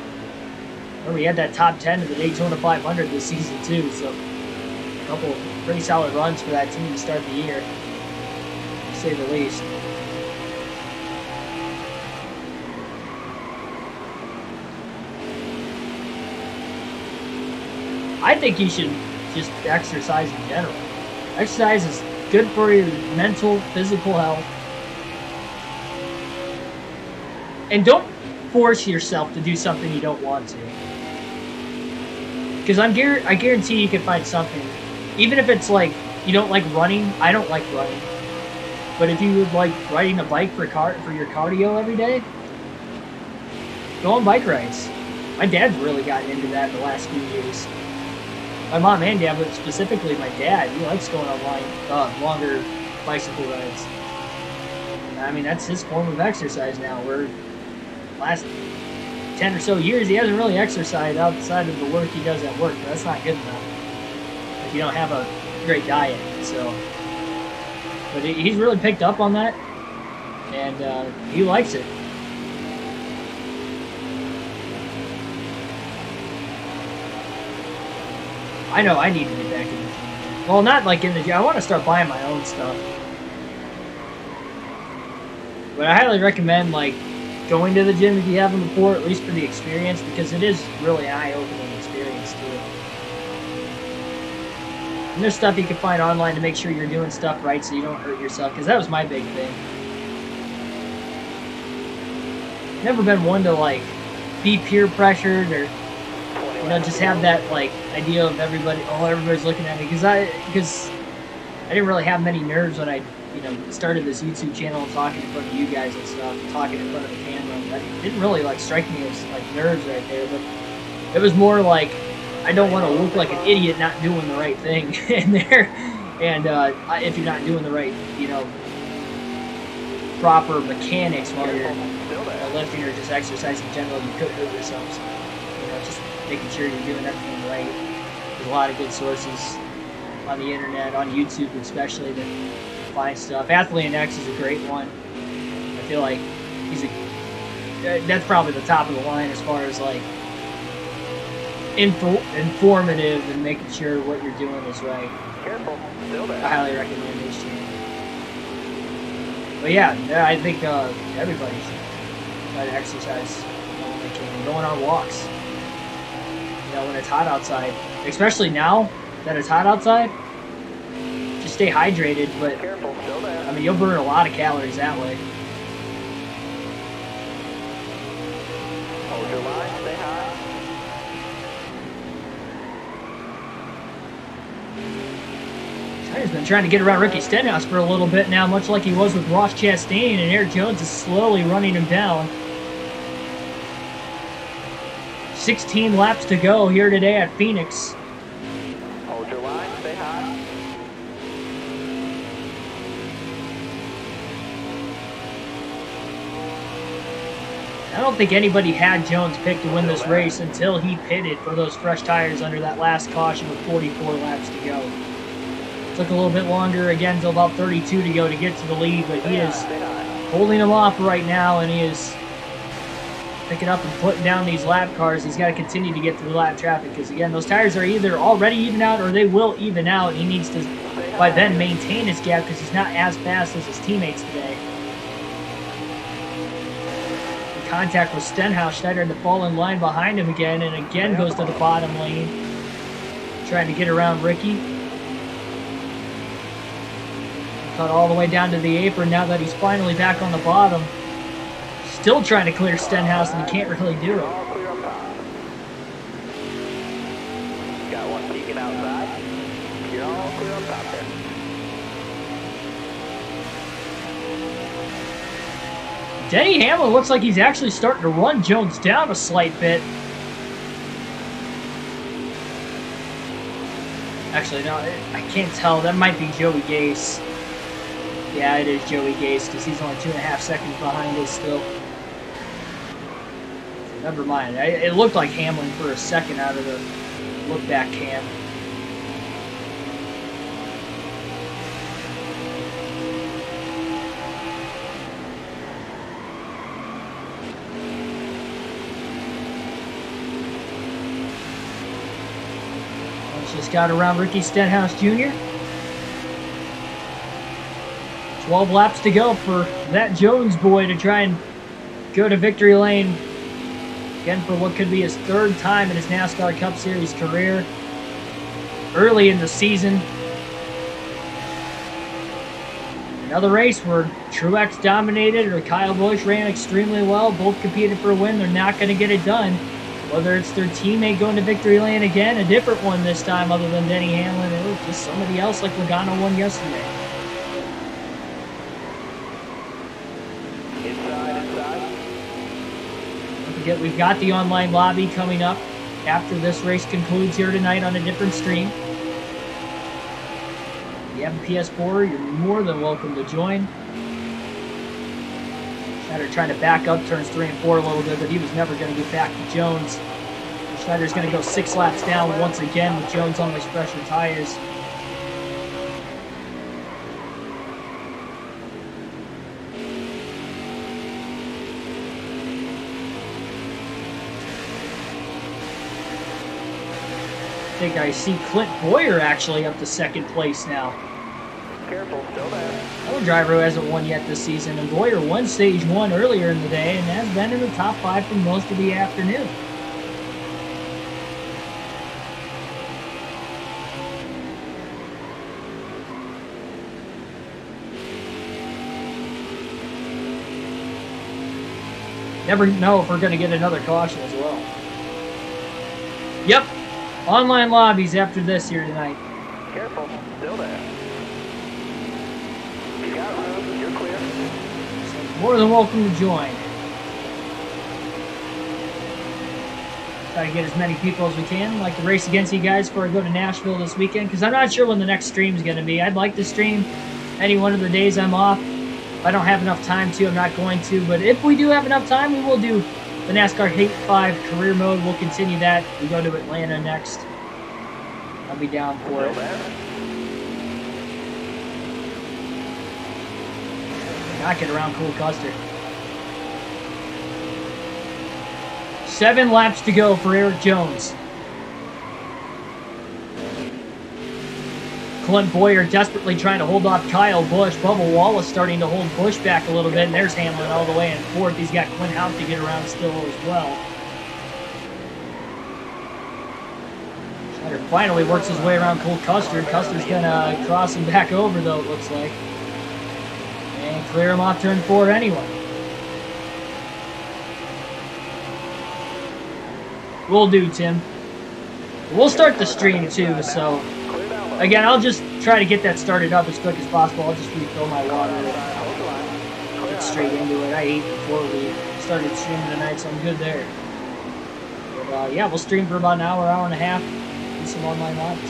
Well, we had that top 10 of the Daytona 500 this season, too, so a couple of pretty solid runs for that team to start the year, to say the least. I think you should just exercise in general. Exercise is good for your mental, physical health. And don't force yourself to do something you don't want to. Because I guarantee you can find something. Even if it's like, you don't like running. I don't like running. But if you would like riding a bike for your cardio every day, go on bike rides. My dad's really gotten into that in the last few years. My mom and dad, but specifically my dad, he likes going on longer bicycle rides. I mean, that's his form of exercise now. Where last 10 or so years, he hasn't really exercised outside of the work he does at work. But that's not good enough if you don't have a great diet. So, but he's really picked up on that, and he likes it. I know I need to get back in the gym. Well, not like in the gym. I want to start buying my own stuff. But I highly recommend like going to the gym if you haven't before, at least for the experience, because it is really an eye-opening experience too. And there's stuff you can find online to make sure you're doing stuff right so you don't hurt yourself, because that was my big thing. Never been one to like be peer pressured or just have that like idea of everybody's looking at me, because I didn't really have many nerves when I started this YouTube channel and talking in front of you guys and stuff, and talking in front of the camera. That didn't really like strike me as like nerves right there, but it was more like I don't want to look like an idiot not doing the right thing in there, and if you're not doing the right proper mechanics while you're lifting or just exercising in general, you could hurt yourself. So, just making sure you're doing everything right. There's a lot of good sources on the internet, on YouTube especially, to find stuff. Athlete X is a great one. I feel like that's probably the top of the line as far as like informative and making sure what you're doing is right. Careful, still there. I highly recommend these two. But yeah, I think everybody should try to exercise when they can. Going on walks. When it's hot outside, especially now that it's hot outside, just stay hydrated. But Careful, still there. I mean, you'll burn a lot of calories that way. Hold your line, stay high. He's been trying to get around Ricky Stenhouse for a little bit now, much like he was with Ross Chastain, and Eric Jones is slowly running him down. 16 laps to go here today at Phoenix. Hold your line, stay high. I don't think anybody had Jones picked to win this race until he pitted for those fresh tires under that last caution with 44 laps to go. Took a little bit longer, again, until about 32 to go to get to the lead, but he is holding him off right now, and he is picking up and putting down these lap cars. He's got to continue to get through lap traffic, because again, those tires are either already even out or they will even out. He needs to by then maintain his gap, because he's not as fast as his teammates today. In contact with Stenhouse, Schneider to fall in line behind him again, and again goes to the bottom lane, trying to get around Ricky. Cut all the way down to the apron now that he's finally back on the bottom. Still trying to clear Stenhouse, and he can't really do it. All clear up top. Got one peeking outside. You're all clear up top there. Denny Hamlin looks like he's actually starting to run Jones down a slight bit. Actually, no, I can't tell. That might be Joey Gase. Yeah, it is Joey Gase, because he's only 2.5 seconds behind us still. Never mind. It looked like Hamlin for a second out of the look-back cam. Just got around Ricky Stenhouse Jr. 12 laps to go for that Jones boy to try and go to victory lane again for what could be his third time in his NASCAR Cup Series career. early in the season. Another race where Truex dominated or Kyle Busch ran extremely well. Both competed for a win. They're not going to get it done. Whether it's their teammate going to victory lane again, a different one this time other than Denny Hamlin, or just somebody else like Logano won yesterday. Inside. Don't forget, we've got the online lobby coming up after this race concludes here tonight on a different stream. If you have a PS4, you're more than welcome to join. Schneider trying to back up turns 3 and 4 a little bit, but he was never going to get back to Jones. Schneider's going to go 6 laps down once again with Jones on those fresher tires. I think I see Clint Boyer actually up to second place now. Careful, still there. Another driver who hasn't won yet this season, and Boyer won stage 1 earlier in the day and has been in the top 5 for most of the afternoon. Never know if we're going to get another caution as well. Yep, online lobbies after this here tonight. Careful, still there. You got room, you're clear. So more than welcome to join. Try to get as many people as we can. I'd like to race against you guys before I go to Nashville this weekend, because I'm not sure when the next stream is going to be. I'd like to stream any one of the days I'm off. If I don't have enough time to, I'm not going to. But if we do have enough time, we will do the NASCAR Heat 5 career mode. We'll continue that. We go to Atlanta next. I'll be down for it. Not get around Cole Custer. 7 laps to go for Eric Jones. Clint Boyer desperately trying to hold off Kyle Busch. Bubba Wallace starting to hold Busch back a little bit, and there's Hamlin all the way in fourth. He's got Clint Houck to get around still as well. Schneider finally works his way around Cole Custer. Custer's going to cross him back over, though, it looks like. And clear him off turn 4 anyway. Will do, Tim. We'll start the stream, too, so... Again, I'll just try to get that started up as quick as possible. I'll just refill my water and get straight into it. I ate before we started streaming tonight, so I'm good there. But yeah, we'll stream for about an hour, hour and a half. Do some online lobbies.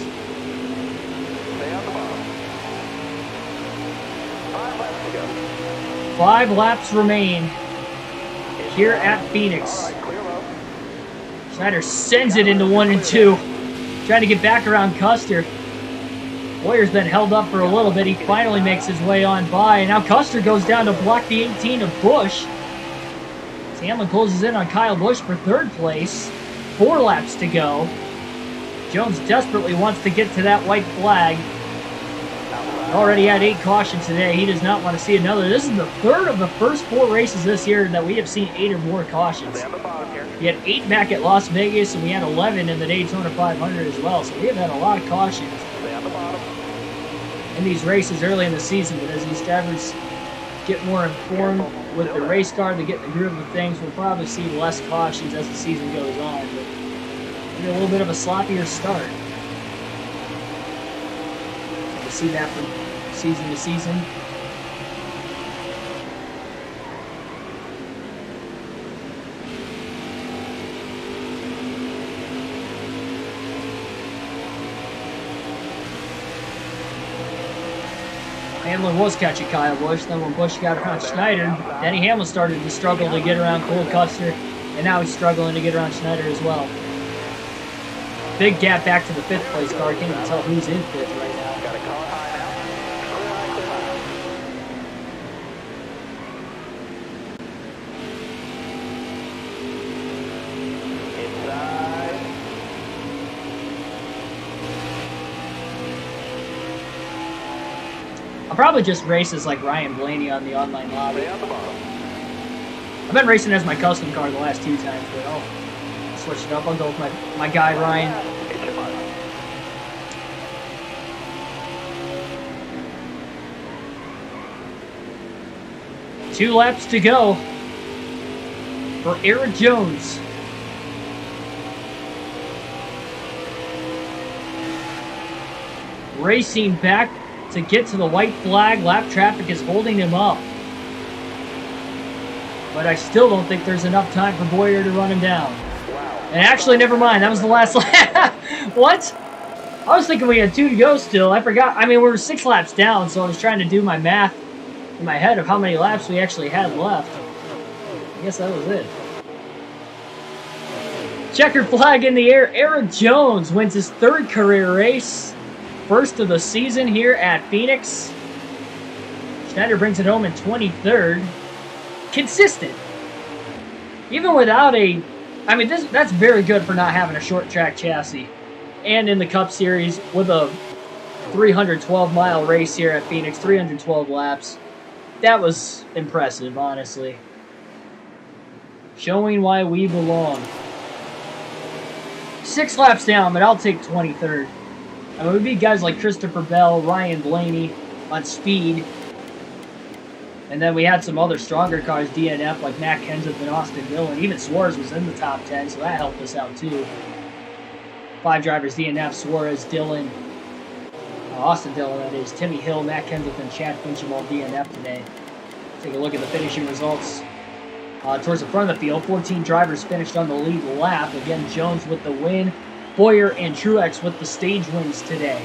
Stay on the bottom. 5 laps to go. 5 laps remain here at Phoenix. Clear low. Schneider sends it into 1 and 2. Trying to get back around Custer. Boyer's been held up for a little bit. He finally makes his way on by. And now Custer goes down to block the 18 of Busch. Hamlin closes in on Kyle Busch for 3rd place. 4 laps to go. Jones desperately wants to get to that white flag. Already had 8 cautions today. He does not want to see another. This is the 3rd of the first 4 races this year that we have seen 8 or more cautions. Stay on the bottom here. We had 8 back at Las Vegas, and we had 11 in the Daytona 500 as well. So we have had a lot of cautions Stay on the bottom. in these races early in the season. But as these drivers get more informed with the race car, they get in the groove of things, we'll probably see less cautions as the season goes on. But maybe a little bit of a sloppier start. We'll see that from season to season. Hamlin was catching Kyle Busch. Then when Busch got around Schneider, Denny Hamlin started to struggle to get around Cole Custer, and now he's struggling to get around Schneider as well. Big gap back to the 5th place car. Can't even tell who's in 5th right now. Got a car high now. Clear high, clear high. Inside. I'll probably just race as like Ryan Blaney on the online lobby. Stay on the bottom. I've been racing as my custom car the last 2 times, but I'll switch it up. I'll go with my guy Ryan. Hit your mark. 2 laps to go for Eric Jones. Racing back to get to the white flag. Lap traffic is holding him up. But I still don't think there's enough time for Boyer to run him down. And actually, never mind. That was the last lap. What? I was thinking we had 2 to go still. I forgot. I mean, we were 6 laps down, so I was trying to do my math in my head of how many laps we actually had left. I guess that was it. Checkered flag in the air. Eric Jones wins his 3rd career race. First of the season here at Phoenix. Schneider brings it home in 23rd. Consistent. Even without a... I mean, that's very good for not having a short track chassis. And in the Cup Series with a 312-mile race here at Phoenix, 312 laps. That was impressive, honestly. Showing why we belong. 6 laps down, but I'll take 23rd. I mean, we beat guys like Christopher Bell, Ryan Blaney on speed. And then we had some other stronger cars, DNF, like Matt Kenseth and Austin Dillon. Even Suarez was in the top 10, so that helped us out too. 5 drivers, DNF, Suarez, Dillon, Austin Dillon, that is, Timmy Hill, Matt Kenseth, and Chad Fincham all DNF today. Take a look at the finishing results. Towards the front of the field, 14 drivers finished on the lead lap. Again, Jones with the win. Boyer and Truex with the stage wins today.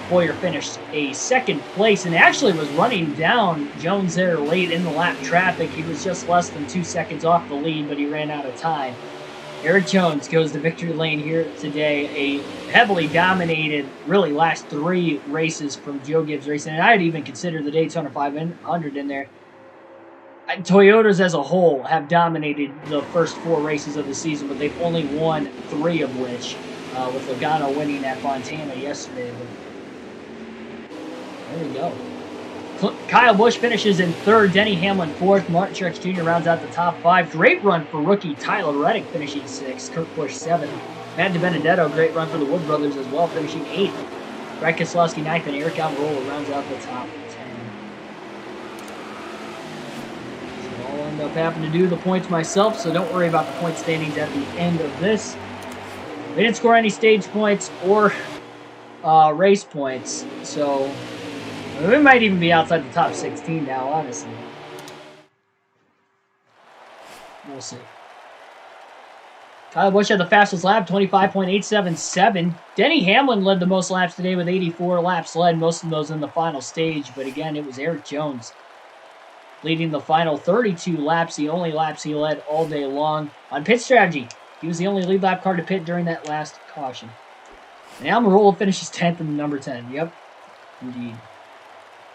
Boyer finished a 2nd place and actually was running down Jones there late in the lap traffic. He was just less than 2 seconds off the lead, but he ran out of time. Eric Jones goes to victory lane here today. A heavily dominated, really last 3 races from Joe Gibbs Racing. And I'd even consider the Daytona 500 in there. Toyotas as a whole have dominated the first 4 races of the season, but they've only won 3 of which, with Logano winning at Fontana yesterday. But there we go. Kyle Busch finishes in 3rd, Denny Hamlin 4th, Martin Truex Jr. rounds out the top 5. Great run for rookie Tyler Reddick finishing 6th, Kurt Busch 7th. Matt DiBenedetto, great run for the Wood brothers as well, finishing 8th. Brad Keselowski 9th, and Eric Almirola rounds out the top 10. So I'll end up having to do the points myself, so don't worry about the point standings at the end of this. We didn't score any stage points or race points, so we might even be outside the top 16 now, honestly. We'll see. Kyle Busch had the fastest lap, 25.877. Denny Hamlin led the most laps today with 84 laps led, most of those in the final stage. But again, it was Eric Jones leading the final 32 laps, the only laps he led all day long. On pit strategy, he was the only lead lap car to pit during that last caution. And Almirola finishes 10th in the number 10. Yep, indeed.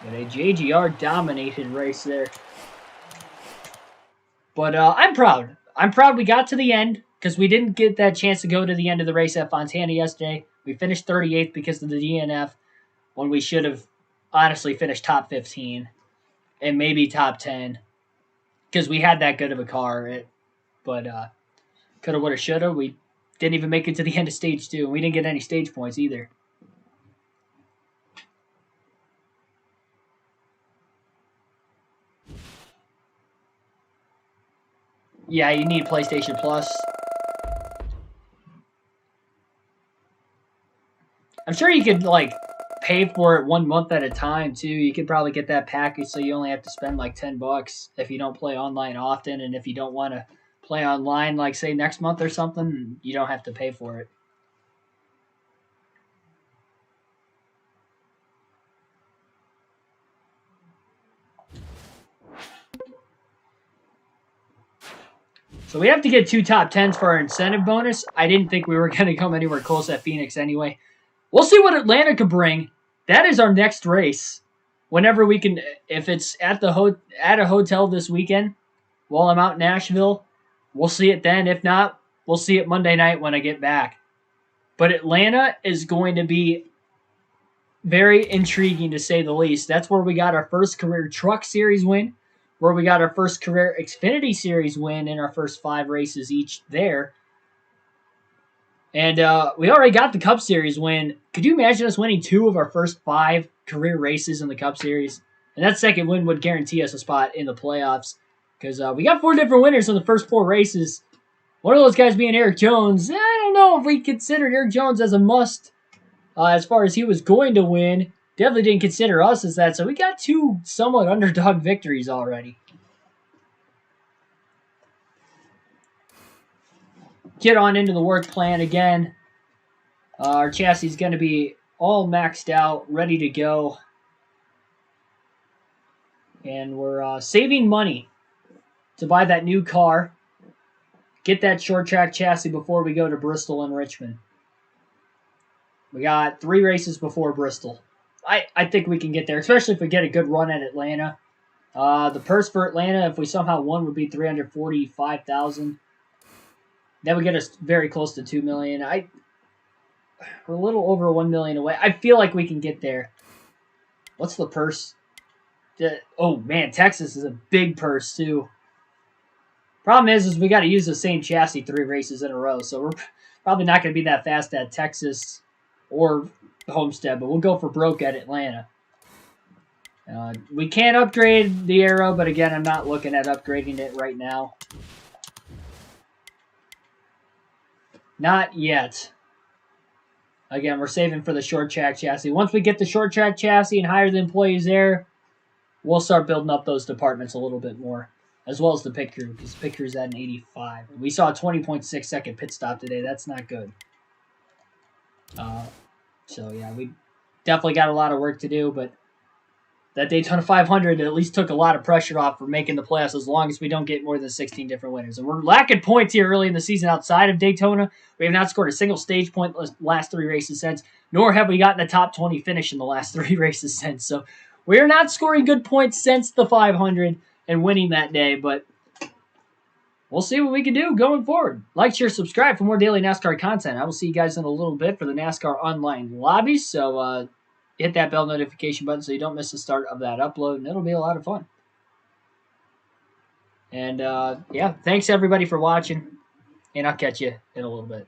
But a JGR dominated race there. But I'm proud. I'm proud we got to the end because we didn't get that chance to go to the end of the race at Fontana yesterday. We finished 38th because of the DNF when we should have honestly finished top 15 and maybe top 10 because we had that good of a car. But coulda, woulda, shoulda. We didn't even make it to the end of stage 2. And we didn't get any stage points either. Yeah, you need PlayStation Plus. I'm sure you could, like, pay for it 1 month at a time, too. You could probably get that package so you only have to spend, like, $10 if you don't play online often. And if you don't want to play online, like, say, next month or something, you don't have to pay for it. So we have to get 2 top 10s for our incentive bonus. I didn't think we were going to come anywhere close at Phoenix anyway. We'll see what Atlanta could bring. That is our next race. Whenever we can, if it's at a hotel this weekend while I'm out in Nashville, we'll see it then. If not, we'll see it Monday night when I get back. But Atlanta is going to be very intriguing to say the least. That's where we got our first career Truck Series win, where we got our first career Xfinity Series win in our first 5 races each there. And we already got the Cup Series win. Could you imagine us winning 2 of our first 5 career races in the Cup Series? And that second win would guarantee us a spot in the playoffs because we got 4 different winners in the first 4 races. One of those guys being Eric Jones. I don't know if we considered Eric Jones as a must as far as he was going to win. Definitely didn't consider us as that. So we got 2 somewhat underdog victories already. Get on into the work plan again. Our chassis is going to be all maxed out, ready to go. And we're saving money to buy that new car. Get that short track chassis before we go to Bristol and Richmond. We got 3 races before Bristol. I think we can get there, especially if we get a good run at Atlanta. The purse for Atlanta, if we somehow won, would be $345,000. That would get us very close to $2 million. We're a little over $1 million away. I feel like we can get there. What's the purse? Oh man, Texas is a big purse too. Problem is we got to use the same chassis 3 races in a row, so we're probably not going to be that fast at Texas or Homestead, but we'll go for broke at Atlanta. We can upgrade the aero, but again, I'm not looking at upgrading it right now. Not yet. Again, we're saving for the short track chassis. Once we get the short track chassis and hire the employees there, we'll start building up those departments a little bit more, as well as the pit crew, because pit crew's at an 85. We saw a 20.6 second pit stop today. That's not good. So, yeah, we definitely got a lot of work to do, but that Daytona 500 at least took a lot of pressure off for making the playoffs as long as we don't get more than 16 different winners. And we're lacking points here early in the season outside of Daytona. We have not scored a single stage point the last 3 races since, nor have we gotten a top 20 finish in the last 3 races since. So we're not scoring good points since the 500 and winning that day, but we'll see what we can do going forward. Like, share, subscribe for more daily NASCAR content. I will see you guys in a little bit for the NASCAR online lobby. So hit that bell notification button so you don't miss the start of that upload, and it'll be a lot of fun. And yeah, thanks everybody for watching, and I'll catch you in a little bit.